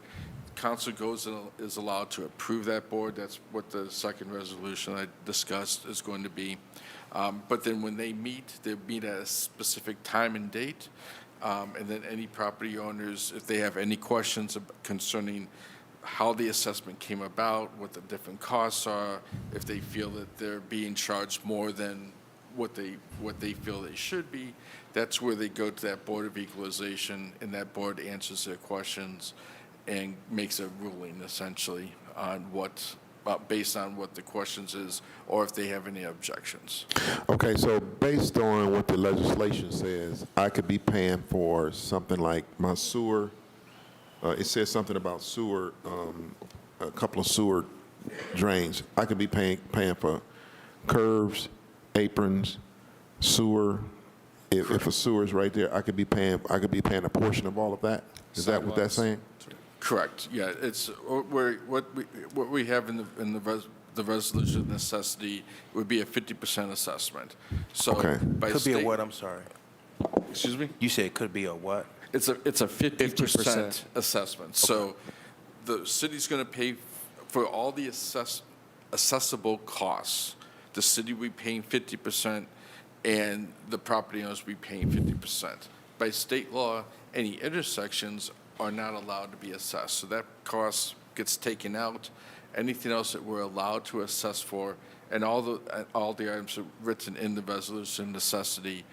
Council goes and is allowed to approve that board. That's what the second resolution I discussed is going to be. But then when they meet at a specific time and date. And then any property owners, if they have any questions concerning how the assessment came about, what the different costs are, if they feel that they're being charged more than what they feel they should be, that's where they go to that Board of Equalization, and that board answers their questions and makes a ruling essentially on based on what the questions is, or if they have any objections. Okay, so based on what the legislation says, I could be paying for something like my sewer. It says something about sewer, a couple of sewer drains. I could be paying for curves, aprons, sewer. If a sewer is right there, I could be paying a portion of all of that. Is that what that's saying? Correct. Yeah, it's what we have in the resolution of necessity would be a 50% assessment. So Okay. by Could be a state- what, I'm sorry? Excuse me. You say it could be a what? It's a 50% 50%. assessment. So the city's going to pay for all the assessable costs. The city will be paying 50%, and the property owners will be paying 50%. By state law, any intersections are not allowed to be assessed. So that cost gets taken out. Anything else that we're allowed to assess for, and all the items are written in the resolution necessity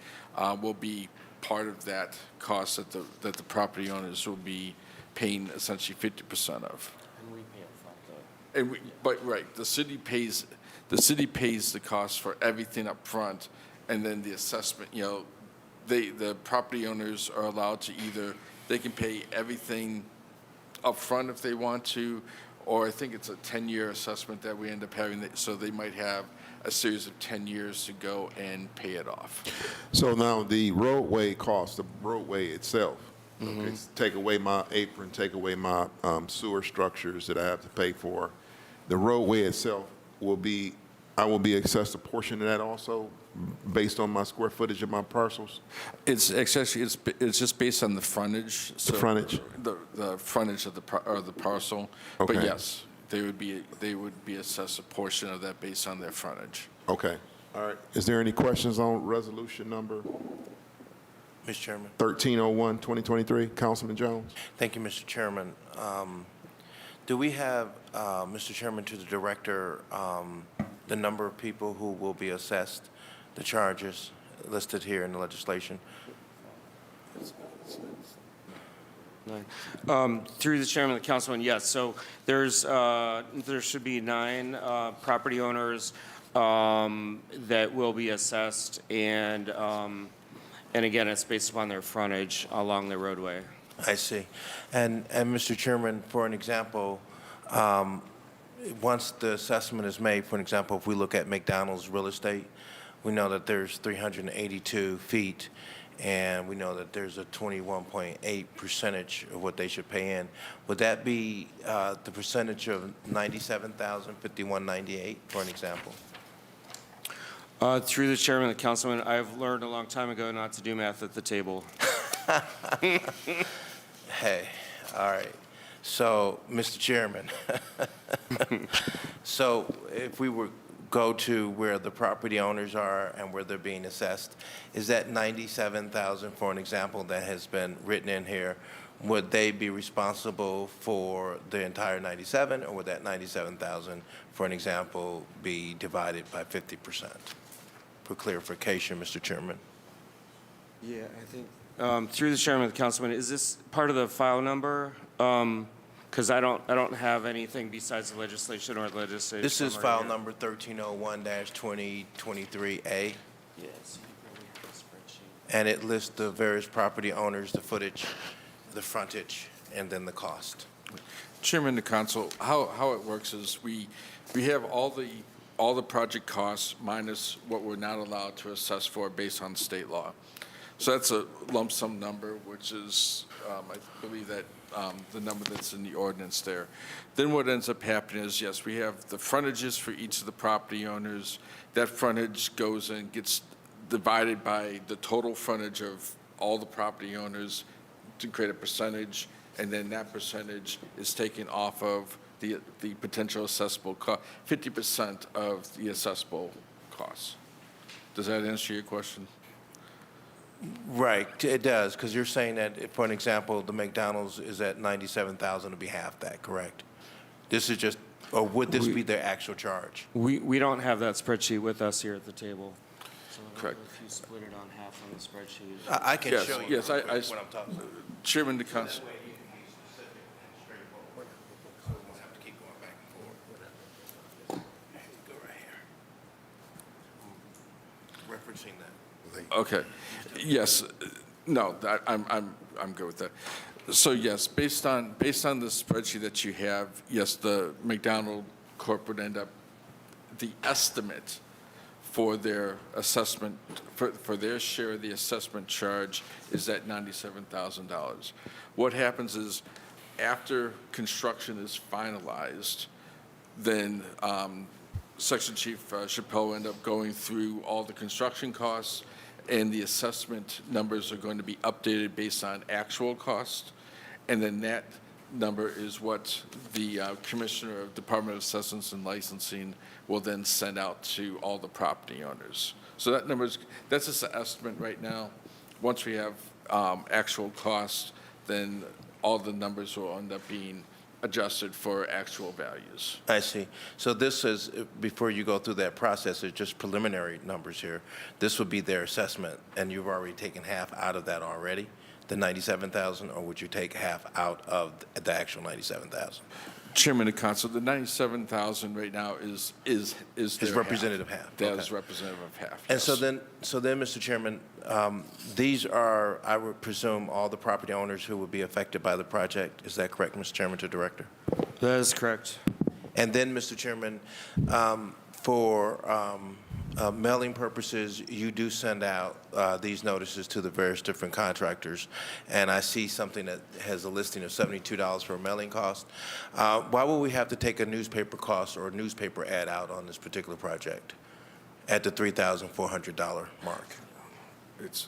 will be part of that cost that the property owners will be paying essentially 50% of. And we pay upfront, though. But right, the city pays the cost for everything up front, and then the assessment, the property owners are allowed to they can pay everything up front if they want to, or I think it's a 10-year assessment that we end up having, so they might have a series of 10 years to go and pay it off. So now the roadway cost, the roadway itself, okay, take away my apron, take away my sewer structures that I have to pay for. The roadway itself I will be assessed a portion of that also, based on my square footage of my parcels? It's just based on the frontage. So frontage? The frontage of the parcel. Okay. But yes, they would be assessed a portion of that based on their frontage. Okay, all right. Is there any questions on resolution number Mr. Chairman. 1301, 2023? Councilman Jones? Thank you, Mr. Chairman. Do we have, Mr. Chairman, to the director, the number of people who will be assessed the charges listed here in the legislation? Through the chairman of the councilman, yes. So there should be 9 property owners that will be assessed, and again, it's based upon their frontage along the roadway. I see. And Mr. Chairman, for an example, once the assessment is made, for an example, if we look at McDonald's real estate, we know that there's 382 feet, and we know that there's a 21.8 percentage of what they should pay in. Would that be the percentage of 97,000, 5198, for an example? Through the chairman of the councilman, I've learned a long time ago not to do math at the table. Hey, all right. So, Mr. Chairman, so if we were go to where the property owners are and where they're being assessed, is that 97,000, for an example, that has been written in here, would they be responsible for the entire 97, or would that 97,000, for an example, be divided by 50%? For clarification, Mr. Chairman. Yeah, I think. Through the chairman of the councilman, is this part of the file number? Because I don't have anything besides the legislation or legislation. This is file number 1301-2023A, Yes. and it lists the various property owners, the footage, the frontage, and then the cost. Chairman of the council, how it works is we have all the project costs minus what we're not allowed to assess for based on state law. So that's a lump sum number, which is, I believe that the number that's in the ordinance there. Then what ends up happening is, yes, we have the frontages for each of the property owners. That frontage goes and gets divided by the total frontage of all the property owners to create a percentage, and then that percentage is taken off of the potential assessable cost, 50% of the assessable costs. Does that answer your question? Right, it does, because you're saying that, if, for an example, the McDonald's is at 97,000 to be half that, correct? This is just, or would this be their actual charge? We don't have that spreadsheet with us here at the table. So Correct. if you split it on half on the spreadsheet. I can Yes, show you yes, real quick I- what I'm talking about. Chairman of the council. That way you can be specific and straightforward, so we won't have to keep going back and forth. Go right here. Referencing that. Okay. Yes. No, I'm good with that. So yes, based on the spreadsheet that you have, yes, the McDonald Corp would end up, the estimate for their assessment, for their share of the assessment charge is at $97,000. What happens is, after construction is finalized, then Section Chief Chappelle will end up going through all the construction costs, and the assessment numbers are going to be updated based on actual cost. And then that number is what the Commissioner of Department of Assessments and Licensing will then send out to all the property owners. So that that's just an estimate right now. Once we have actual costs, then all the numbers will end up being adjusted for actual values. I see. So this is, before you go through that process, it's just preliminary numbers here. This would be their assessment, and you've already taken half out of that already, the 97,000, or would you take half out of the actual 97,000? Chairman of Council, the 97,000 right now is their representative half. That Okay. is representative of half. And yes. so then, Mr. Chairman, these are, I would presume, all the property owners who would be affected by the project. Is that correct, Mr. Chairman, to Director? That is correct. And then, Mr. Chairman, for mailing purposes, you do send out these notices to the various different contractors, and I see something that has a listing of $72 for a mailing cost. Why would we have to take a newspaper cost or a newspaper ad out on this particular project at the $3,400 mark? It's,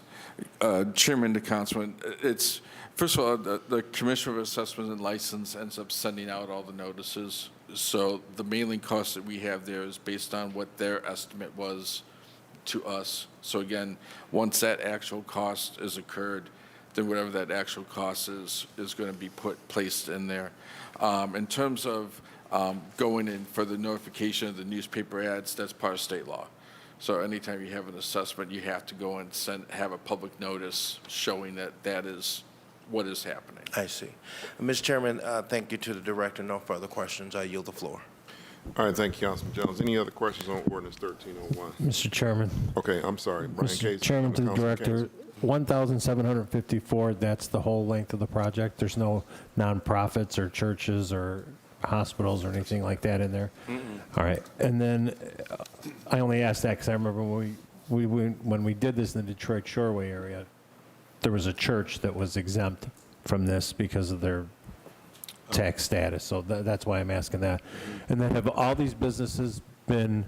Chairman to Councilman, it's, first of all, the Commissioner of Assessment and License ends up sending out all the notices. So the mailing cost that we have there is based on what their estimate was to us. So again, once that actual cost is occurred, then whatever that actual cost is going to be placed in there. In terms of going in for the notification of the newspaper ads, that's part of state law. So anytime you have an assessment, you have to go and have a public notice showing that that is what is happening. I see. Mr. Chairman, thank you to the Director. No further questions. I yield the floor. All right, thank you, Councilman Jones. Any other questions on ordinance 1301? Mr. Chairman. Okay, I'm sorry. Brian Mr. Case. Chairman, to the Councilman Director, Case. 1,754, that's the whole length of the project? There's no nonprofits or churches or hospitals or anything like that in there? All right. And then I only asked that because I remember when we did this in the Detroit Shoreway area, there was a church that was exempt from this because of their tax status. So that's why I'm asking that. And then have all these businesses been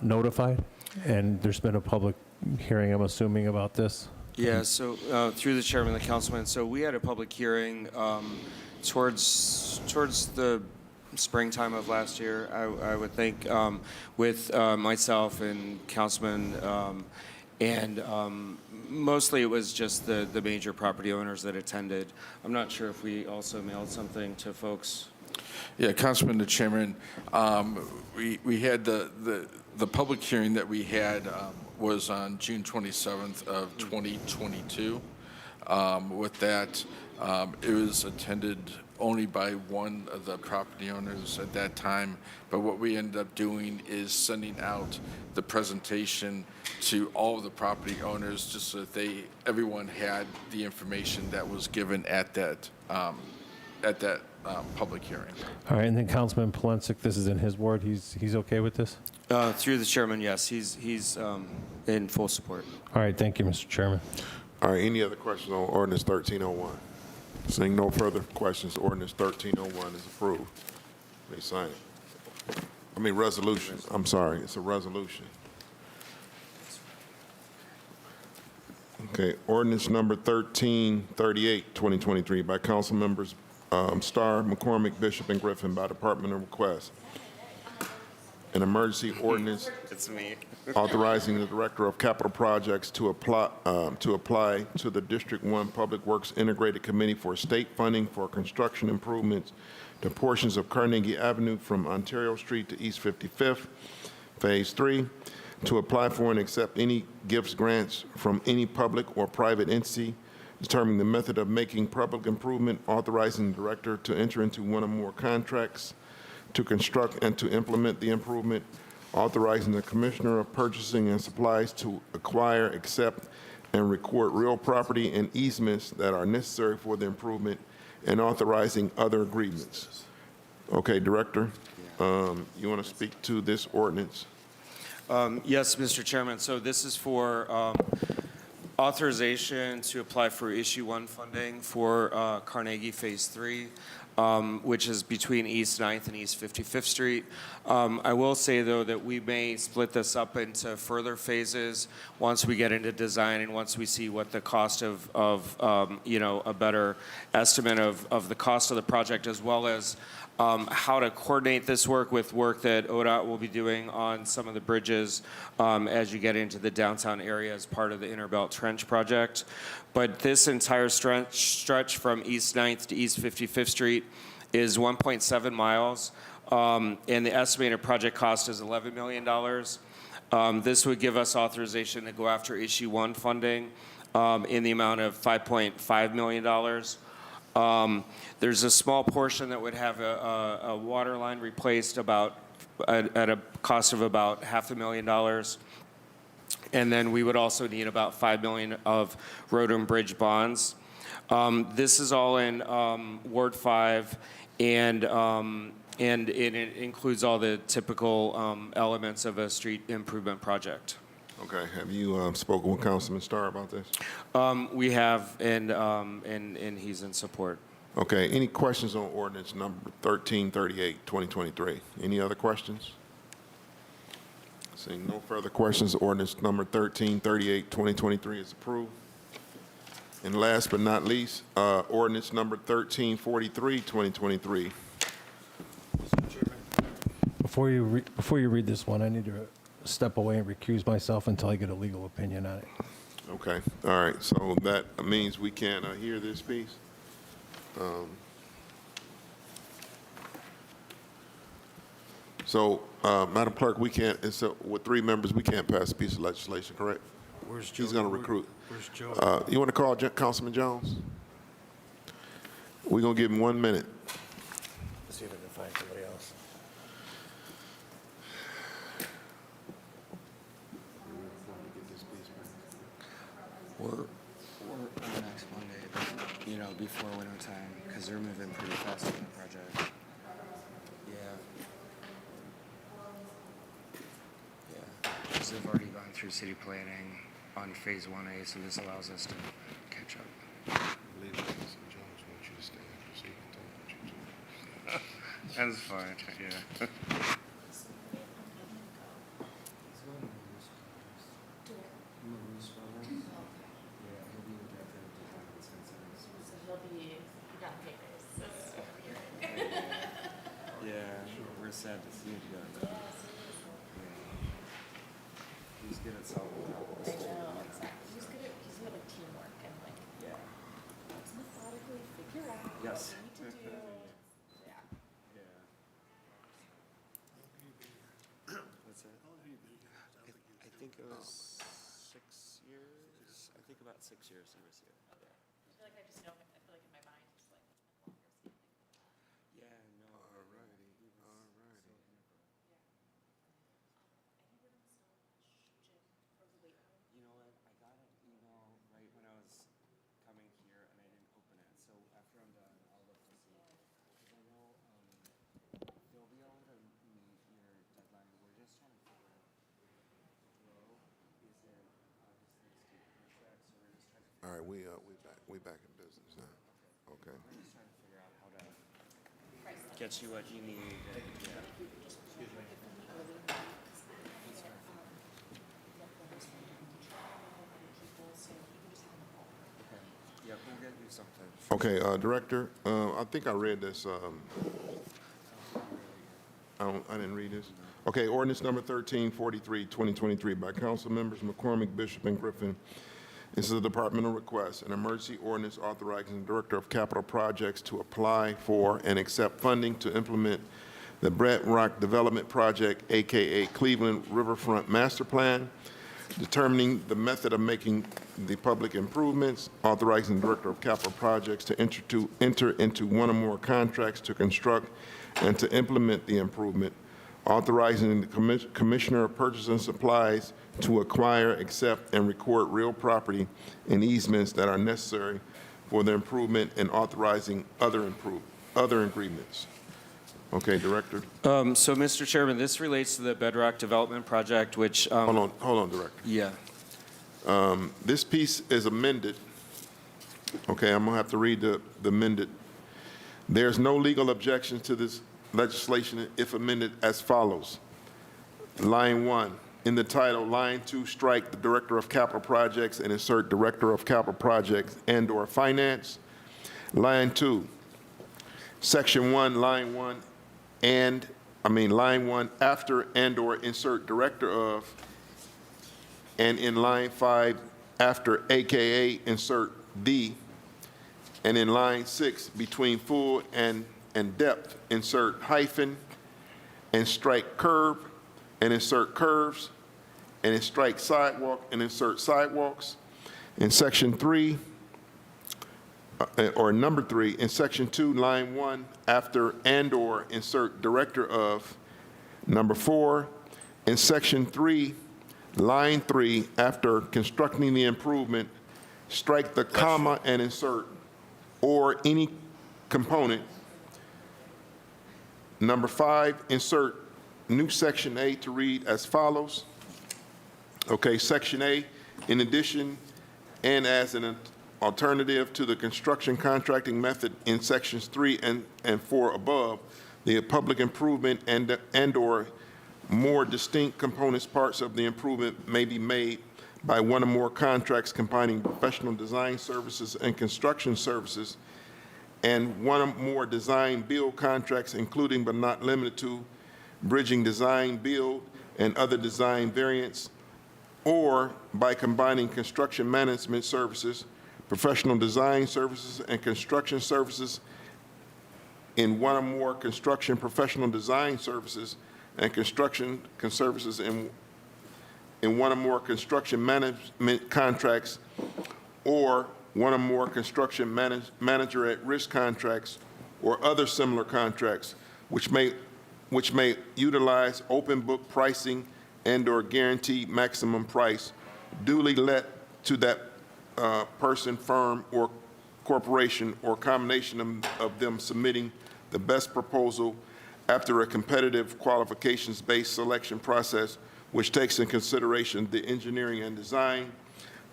notified? And there's been a public hearing, I'm assuming, about this? Yeah, so through the chairman and the councilman, so we had a public hearing towards the springtime of last year, I would think, with myself and Councilman, and mostly it was just the major property owners that attended. I'm not sure if we also mailed something to folks. Yeah, Councilman, the Chairman, we had the public hearing that we had was on June 27th of 2022. With that, it was attended only by one of the property owners at that time, but what we ended up doing is sending out the presentation to all of the property owners just so that everyone had the information that was given at that public hearing. All right, and then Councilman Polensek, this is in his ward. He's okay with this? Through the chairman, yes, he's in full support. All right, thank you, Mr. Chairman. All right, any other questions on ordinance 1301? Seeing no further questions, ordinance 1301 is approved. Let me sign it. I mean, resolution. I'm sorry, it's a resolution. Okay, ordinance number 1338, 2023, by council members Starr, McCormick, Bishop, and Griffin, by departmental request. An emergency ordinance It's me. authorizing the Director of Capital Projects to apply to the District 1 Public Works Integrated Committee for state funding for construction improvements to portions of Carnegie Avenue from Ontario Street to East 55th, Phase 3, to apply for and accept any gifts, grants from any public or private entity, determining the method of making public improvement, authorizing the Director to enter into one or more contracts to construct and to implement the improvement, authorizing the Commissioner of Purchasing and Supplies to acquire, accept, and record real property and easements that are necessary for the improvement, and authorizing other agreements. Okay, Director, you want to speak to this ordinance? Yes, Mr. Chairman. So this is for authorization to apply for Issue 1 funding for Carnegie Phase 3. which is between East 9th and East 55th Street. I will say, though, that we may split this up into further phases once we get into design and once we see what the cost of a better estimate of the cost of the project, as well as how to coordinate this work with work that ODOT will be doing on some of the bridges as you get into the downtown area as part of the Interbelt Trench project. But this entire stretch from East 9th to East 55th Street is 1.7 miles, and the estimated project cost is $11 million. This would give us authorization to go after Issue 1 funding in the amount of $5.5 million. There's a small portion that would have a water line replaced at a cost of about $500,000. And then we would also need about $5 million of road and bridge bonds. This is all in Ward 5, and it includes all the typical elements of a street improvement project. Okay, have you spoken with Councilman Starr about this? We have, and he's in support. Okay, any questions on ordinance number 1338, 2023? Any other questions? Seeing no further questions, ordinance number 1338, 2023 is approved. And last but not least, ordinance number 1343, 2023. Before you read this one, I need to step away and recuse myself until I get a legal opinion on it. Okay, all right, so that means we can hear this piece. Madam Clerk, we can't, with 3 members, we can't pass a piece of legislation, correct? Where's Joe? He's going to recruit. Where's Joe? You want to call Councilman Jones? We're going to give him 1 minute. Let's see if I can find somebody else. Or next Monday, but, before winter time, because they're moving pretty fast on the project. Yeah. Because they've already gone through city planning on phase 1A, so this allows us to catch up. That's fine, yeah. We're sad to see it go. He's good at solving problems. I know, exactly. He's good at teamwork and let's methodically figure out Yes. what we need to do. Yeah. What's that? I think it was 6 years. I think about 6 years he was here. I feel like I just know him. I feel like in my mind, just like, Yeah, no. Alrighty. You know what? I got an email right when I was coming here, and I didn't open it. So after I'm done, I'll look to see. Because I know they'll be able to meet your deadline. We're just trying to figure out. Well, is there obviously state contracts, so we're just trying to. All right, we back in business now. Okay. We're just trying to figure out how to get you what you need. And, yeah. Yeah, we'll get you something. Okay, Director, I think I read this. I didn't read this. Okay, ordinance number 1343, 2023 by council members McCormick, Bishop, and Griffin. This is a departmental request, an emergency ordinance authorizing the Director of Capital Projects to apply for and accept funding to implement the Brett Rock Development Project, AKA Cleveland Riverfront Master Plan, determining the method of making the public improvements, authorizing the Director of Capital Projects to enter into one or more contracts to construct and to implement the improvement, authorizing the Commissioner of Purchase and Supplies to acquire, accept, and record real property and easements that are necessary for the improvement, and authorizing other agreements. Okay, Director. So, Mr. Chairman, this relates to the Bedrock Development Project, which. Hold on, Director. Yeah. This piece is amended. Okay, I'm going to have to read the amended. There's no legal objection to this legislation if amended as follows. Line 1, in the title, line 2, strike the Director of Capital Projects and insert Director of Capital Projects and/or Finance. Line 2, Section 1, line 1, line 1, after and/or insert Director of, and in line 5, after AKA, insert the, and in line 6, between full and depth, insert hyphen, and strike curb, and insert curves, and then strike sidewalk, and insert sidewalks. In Section 3, or number 3, in Section 2, line 1, after and/or insert Director of. Number 4, in Section 3, line 3, after constructing the improvement, strike the comma and insert or any component. Number 5, insert new Section A to read as follows. Okay, Section A, in addition and as an alternative to the construction contracting method in Sections 3 and 4 above, the public improvement and/or more distinct components parts of the improvement may be made by one or more contracts combining professional design services and construction services, and one or more design build contracts, including but not limited to bridging design build and other design variants, or by combining construction management services, professional design services, and construction services in one or more construction professional design services and construction services in one or more construction management contracts, or one or more construction manager at risk contracts or other similar contracts, which may utilize open book pricing and/or guaranteed maximum price duly let to that person, firm, or corporation, or combination of them submitting the best proposal after a competitive qualifications-based selection process, which takes in consideration the engineering and design,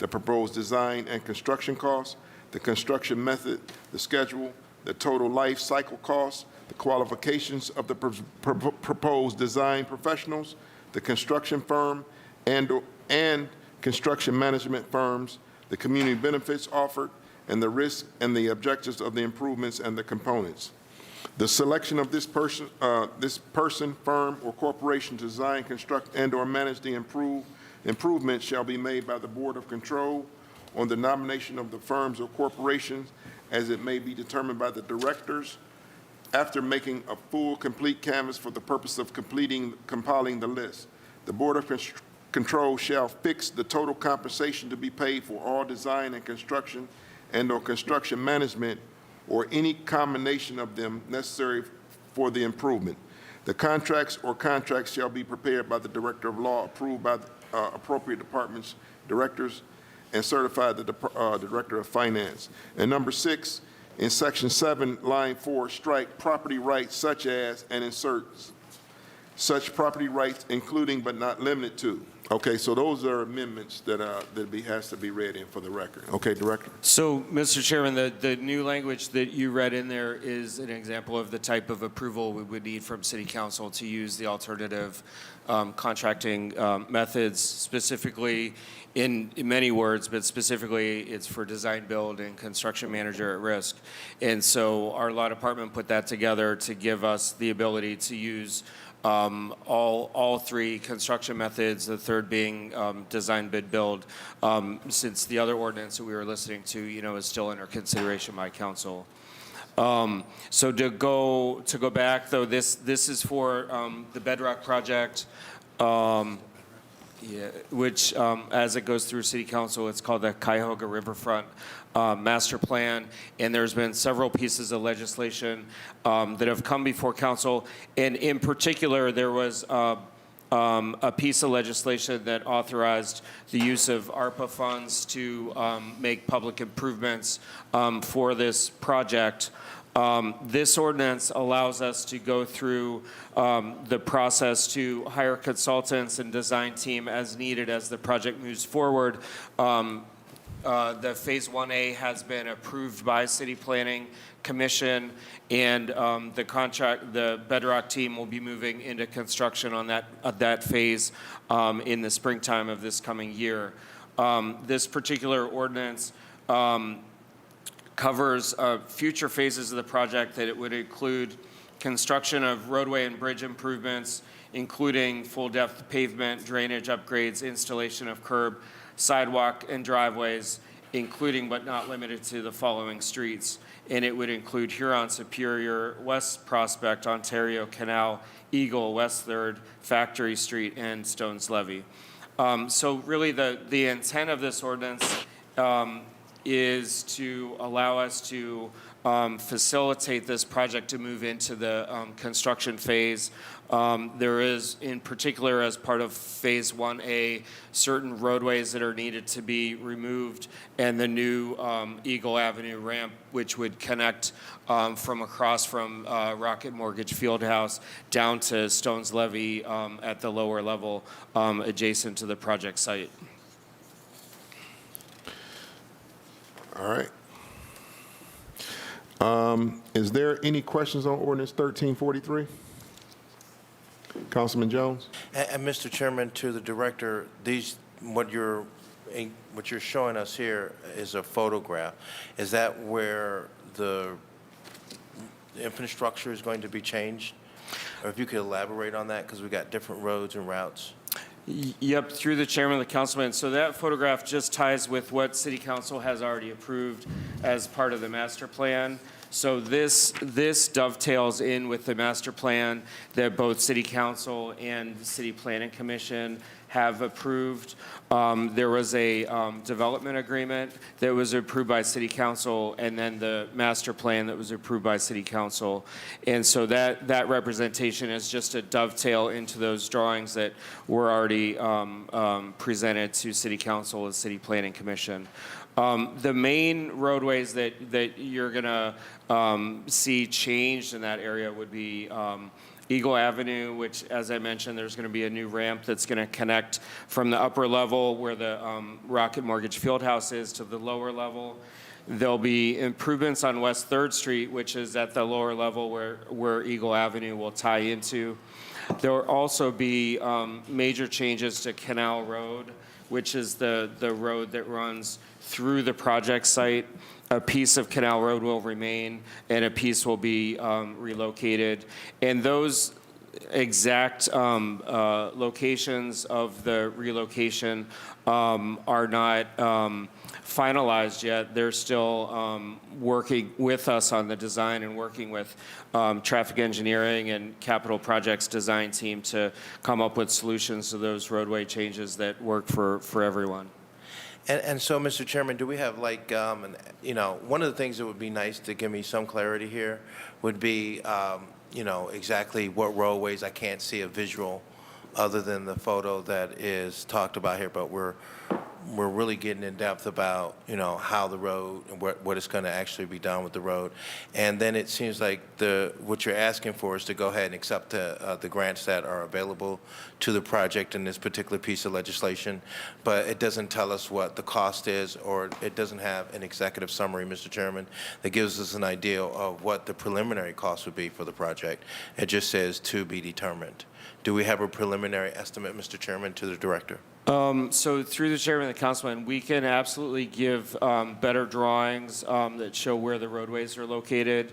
the proposed design and construction costs, the construction method, the schedule, the total life cycle costs, the qualifications of the proposed design professionals, the construction firm and construction management firms, the community benefits offered, and the risks and the objectives of the improvements and the components. The selection of this person, firm, or corporation to design, construct, and/or manage the improvement shall be made by the Board of Control on the nomination of the firms or corporations as it may be determined by the directors after making a full, complete canvass for the purpose of compiling the list. The Board of Control shall fix the total compensation to be paid for all design and construction and/or construction management or any combination of them necessary for the improvement. The contracts shall be prepared by the Director of Law, approved by the appropriate departments, directors, and certified the Director of Finance. And number 6, in Section 7, line 4, strike property rights such as, and insert such property rights including but not limited to. Okay, so those are amendments that has to be read in for the record. Okay, Director. So, Mr. Chairman, the new language that you read in there is an example of the type of approval we would need from City Council to use the alternative contracting methods, specifically in many words, but specifically it's for design build and construction manager at risk. And so our law department put that together to give us the ability to use all 3 construction methods, the third being design bid build, since the other ordinance that we were listening to, is still under consideration by council. So to go back though, this is for the Bedrock project, which as it goes through City Council, it's called the Cuyahoga Riverfront Master Plan, and there's been several pieces of legislation that have come before council, and in particular, there was a piece of legislation that authorized the use of ARPA funds to make public improvements for this project. This ordinance allows us to go through the process to hire consultants and design team as needed as the project moves forward, the Phase 1A has been approved by City Planning Commission, and the Bedrock team will be moving into construction on that phase in the springtime of this coming year. This particular ordinance covers future phases of the project that it would include construction of roadway and bridge improvements, including full-depth pavement, drainage upgrades, installation of curb, sidewalk, and driveways, including but not limited to the following streets. And it would include Huron, Superior, West Prospect, Ontario Canal, Eagle, West 3rd, Factory Street, and Stones Levee. So really the intent of this ordinance is to allow us to facilitate this project to move into the construction phase. There is, in particular, as part of Phase 1A, certain roadways that are needed to be removed, and the new Eagle Avenue ramp, which would connect from across from Rocket Mortgage Fieldhouse down to Stones Levee at the lower level adjacent to the project site. All right. Is there any questions on ordinance 1343? Councilman Jones? And Mr. Chairman, to the director, what you're showing us here is a photograph. Is that where the infrastructure is going to be changed? Or if you could elaborate on that, because we got different roads and routes. Yep, through the chairman, the councilman. So that photograph just ties with what City Council has already approved as part of the master plan. So this dovetails in with the master plan that both City Council and the City Planning Commission have approved. There was a development agreement that was approved by City Council, and then the master plan that was approved by City Council. And so that representation is just a dovetail into those drawings that were already presented to City Council and City Planning Commission. The main roadways that you're going to see changed in that area would be Eagle Avenue, which, as I mentioned, there's going to be a new ramp that's going to connect from the upper level where the Rocket Mortgage Fieldhouse is to the lower level. There'll be improvements on West 3rd Street, which is at the lower level where Eagle Avenue will tie into. There will also be major changes to Canal Road, which is the road that runs through the project site. A piece of Canal Road will remain, and a piece will be relocated. And those exact locations of the relocation are not finalized yet. They're still working with us on the design and working with traffic engineering and capital projects design team to come up with solutions to those roadway changes that work for everyone. And so, Mr. Chairman, do we have like, one of the things that would be nice to give me some clarity here would be, exactly what roadways. I can't see a visual other than the photo that is talked about here, but we're really getting in depth about, how the road and what is going to actually be done with the road. And then it seems like what you're asking for is to go ahead and accept the grants that are available to the project in this particular piece of legislation, but it doesn't tell us what the cost is, or it doesn't have an executive summary, Mr. Chairman, that gives us an idea of what the preliminary cost would be for the project. It just says to be determined. Do we have a preliminary estimate, Mr. Chairman, to the director? So through the chairman and the councilman, we can absolutely give better drawings that show where the roadways are located.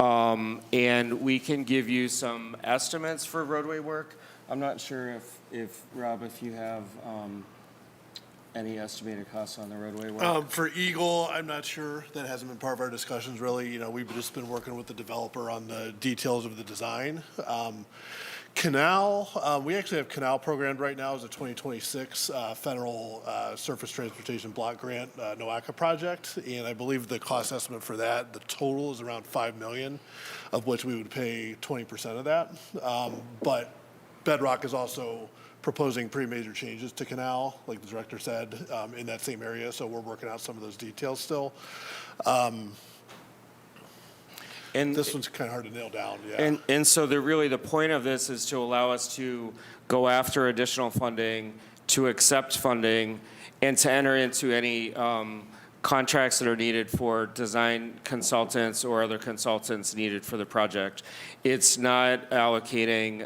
And we can give you some estimates for roadway work. I'm not sure if Rob, if you have any estimated costs on the roadway work. For Eagle, I'm not sure. That hasn't been part of our discussions, really. We've just been working with the developer on the details of the design. Canal, we actually have Canal programmed right now as a 2026 federal surface transportation block grant NOACA project, and I believe the cost estimate for that, the total is around $5 million, of which we would pay 20% of that. But Bedrock is also proposing pretty major changes to Canal, like the director said, in that same area, so we're working out some of those details still. And this one's kind of hard to nail down, yeah. And so the point of this is to allow us to go after additional funding, to accept funding, and to enter into any contracts that are needed for design consultants or other consultants needed for the project. It's not allocating,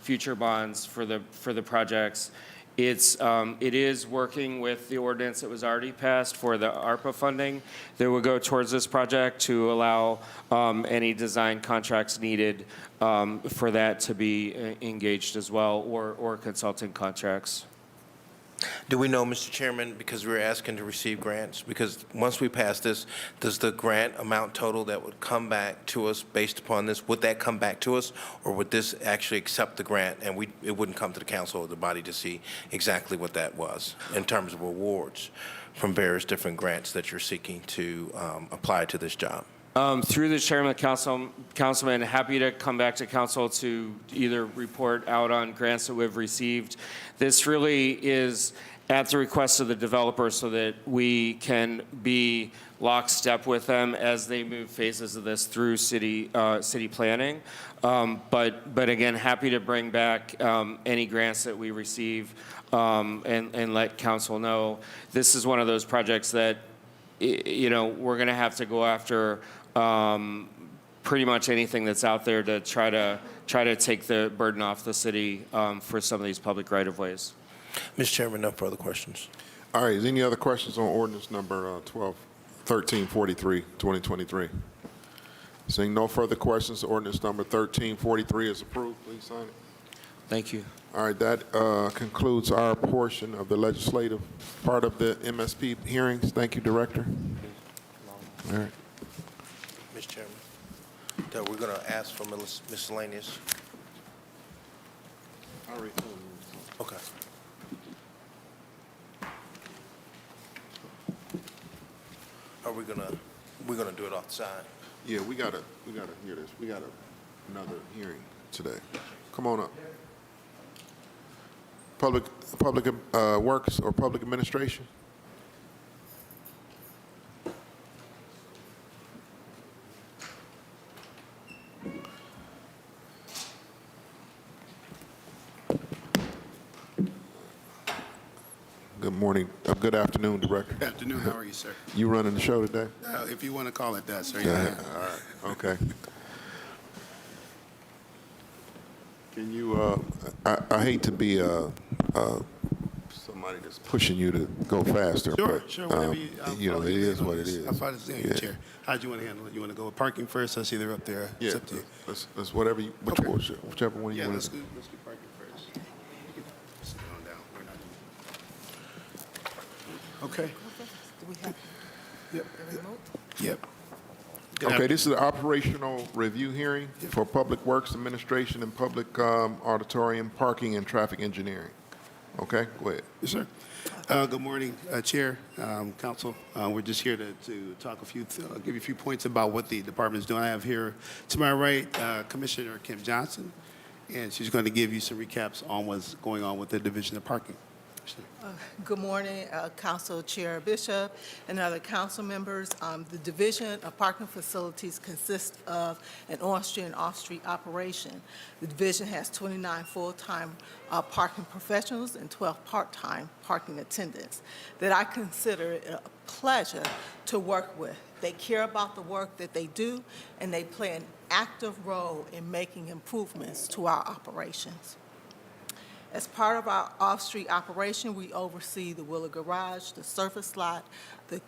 future bonds for the projects. It is working with the ordinance that was already passed for the ARPA funding that will go towards this project to allow any design contracts needed for that to be engaged as well, or consulting contracts. Do we know, Mr. Chairman, because we're asking to receive grants, because once we pass this, does the grant amount total that would come back to us based upon this, would that come back to us, or would this actually accept the grant and it wouldn't come to the council or the body to see exactly what that was in terms of awards from various different grants that you're seeking to apply to this job? Through the chairman, councilman, happy to come back to council to either report out on grants that we've received. This really is at the request of the developer so that we can be lockstep with them as they move phases of this through city planning. But again, happy to bring back any grants that we receive and let council know. This is one of those projects that we're going to have to go after pretty much anything that's out there to try to take the burden off the city for some of these public right-of-ways. Mr. Chairman, no further questions. All right, is any other questions on ordinance number 1343, 2023? Seeing no further questions, ordinance number 1343 is approved. Please sign it. Thank you. All right, that concludes our portion of the legislative part of the MSP hearings. Thank you, Director. All right. Mr. Chairman, we're going to ask for miscellaneous. Okay. Are we gonna do it off the side? Yeah, we gotta hear this. We got another hearing today. Come on up. Public Works or Public Administration? Good morning, good afternoon, Director. Good afternoon. How are you, sir? You running the show today? If you want to call it that, sir. Yeah. All right. Okay. Can you? I hate to be somebody that's pushing you to go faster. Sure, but, sure. Whatever it is what it is. I'll follow the Yeah. chair. How do you want to handle it? You want to go with parking first? That's either up there. Yeah. It's up to you. Let's whatever you, Okay. whichever one you Yeah, want let's to. do parking first. You can sit on down. We're not doing- Okay. Do we have Yep. the remote? Yep. Okay, this is an operational review hearing for Public Works Administration and Public Auditorium, Parking, and Traffic Engineering. Okay, go ahead. Yes, sir. Good morning, Chair, Council. We're just here to talk give you a few points about what the department is doing. I have here to my right Commissioner Kim Johnson, and she's going to give you some recaps on what's going on with the Division of Parking. Good morning, Council Chair Bishop and other council members. The Division of Parking Facilities consists of an on-street and off-street operation. The division has 29 full-time parking professionals and 12 part-time parking attendants that I consider a pleasure to work with. They care about the work that they do, and they play an active role in making improvements to our operations. As part of our off-street operation, we oversee the Wheeler Garage, the Surface Lot, the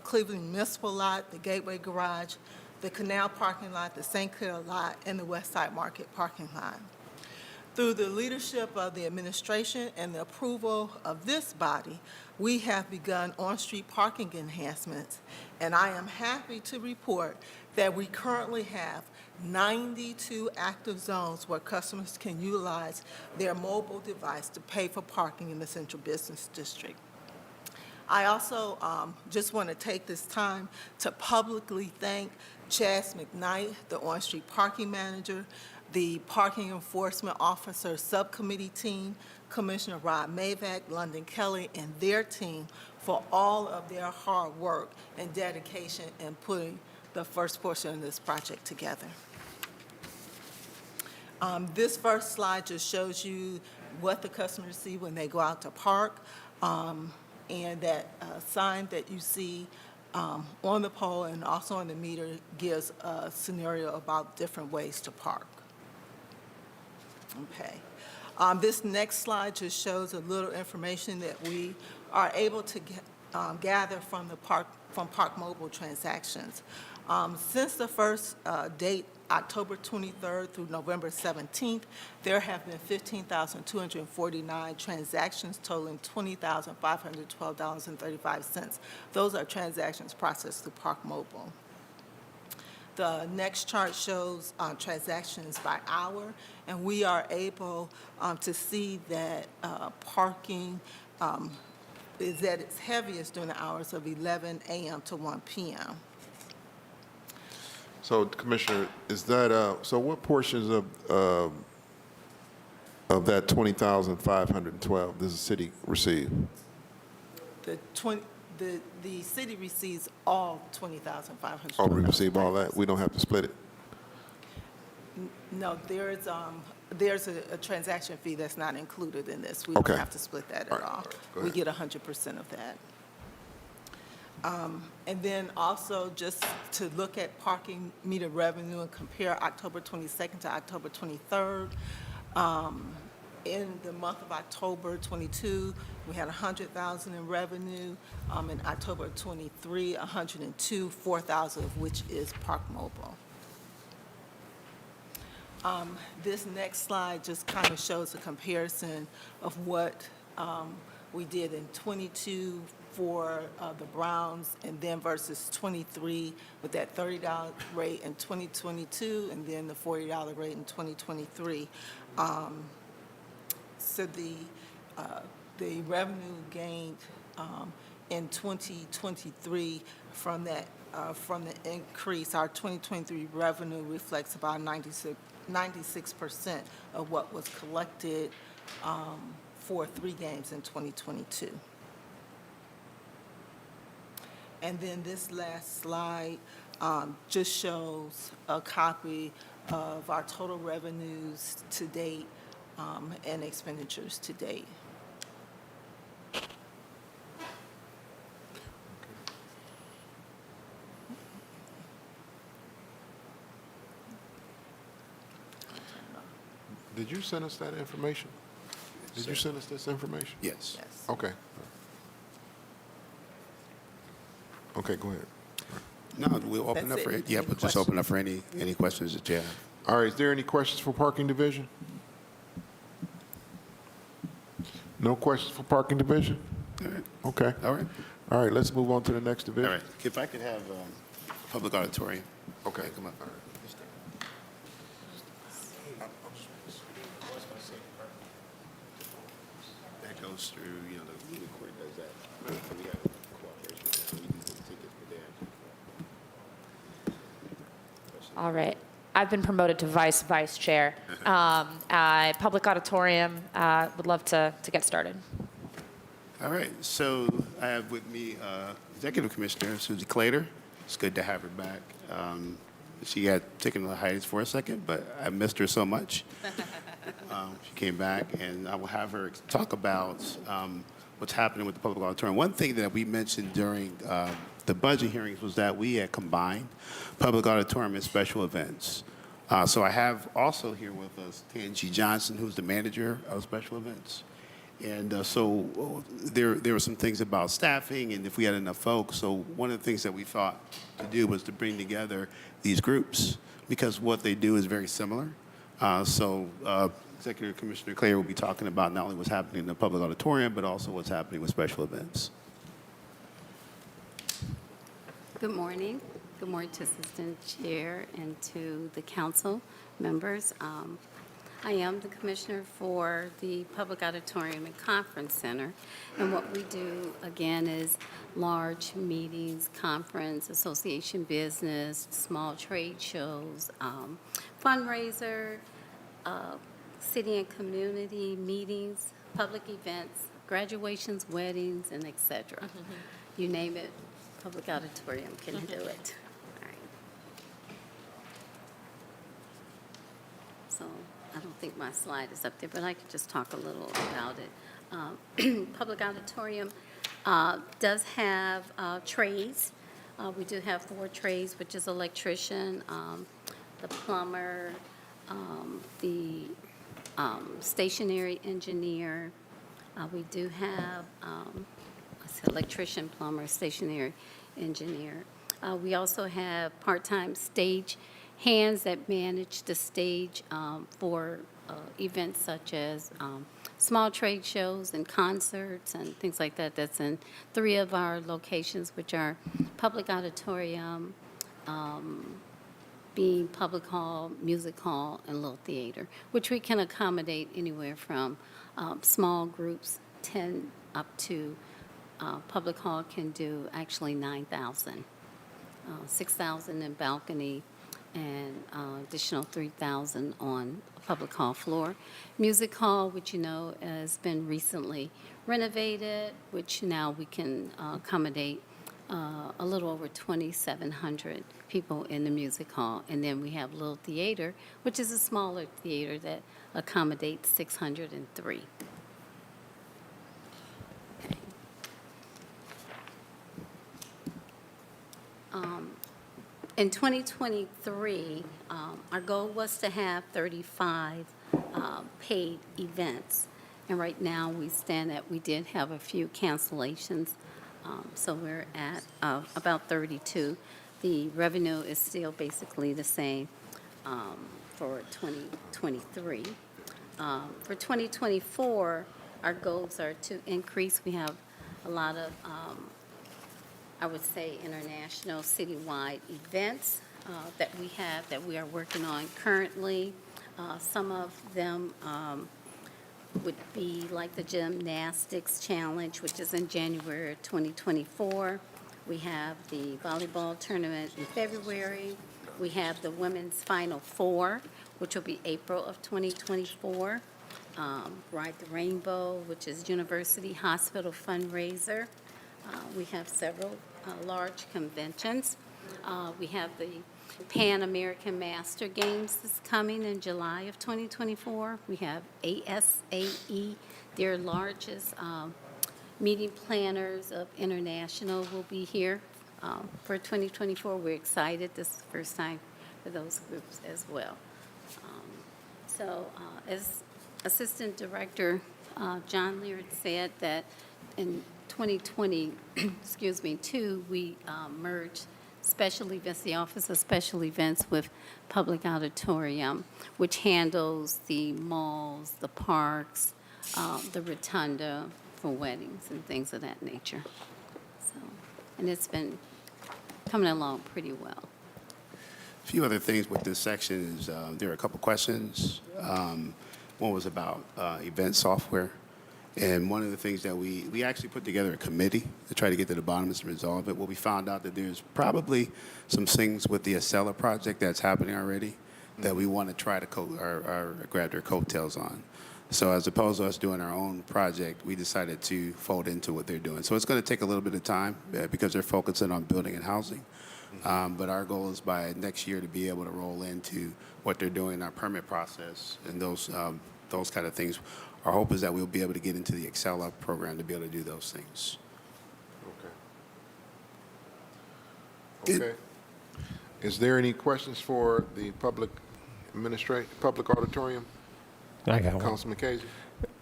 Cleveland Municipal Lot, the Gateway Garage, the Canal Parking Lot, the St. Clair Lot, and the West Side Market Parking Lot. Through the leadership of the administration and the approval of this body, we have begun on-street parking enhancements, and I am happy to report that we currently have 92 active zones where customers can utilize their mobile device to pay for parking in the Central Business District. I also just want to take this time to publicly thank Chaz McKnight, the on-street parking manager, the Parking Enforcement Officer Subcommittee team, Commissioner Rod Mavac, London Kelly, and their team for all of their hard work and dedication in putting the first portion of this project together. This first slide just shows you what the customers see when they go out to park. And that sign that you see on the pole and also on the meter gives a scenario about different ways to park. Okay. This next slide just shows a little information that we are able to gather from Park Mobile transactions. Since the first date, October 23rd through November 17th, there have been 15,249 transactions totaling $20,512.35. Those are transactions processed through Park Mobile. The next chart shows transactions by hour, and we are able to see that parking is at its heaviest during the hours of 11 a.m. to 1 p.m. So, Commissioner, is that, so what portions of that 20,512 does the city receive? The city receives all 20,500. Oh, we receive all that? We don't have to split it? No, there's a transaction fee that's not included in this. We Okay. don't have to split that at all. Go We ahead. get 100% of that. And then also just to look at parking meter revenue and compare October 22nd to October 23rd. In the month of October 22, we had 100,000 in revenue. In October 23, 102, 4,000 of which is Park Mobile. This next slide just kind of shows a comparison of what we did in 22 for the Browns, and then versus 23 with that $30 rate in 2022, and then the $40 rate in 2023. So the revenue gained in 2023 from that from the increase. Our 2023 revenue reflects about 96% of what was collected for 3 games in 2022. And then this last slide just shows a copy of our total revenues to date and expenditures to date. Did you send us that information? Did you send us this information? Yes. Yes. Okay. Okay, go ahead. No, we'll open That's up for it. it. Yeah, Any but just open up for any questions that you have. All right, is there any questions for Parking Division? No questions for Parking Division? All right. Okay. All right. All right, let's move on to the next All division. right. If I could have public auditorium. Okay. Come on. That goes through, the court does that. We have cooperation. We do the ticket for that. All right. I've been promoted to vice chair. Public auditorium, would love to get started. All right. So I have with me Executive Commissioner Susie Claytor. It's good to have her back. She had taken a hiatus for a second, but I missed her so much. She came back, and I will have her talk about what's happening with the public auditorium. One thing that we mentioned during the budget hearings was that we had combined public auditorium and special events. So I have also here with us Tangi Johnson, who's the manager of special events. And so there were some things about staffing and if we had enough folks. So one of the things that we thought to do was to bring together these groups because what they do is very similar. Executive Commissioner Clay will be talking about not only what's happening in the public auditorium, but also what's happening with special events. Good morning. Good morning to Assistant Chair and to the council members. I am the commissioner for the Public Auditorium and Conference Center. And what we do, again, is large meetings, conference, association business, small trade shows, fundraiser, city and community meetings, public events, graduations, weddings, and et cetera. You name it, Public Auditorium can do it. All right. So I don't think my slide is up there, but I could just talk a little about it. Public auditorium does have trades. We do have 4 trades, which is electrician, the plumber, the stationary engineer. We do have electrician, plumber, stationary engineer. We also have part-time stage hands that manage the stage for events such as small trade shows and concerts and things like that. That's in 3 of our locations, which are Public Auditorium, Being Public Hall, Music Hall, and Little Theater, which we can accommodate anywhere from small groups, 10 up to Public Hall can do actually 9,000. 6,000 in balcony, and additional 3,000 on Public Hall floor. Music Hall, which you know has been recently renovated, which now we can accommodate a little over 2,700 people in the Music Hall. And then we have Little Theater, which is a smaller theater that accommodates 603. In 2023, our goal was to have 35 paid events. And right now, we did have a few cancellations, so we're at about 32. The revenue is still basically the same for 2023. For 2024, our goals are to increase. We have a lot of I would say international citywide events that we are working on currently. Some of them would be like the Gymnastics Challenge, which is in January of 2024. We have the volleyball tournament in February. We have the Women's Final Four, which will be April of 2024. Ride the Rainbow, which is University Hospital fundraiser. We have several large conventions. We have the Pan American Master Games that's coming in July of 2024. We have ASAE, their largest meeting planners of international will be here for 2024. We're excited. This is the first time for those groups as well. As Assistant Director John Leard said, that in 2020, we merged special events, the Office of Special Events, with Public Auditorium, which handles the malls, the parks, the rotunda for weddings and things of that nature. And it's been coming along pretty well. A few other things with this section is there are a couple questions. One was about event software. And one of the things that we actually put together a committee to try to get to the bottom of this and resolve it. Well, we found out that there's probably some things with the Acela project that's happening already that we want to try to grab their coattails on. So as opposed to us doing our own project, we decided to fold into what they're doing. So it's going to take a little bit of time because they're focusing on building and housing. But our goal is by next year to be able to roll into what they're doing in our permit process and those kind of things. Our hope is that we'll be able to get into the Acela program to be able to do those things. Okay. Is there any questions for the public auditorium? I got one. Councilman Casey?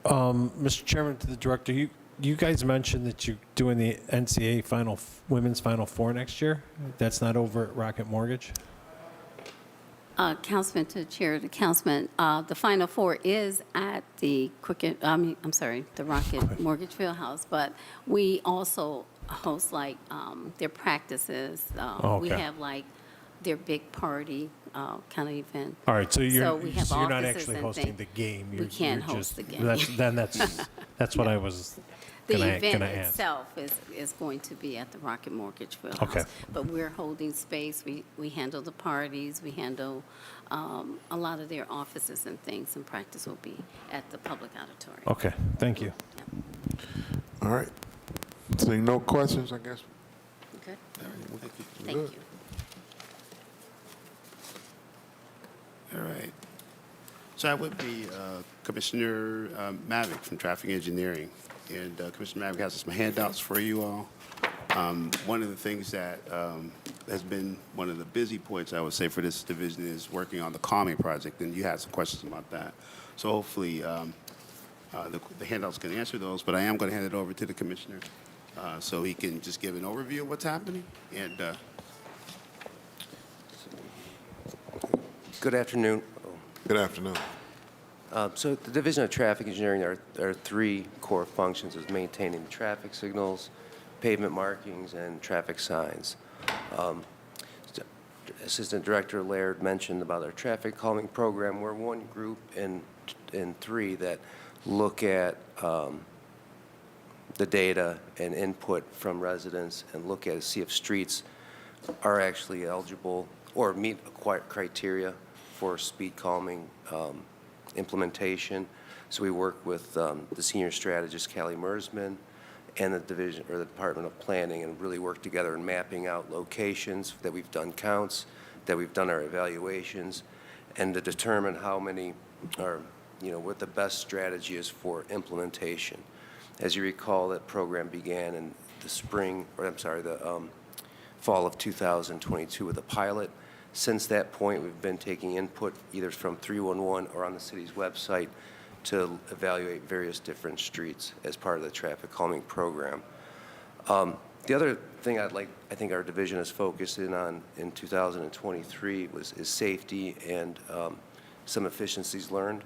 Mr. Chairman, to the director, you guys mentioned that you're doing the NCAA Women's Final Four next year. That's not over at Rocket Mortgage? Councilman, to the chair, the councilman, the Final Four is at the the Rocket Mortgage Field House, but we also host their practices. We have their big party kind of event. All right, so you're not offices actually and hosting things. the game. We can't host the game. That's what I was The gonna event ask. itself is going to be at the Rocket Mortgage Field Okay. House. But we're holding space. We handle the parties. We handle a lot of their offices and things, and practice will be at the public auditorium. Okay, thank you. All right. Seeing no questions, I guess. Okay? Thank Good. you. All right. So I would be Commissioner Mavick from Traffic Engineering. And Commissioner Mavick has some handouts for you all. One of the things that has been one of the busy points, I would say, for this division is working on the calming project, and you had some questions about that. So hopefully the handouts can answer those, but I am going to hand it over to the Commissioner so he can just give an overview of what's happening. And Good afternoon. Good afternoon. So the Division of Traffic Engineering, there are three core functions: is maintaining the traffic signals, pavement markings, and traffic signs. Assistant Director Laird mentioned about our traffic calming program. We're one group in three that look at the data and input from residents and look at see if streets are actually eligible or meet criteria for speed calming implementation. So we work with the senior strategist, Callie Mersman, and the division or the Department of Planning, and really work together in mapping out locations that we've done counts, that we've done our evaluations, and to determine how many are, what the best strategy is for implementation. As you recall, that program began in the fall of 2022 with a pilot. Since that point, we've been taking input either from 311 or on the city's website to evaluate various different streets as part of the traffic calming program. The other thing I think our division is focused in on in 2023 is safety and some efficiencies learned.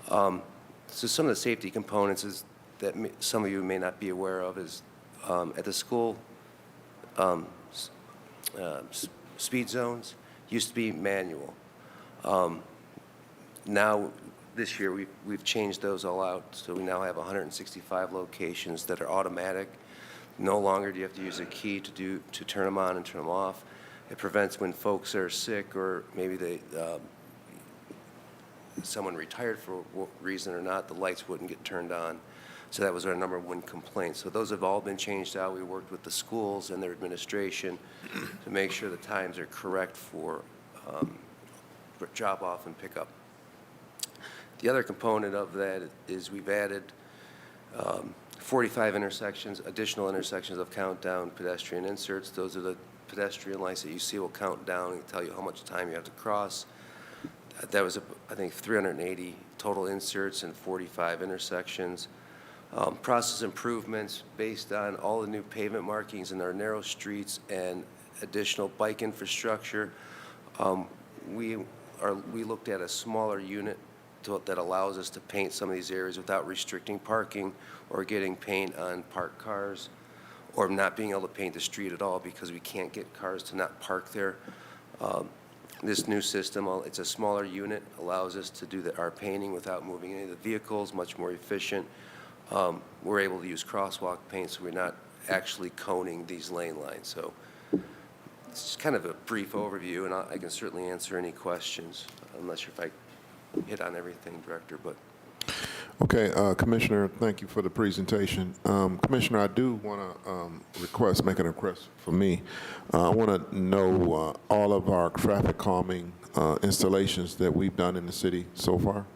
So some of the safety components that some of you may not be aware of is at the school speed zones used to be manual. Now, this year, we've changed those all out, so we now have 165 locations that are automatic. No longer do you have to use a key to turn them on and turn them off. It prevents when folks are sick or maybe someone retired for a reason or not, the lights wouldn't get turned on. So that was our number one complaint. So those have all been changed out. We worked with the schools and their administration to make sure the times are correct for drop-off and pickup. The other component of that is we've added 45 additional intersections of countdown pedestrian inserts. Those are the pedestrian lights that you see will count down and tell you how much time you have to cross. That was, I think, 380 total inserts and 45 intersections. Process improvements based on all the new pavement markings in our narrow streets and additional bike infrastructure. We looked at a smaller unit that allows us to paint some of these areas without restricting parking or getting paint on parked cars or not being able to paint the street at all because we can't get cars to not park there. This new system, it's a smaller unit, allows us to do our painting without moving any of the vehicles, much more efficient. We're able to use crosswalk paint, so we're not actually coning these lane lines. So it's just kind of a brief overview, and I can certainly answer any questions. I'm not sure if I hit on everything, Director, but. Okay, Commissioner, thank you for the presentation. Commissioner, I do want to make a request for me. I want to know all of our traffic calming installations that we've done in the city so far.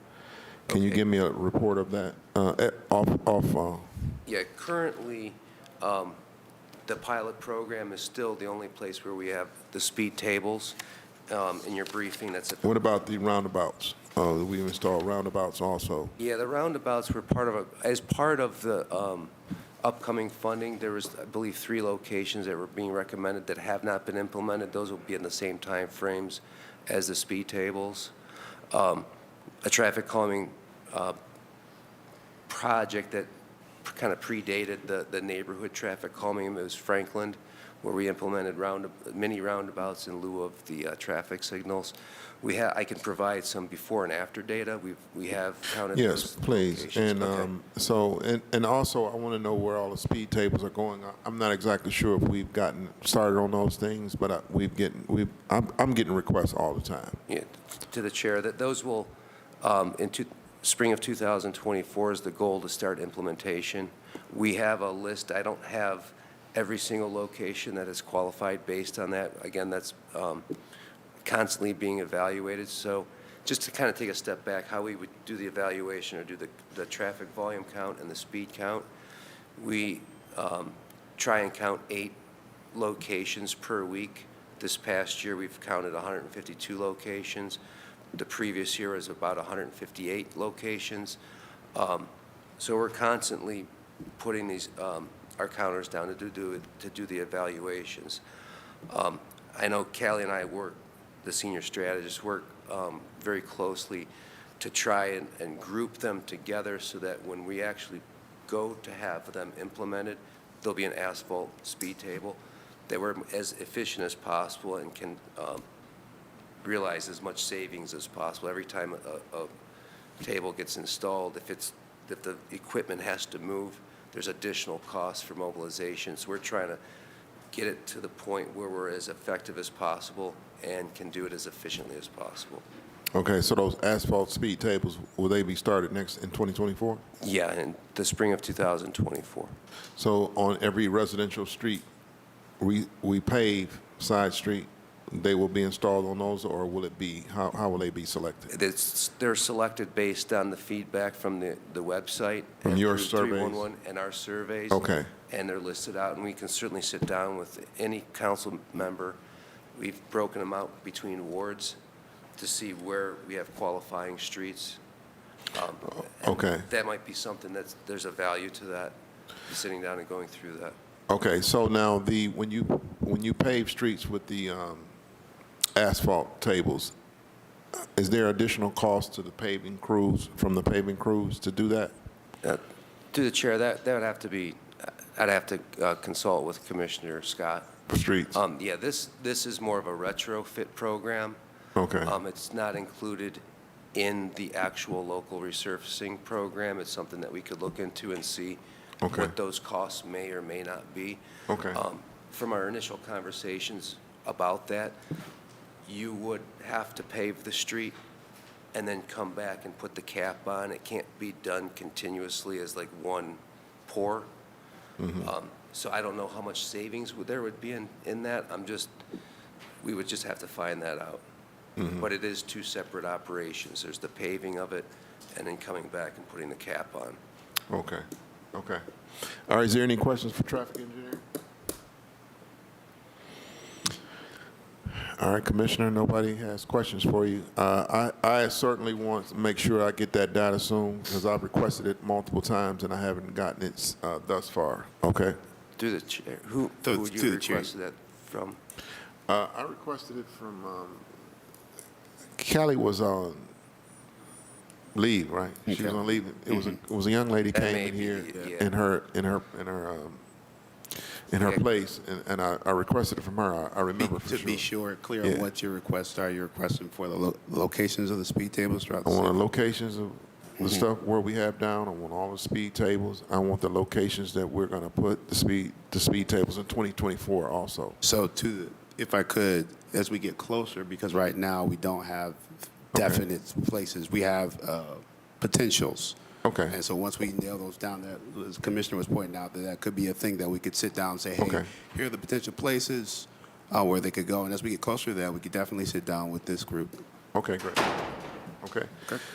Can you give me a report of that? Yeah, currently, the pilot program is still the only place where we have the speed tables. In your briefing, that's What about the roundabouts? We installed roundabouts also. Yeah, the roundabouts were as part of the upcoming funding. There was, I believe, 3 locations that were being recommended that have not been implemented. Those will be in the same time frames as the speed tables. A traffic calming project that kind of predated the neighborhood traffic calming. It was Franklin, where we implemented mini roundabouts in lieu of the traffic signals. I can provide some before and after data. We have counted. Yes, please. And okay. and also I want to know where all the speed tables are going. I'm not exactly sure if we've gotten started on those things, but I'm getting requests all the time. Yeah, to the chair, that those will spring of 2024 is the goal to start implementation. We have a list. I don't have every single location that is qualified based on that. Again, that's constantly being evaluated. So just to kind of take a step back, how we would do the evaluation or do the traffic volume count and the speed count, we try and count 8 locations per week. This past year, we've counted 152 locations. The previous year was about 158 locations. So we're constantly putting these our counters down to do the evaluations. I know Callie and I work, the senior strategists work very closely to try and group them together so that when we actually go to have them implemented, there'll be an asphalt speed table that we're as efficient as possible and can realize as much savings as possible. Every time a table gets installed, if the equipment has to move, there's additional costs for mobilization. So we're trying to get it to the point where we're as effective as possible and can do it as efficiently as possible. Okay, so those asphalt speed tables, will they be started next in 2024? Yeah, in the spring of 2024. So on every residential street, we pave side street, they will be installed on those, or will it be, how will they be selected? They're selected based on the feedback from the website. From and your through surveys? 311 and our surveys. Okay. And they're listed out, and we can certainly sit down with any council member. We've broken them out between wards to see where we have qualifying streets. Okay. That might be something there's a value to that, sitting down and going through that. Okay, so now when you pave streets with the asphalt tables, is there additional cost to the paving crews, from the paving crews to do that? To the chair, that would have to be, I'd have to consult with Commissioner Scott. For streets? Yeah, this is more of a retrofit program. Okay. It's not included in the actual local resurfacing program. It's something that we could look into and see Okay. what those costs may or may not be. Okay. From our initial conversations about that, you would have to pave the street and then come back and put the cap on. It can't be done continuously as like one pour. So I don't know how much savings there would be in that. We would just have to find that out. But it is 2 separate operations. There's the paving of it and then coming back and putting the cap on. Okay, okay. All right, is there any questions for traffic engineer? All right, Commissioner, nobody has questions for you. I certainly want to make sure I get that data soon, because I've requested it multiple times and I haven't gotten it thus far, okay? Through the chair. Who would you request that from? I requested it from, Kelly was on leave, right? She was on leave. It was a young lady That came may in be, here yeah. in her place, and I requested it from her. I remember for To sure. be sure, clear Yeah. on what your requests are, you're requesting for the locations of the speed tables throughout the I want city? the locations of the stuff where we have down. I want all the speed tables. I want the locations that we're going to put the speed tables in 2024 also. So if I could, as we get closer, because right now we don't have definite places, we have potentials. Okay. And so once we nail those down, that, as the Commissioner was pointing out, that could be a thing that we could sit down and say, hey, Okay. here are the potential places where they could go. And as we get closer to that, we could definitely sit down with this group. Okay, great. Okay.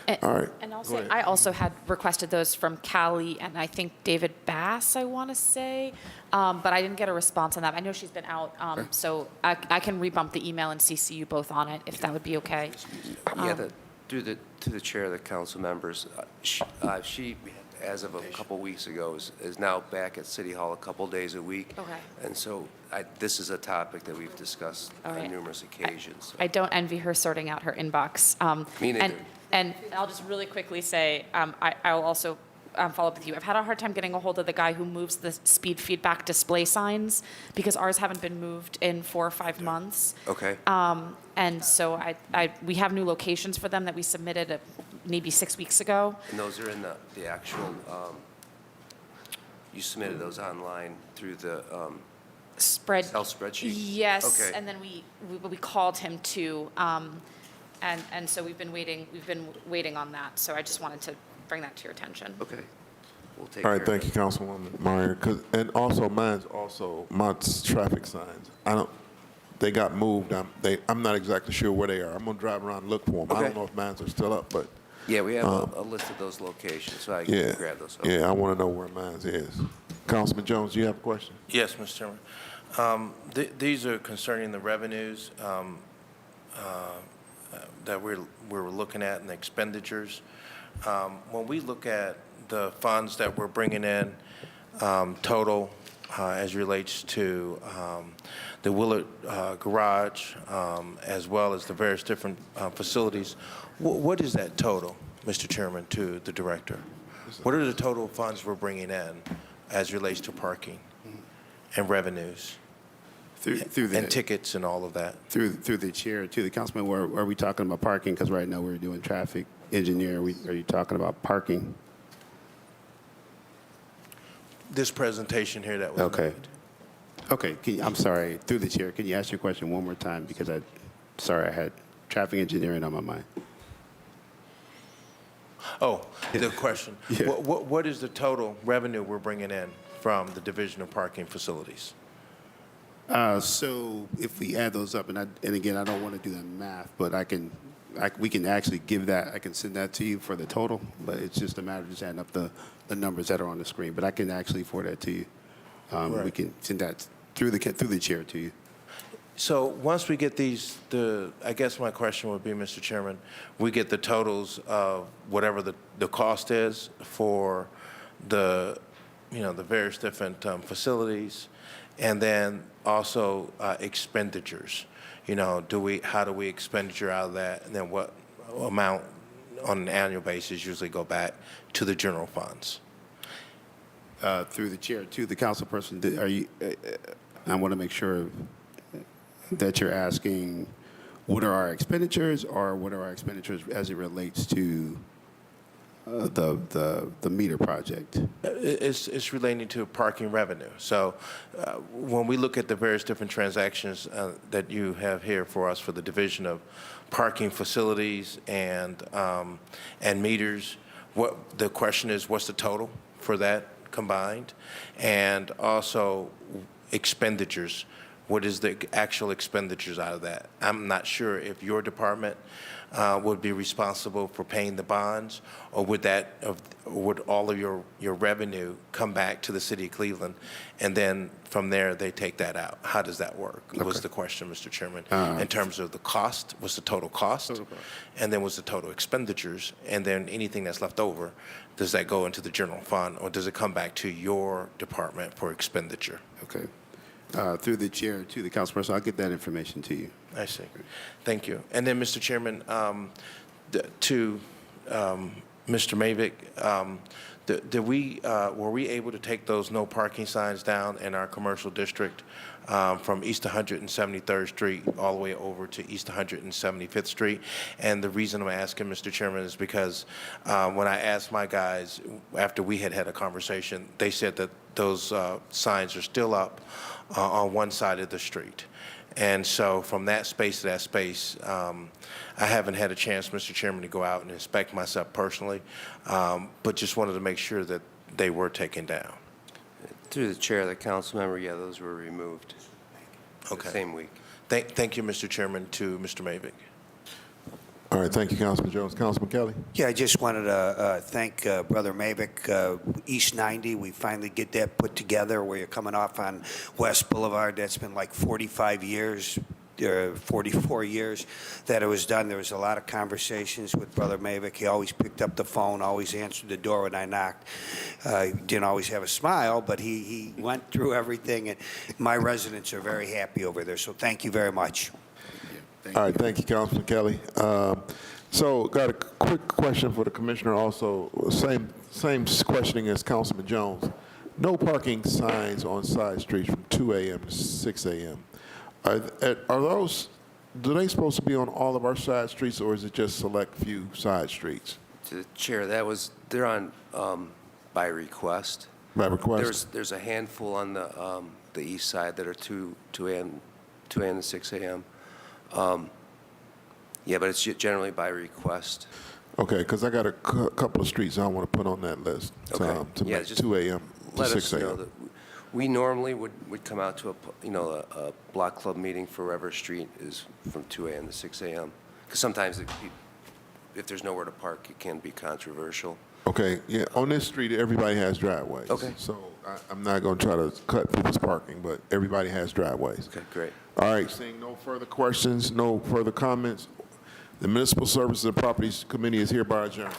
And, All right. And Go also, ahead. I also had requested those from Callie and I think David Bass, I want to say, but I didn't get a response on that. I know she's been out, so I can rebump the email and CC you both on it, if that would be okay. To the chair of the council members, she, as of a couple weeks ago, is now back at City Hall a couple days a week. Okay. And so this is a topic that we've discussed All right. on numerous occasions. I don't envy her sorting out her inbox. Me neither. And I'll just really quickly say, I will also follow up with you. I've had a hard time getting a hold of the guy who moves the speed feedback display signs because ours haven't been moved in 4 or 5 months. Okay. And so we have new locations for them that we submitted maybe 6 weeks ago. And those are in the actual, you submitted those online through the Excel spreadsheet? Yes, Okay. and then we called him too, and so we've been waiting on that. So I just wanted to bring that to your attention. Okay. We'll take All care right, of thank it. you, Councilwoman Meyer. And also, mine's traffic signs. they got moved. I'm not exactly sure where they are. I'm gonna drive around and look for them. I Okay. don't know if mines are still up, but Yeah, we have a list of those locations, so I can yeah, grab those. yeah, I want to know where mines is. Councilman Jones, do you have a question? Yes, Mr. Chairman. These are concerning the revenues that we're looking at and the expenditures. When we look at the funds that we're bringing in, total as relates to the Willard Garage, as well as the various different facilities, what is that total, Mr. Chairman, to the director? What are the total funds we're bringing in as relates to parking and revenues Through the and tickets and all of that? through the chair to the councilman, are we talking about parking? Because right now we're doing traffic engineer. Are you talking about parking? This presentation here that was Okay. made. Okay. I'm sorry. Through the chair, can you ask your question one more time? Because I had traffic engineering on my mind. Oh, the question. Yeah. What is the total revenue we're bringing in from the Division of Parking Facilities? So if we add those up, and again, I don't want to do the math, but we can actually give that. I can send that to you for the total, but it's just a matter of just adding up the numbers that are on the screen. But I can actually forward that to you. Right. We can send that through the chair to you. So once we get these, I guess my question would be, Mr. Chairman, we get the totals of whatever the cost is for the various different facilities, and then also expenditures. How do we expenditure out of that, and then what amount on an annual basis usually go back to the general funds? Through the chair to the council person, I want to make sure that you're asking what are our expenditures, or what are our expenditures as it relates to the meter project? It's relating to parking revenue. So when we look at the various different transactions that you have here for us for the division of parking facilities and meters, the question is, what's the total for that combined? And also expenditures. What is the actual expenditures out of that? I'm not sure if your department would be responsible for paying the bonds, or would all of your revenue come back to the city of Cleveland, and then from there they take that out? How does that work? Okay. Was the question, Mr. Chairman, in terms of the cost? What's the total cost? And then what's the total expenditures? And then anything that's left over, does that go into the general fund, or does it come back to your department for expenditure? Okay. Through the chair to the councilperson, I'll get that information to you. I see. Thank you. And then, Mr. Chairman, to Mr. Mavick, were we able to take those no parking signs down in our commercial district from East 173rd Street all the way over to East 175th Street? And the reason I'm asking, Mr. Chairman, is because when I asked my guys after we had a conversation, they said that those signs are still up on one side of the street. And so from that space to that space, I haven't had a chance, Mr. Chairman, to go out and inspect myself personally, but just wanted to make sure that they were taken down. Through the chair, the council member, yeah, those were removed. Okay. The same week. Thank you, Mr. Chairman, to Mr. Mavick. All right, thank you, Councilman Jones. Councilman Kelly? Yeah, I just wanted to thank Brother Mavick. East 90, we finally get that put together where you're coming off on West Boulevard. That's been like 45 years, 44 years that it was done. There was a lot of conversations with Brother Mavick. He always picked up the phone, always answered the door when I knocked. Didn't always have a smile, but he went through everything, and my residents are very happy over there. So thank you very much. All right, thank you, Councilman Kelly. So got a quick question for the commissioner also. Same questioning as Councilman Jones. No parking signs on side streets from 2 a.m. to 6 a.m. Are those, do they supposed to be on all of our side streets, or is it just select few side streets? To the chair, they're on by request. By request? There's a handful on the east side that are 2 a.m. to 6 a.m. Yeah, but it's generally by request. Okay, because I got a couple of streets I want to put on that list Okay. to Yeah, make just 2 a.m. to Let 6 us know a.m. that We normally would come out to a block club meeting for River Street is from 2 a.m. to 6 a.m. Because sometimes if there's nowhere to park, it can be controversial. Okay, yeah, on this street, everybody has driveways. Okay. So I'm not going to try to cut people's parking, but everybody has driveways. Okay, great. All right, seeing no further questions, no further comments, the Municipal Services and Properties Committee is hereby adjourned.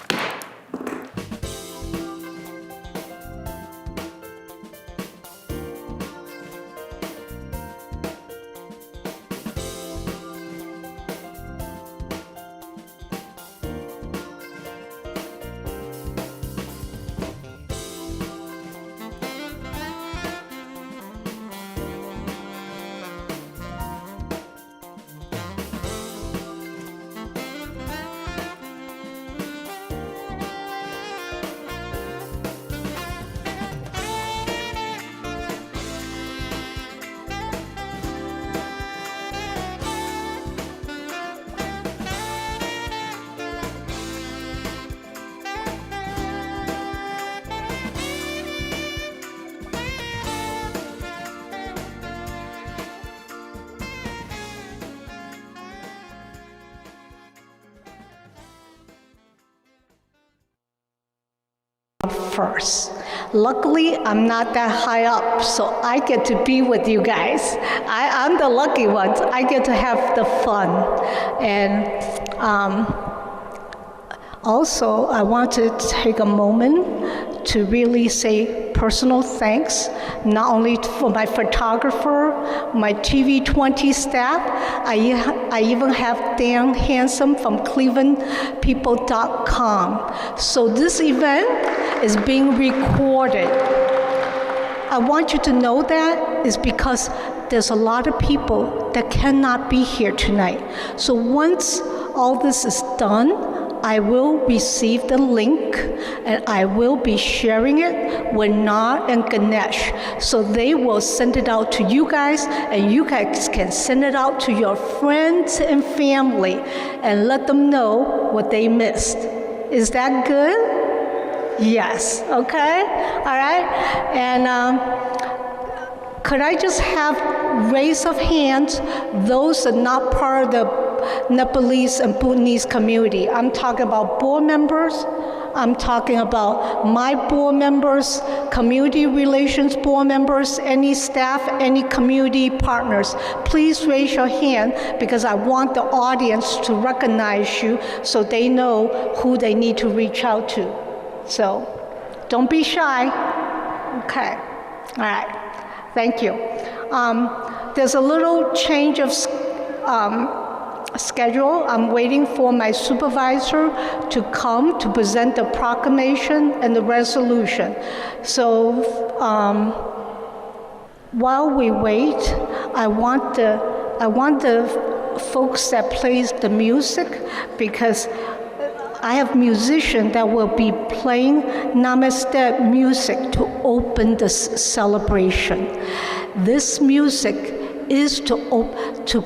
First. Luckily, I'm not that high up, so I get to be with you guys. I'm the lucky ones. I get to have the fun. And also, I want to take a moment to really say personal thanks, not only for my photographer, my TV20 staff. I even have Dan Handsome from clevelandpeople.com. So this event is being recorded. I want you to know that is because there's a lot of people that cannot be here tonight. So once all this is done, I will receive the link and I will be sharing it with Nar and Ganesh. So they will send it out to you guys and you guys can send it out to your friends and family and let them know what they missed. Is that good? Yes, okay, all right. And could I just have raise of hands, those that are not part of the Nepalese and Bhutanese community? I'm talking about board members, I'm talking about my board members, community relations board members, any staff, any community partners. Please raise your hand because I want the audience to recognize you so they know who they need to reach out to. So don't be shy. Okay, all right, thank you. There's a little change of schedule. I'm waiting for my supervisor to come to present the proclamation and the resolution. So while we wait, I want the folks that plays the music, because I have musicians that will be playing Namaste music to open this celebration. This music is to